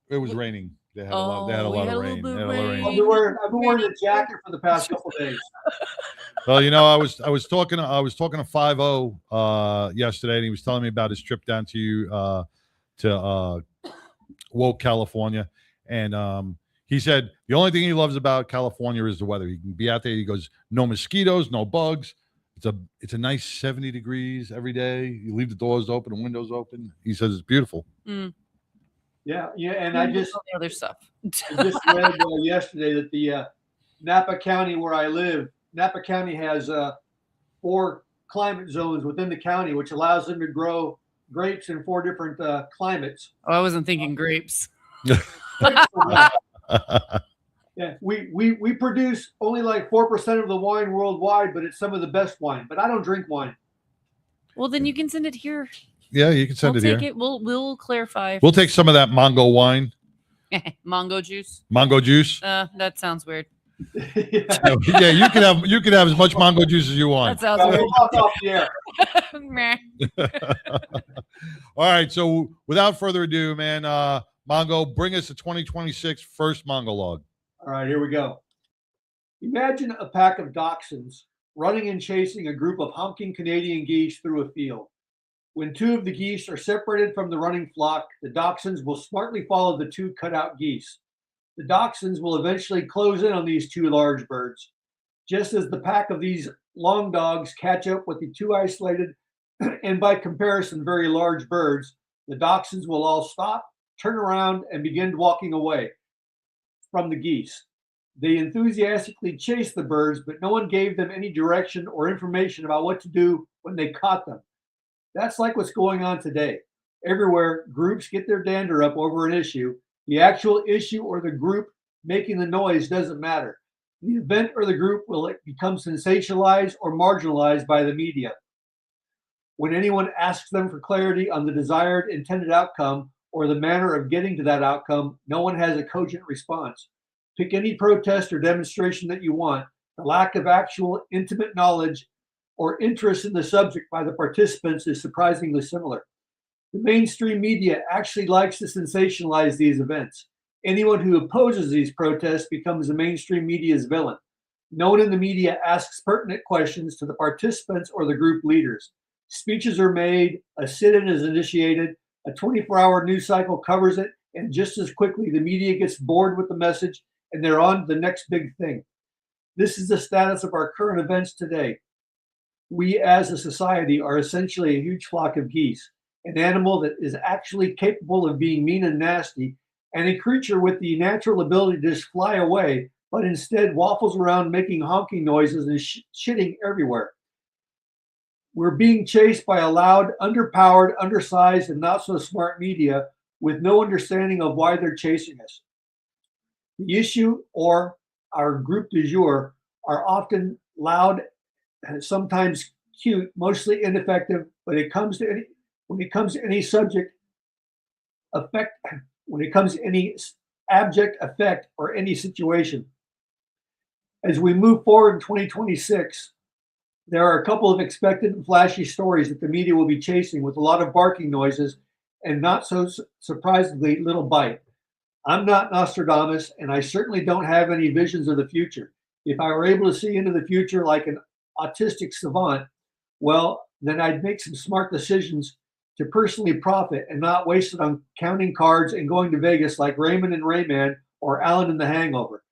It was raining. They had a lot of rain. They had a lot of rain. I've been wearing a jacket for the past couple of days. Well, you know, I was talking to 5-0 yesterday, and he was telling me about his trip down to Woke, California, and he said the only thing he loves about California is the weather. He can be out there. He goes, no mosquitoes, no bugs. It's a nice 70 degrees every day. You leave the doors open and windows open. He says it's beautiful. Mm. Yeah, and I just all the other stuff. I just read yesterday that the Napa County, where I live, Napa County has 4 climate zones within the county, which allows them to grow grapes in 4 different climates. Oh, I wasn't thinking grapes. Yeah, we produce only like 4% of the wine worldwide, but it's some of the best wine. But I don't drink wine. Well, then you can send it here. Yeah, you can send We'll it take here. it. We'll clarify. We'll take some of that Mongo wine. Mongo juice. Mongo juice. That sounds weird. Yeah, you can have as much Mongo juice as you want. That sounds weird. Off the air. Meh. All right. So without further ado, man, Mongo, bring us the 2026 first Mongo log. All right, here we go. Imagine a pack of dachshunds running and chasing a group of honking Canadian geese through a field. When 2 of the geese are separated from the running flock, the dachshunds will smartly follow the 2 cutout geese. The dachshunds will eventually close in on these 2 large birds. Just as the pack of these long dogs catch up with the two isolated and by comparison very large birds, the dachshunds will all stop, turn around, and begin walking away from the geese. They enthusiastically chased the birds, but no one gave them any direction or information about what to do when they caught them. That's like what's going on today. Everywhere, groups get their dander up over an issue. The actual issue or the group making the noise doesn't matter. The event or the group will become sensationalized or marginalized by the media. When anyone asks them for clarity on the desired intended outcome or the manner of getting to that outcome, no one has a cogent response. Pick any protest or demonstration that you want. The lack of actual intimate knowledge or interest in the subject by the participants is surprisingly similar. The mainstream media actually likes to sensationalize these events. Anyone who opposes these protests becomes the mainstream media's villain. No one in the media asks pertinent questions to the participants or the group leaders. Speeches are made, a sit-in is initiated, a 24-hour news cycle covers it, and just as quickly the media gets bored with the message and they're on to the next big thing. This is the status of our current events today. We as a society are essentially a huge flock of geese, an animal that is actually capable of being mean and nasty, and a creature with the natural ability to just fly away, but instead waffles around making honking noises and shitting everywhere. We're being chased by a loud, underpowered, undersized, and not so smart media with no understanding of why they're chasing us. The issue or our group du jour are often loud, sometimes cute, mostly ineffective, but when it comes to any subject effect, when it comes to any abject effect or any situation. As we move forward in 2026, there are a couple of expected and flashy stories that the media will be chasing with a lot of barking noises and not so surprisingly little bite. I'm not Nostradamus, and I certainly don't have any visions of the future. If I were able to see into the future like an autistic savant, well, then I'd make some smart decisions to personally profit and not waste it on counting cards and going to Vegas like Raymond and Rayman or Alan in The Hangover.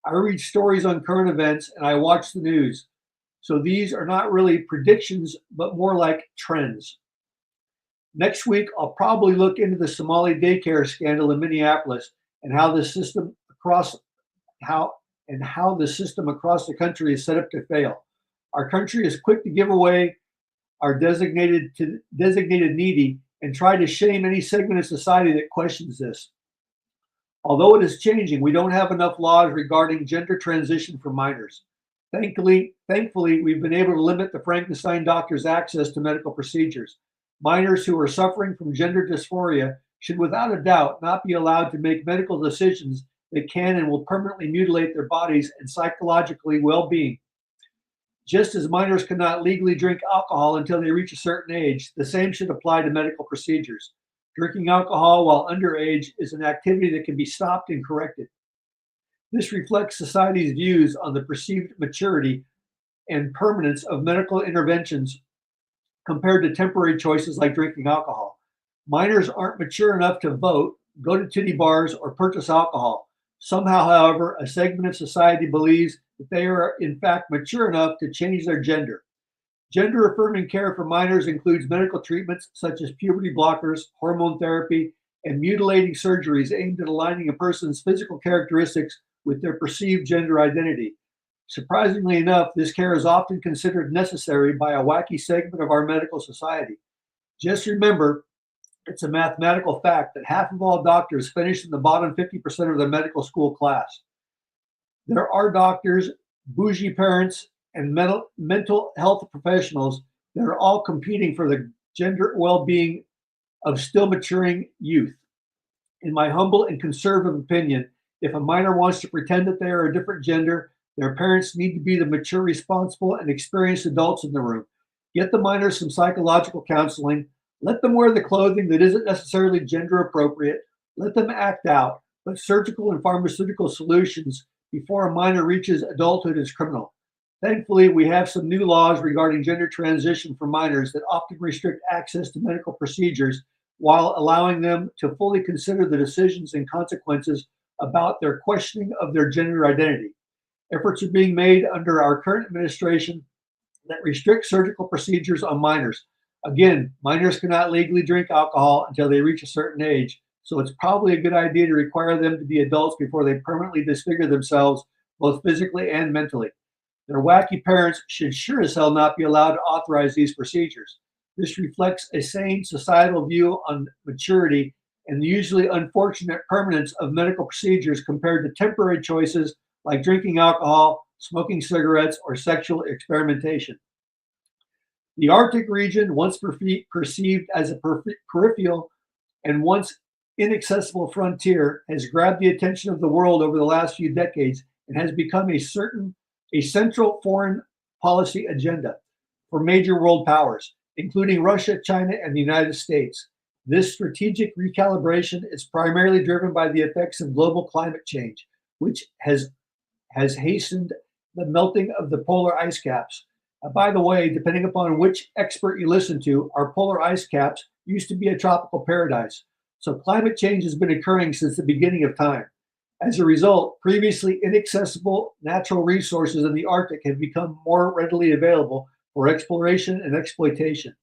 I read stories on current events and I watch the news. So these are not really predictions, but more like trends. Next week, I'll probably look into the Somali daycare scandal in Minneapolis and how the system across the country is set up to fail. Our country is quick to give away our designated needy and try to shame any segment of society that questions this. Although it is changing, we don't have enough laws regarding gender transition for minors. Thankfully, we've been able to limit the Frankenstein doctor's access to medical procedures. Minors who are suffering from gender dysphoria should without a doubt not be allowed to make medical decisions that can and will permanently mutilate their bodies and psychologically well-being. Just as minors cannot legally drink alcohol until they reach a certain age, the same should apply to medical procedures. Drinking alcohol while underage is an activity that can be stopped and corrected. This reflects society's views on the perceived maturity and permanence of medical interventions compared to temporary choices like drinking alcohol. Minors aren't mature enough to vote, go to titty bars, or purchase alcohol. Somehow, however, a segment of society believes that they are in fact mature enough to change their gender. Gender-affirming care for minors includes medical treatments such as puberty blockers, hormone therapy, and mutilating surgeries aimed at aligning a person's physical characteristics with their perceived gender identity. Surprisingly enough, this care is often considered necessary by a wacky segment of our medical society. Just remember, it's a mathematical fact that half of all doctors finish in the bottom 50% of their medical school class. There are doctors, bougie parents, and mental health professionals that are all competing for the gender well-being of still maturing youth. In my humble and conservative opinion, if a minor wants to pretend that they are a different gender, their parents need to be the mature, responsible, and experienced adults in the room. Get the minors some psychological counseling. Let them wear the clothing that isn't necessarily gender appropriate. Let them act out, but surgical and pharmaceutical solutions before a minor reaches adulthood is criminal. Thankfully, we have some new laws regarding gender transition for minors that often restrict access to medical procedures while allowing them to fully consider the decisions and consequences about their questioning of their gender identity. Efforts are being made under our current administration that restrict surgical procedures on minors. Again, minors cannot legally drink alcohol until they reach a certain age, so it's probably a good idea to require them to be adults before they permanently disfigure themselves, both physically and mentally. Their wacky parents should sure as hell not be allowed to authorize these procedures. This reflects a sane societal view on maturity and the usually unfortunate permanence of medical procedures compared to temporary choices like drinking alcohol, smoking cigarettes, or sexual experimentation. The Arctic region, once perceived as a peripheral and once inaccessible frontier, has grabbed the attention of the world over the last few decades and has become a central foreign policy agenda for major world powers, including Russia, China, and the United States. This strategic recalibration is primarily driven by the effects of global climate change, which has hastened the melting of the polar ice caps. By the way, depending upon which expert you listen to, our polar ice caps used to be a tropical paradise. So climate change has been occurring since the beginning of time. As a result, previously inaccessible natural resources in the Arctic have become more readily available for exploration and exploitation.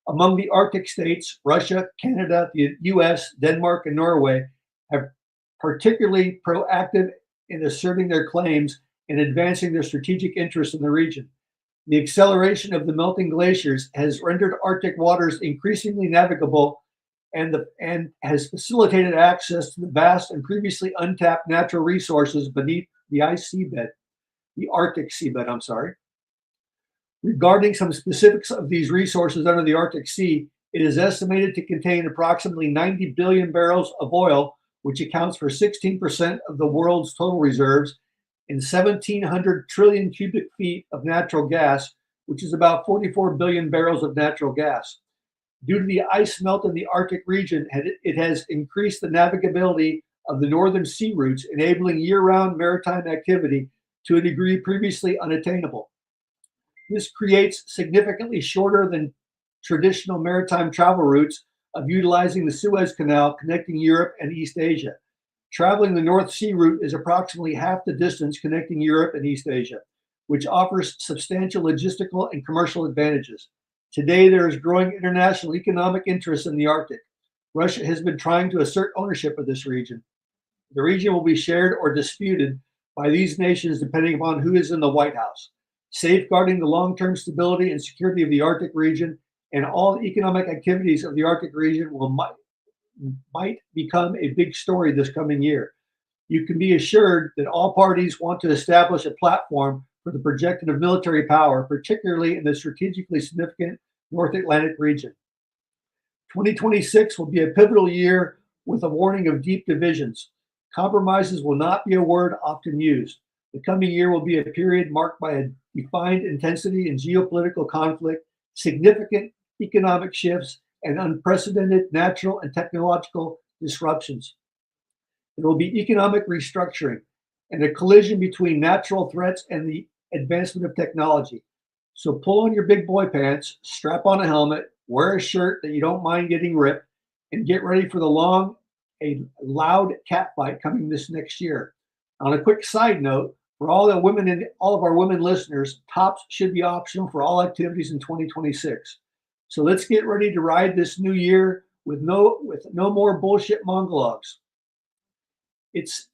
Among the Arctic states, Russia, Canada, the US, Denmark, and Norway have particularly proactive in asserting their claims and advancing their strategic interests in the region. The acceleration of the melting glaciers has rendered Arctic waters increasingly navigable and has facilitated access to the vast and previously untapped natural resources beneath the Arctic seabed, I'm sorry. Regarding some specifics of these resources under the Arctic Sea, it is estimated to contain approximately 90 billion barrels of oil, which accounts for 16% of the world's total reserves, and 1,700 trillion cubic feet of natural gas, which is about 44 billion barrels of natural gas. Due to the ice melt in the Arctic region, it has increased the navigability of the northern sea routes, enabling year-round maritime activity to a degree previously unattainable. This creates significantly shorter than traditional maritime travel routes of utilizing the Suez Canal connecting Europe and East Asia. Traveling the North Sea route is approximately half the distance connecting Europe and East Asia, which offers substantial logistical and commercial advantages. Today, there is growing international economic interest in the Arctic. Russia has been trying to assert ownership of this region. The region will be shared or disputed by these nations depending upon who is in the White House. Safeguarding the long-term stability and security of the Arctic region and all the economic activities of the Arctic region might become a big story this coming year. You can be assured that all parties want to establish a platform for the projection of military power, particularly in the strategically significant North Atlantic region. 2026 will be a pivotal year with a warning of deep divisions. Compromises will not be a word often used. The coming year will be a period marked by a defined intensity in geopolitical conflict, significant economic shifts, and unprecedented natural and technological disruptions. There will be economic restructuring and a collision between natural threats and the advancement of technology. So pull on your big boy pants, strap on a helmet, wear a shirt that you don't mind getting ripped, and get ready for a loud catfight coming this next year. On a quick side note, for all of our women listeners, tops should be optional for all activities in 2026. So let's get ready to ride this new year with no more bullshit monologues. It's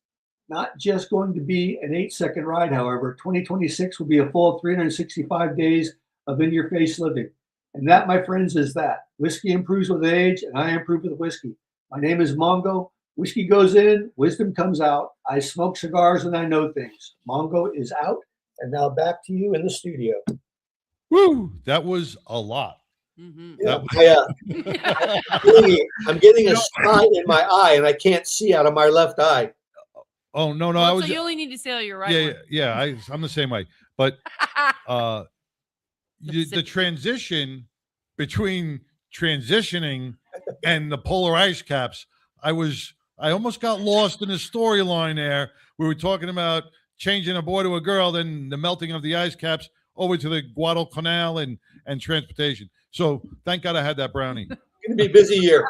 not just going to be an 8-second ride, however. 2026 will be a full 365 days of in-your-face living. And that, my friends, is that. Whiskey improves with age, and I improve with whiskey. My name is Mongo. Whiskey goes in, wisdom comes out. I smoke cigars and I know things. Mongo is out, and now back to you in the studio. Woo! That was a lot. Yeah, I'm getting a spot in my eye, and I can't see out of my left eye. Oh no, Well, I was. so you only need to say oh, you're right. Yeah. I'm the same way. But the transition between transitioning and the polar ice caps, I almost got lost in the storyline there. We were talking about changing a boy to a girl, then the melting of the ice caps over to the Guadalcanal and transportation. So thank God I had that brownie. It's going to be a busy year.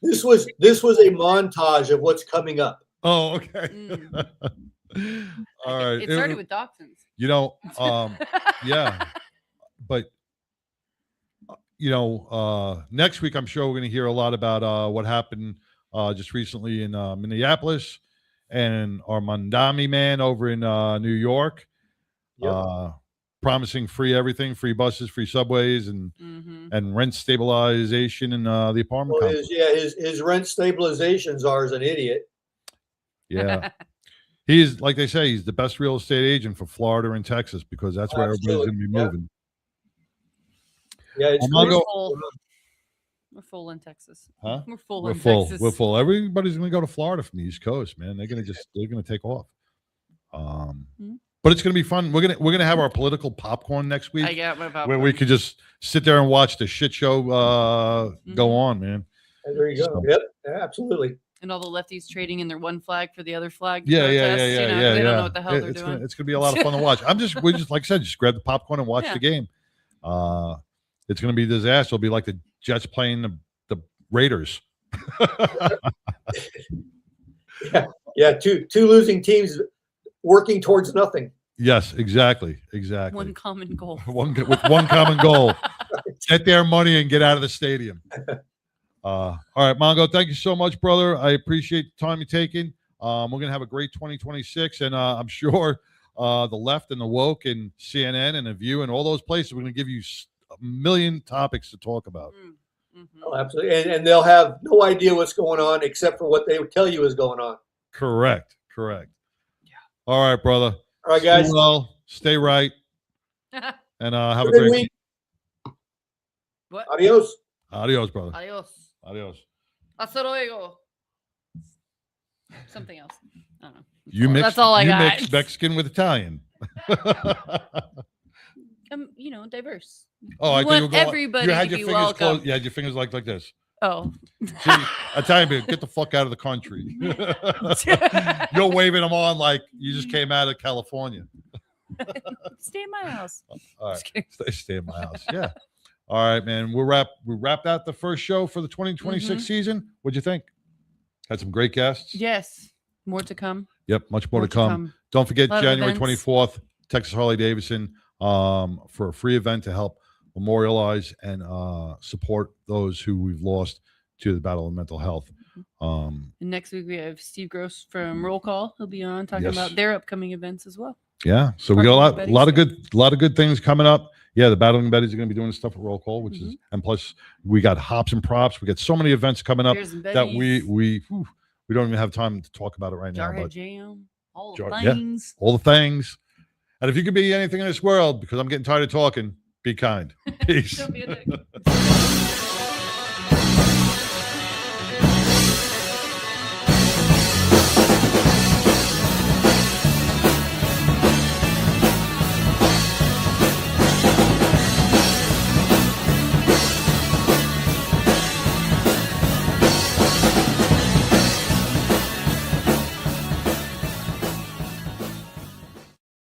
This was a montage of what's coming up. Oh, okay. All right. It started with dachshunds. You know, yeah, but next week I'm sure we're going to hear a lot about what happened just recently in Minneapolis and our Mandami man over in New York, promising free everything, free buses, free subways, and rent stabilization in the apartment Well, complex. his rent stabilization czar is an idiot. Yeah. He's, like they say, he's the best real estate agent for Florida and Texas because that's where everybody's going to be moving. Yeah, it's We're full in Texas. Huh? We're full We're in full. Texas. We're full. Everybody's going to go to Florida from the East Coast, man. They're going to take off. But it's going to be fun. We're going to have our political popcorn next week. I got my popcorn. Where we could just sit there and watch the shit show go on, man. And there you go. Yep, absolutely. And all the lefties trading in their one flag for the other flag. Yeah. They don't know what the hell they're doing. It's gonna be a lot of fun to watch. We just like I said, just grab the popcorn and watch the game. It's gonna be a disaster. It'll be like the Jets playing the Raiders. Yeah. Two losing teams working towards nothing. Yes, exactly. One common goal. With one common goal. Get their money and get out of the stadium. All right, Mongo, thank you so much, brother. I appreciate the time you're taking. We're going to have a great 2026, and I'm sure the left and the woke and CNN and The View and all those places, we're going to give you a million topics to talk about. Oh, absolutely. And they'll have no idea what's going on except for what they would tell you is going on. Correct. Yeah. All right, brother. All right, guys. Stay well, stay right, and have a Good great week. What? Adios. Adios, brother. Adios. Hasta luego. Something else. I don't know. That's all I got. Mix Mexican with Italian. Diverse. Oh, you want everybody you had to your be fingers welcome. closed. You had your fingers like this. Oh. See, Italian, get the fuck out of the country. You're waving them on like you just came out of California. Stay in my house. All right, stay in my house. Yeah. All right, man. We wrapped out the first show for the 2026 season. What'd you think? Had some great guests. Yes. More to come. Yep, much more to come. Don't forget January 24th, Texas Harley Davidson, for a free event to help memorialize and support those who we've lost to the battle of mental health. And next week we have Steve Gross from Roll Call. He'll be on talking about their upcoming events as well. Yeah, so we got a lot of good things coming up. Yeah, the Battling Betties are going to be doing stuff at Roll Call, which is, and plus we got Hops and Props. We got so many events coming up that we don't even have time to talk about it right now. Jarhead But Jam, all the things. All the things. And if you could be anything in this world, because I'm getting tired of talking, be kind. Peace. Don't be a dick.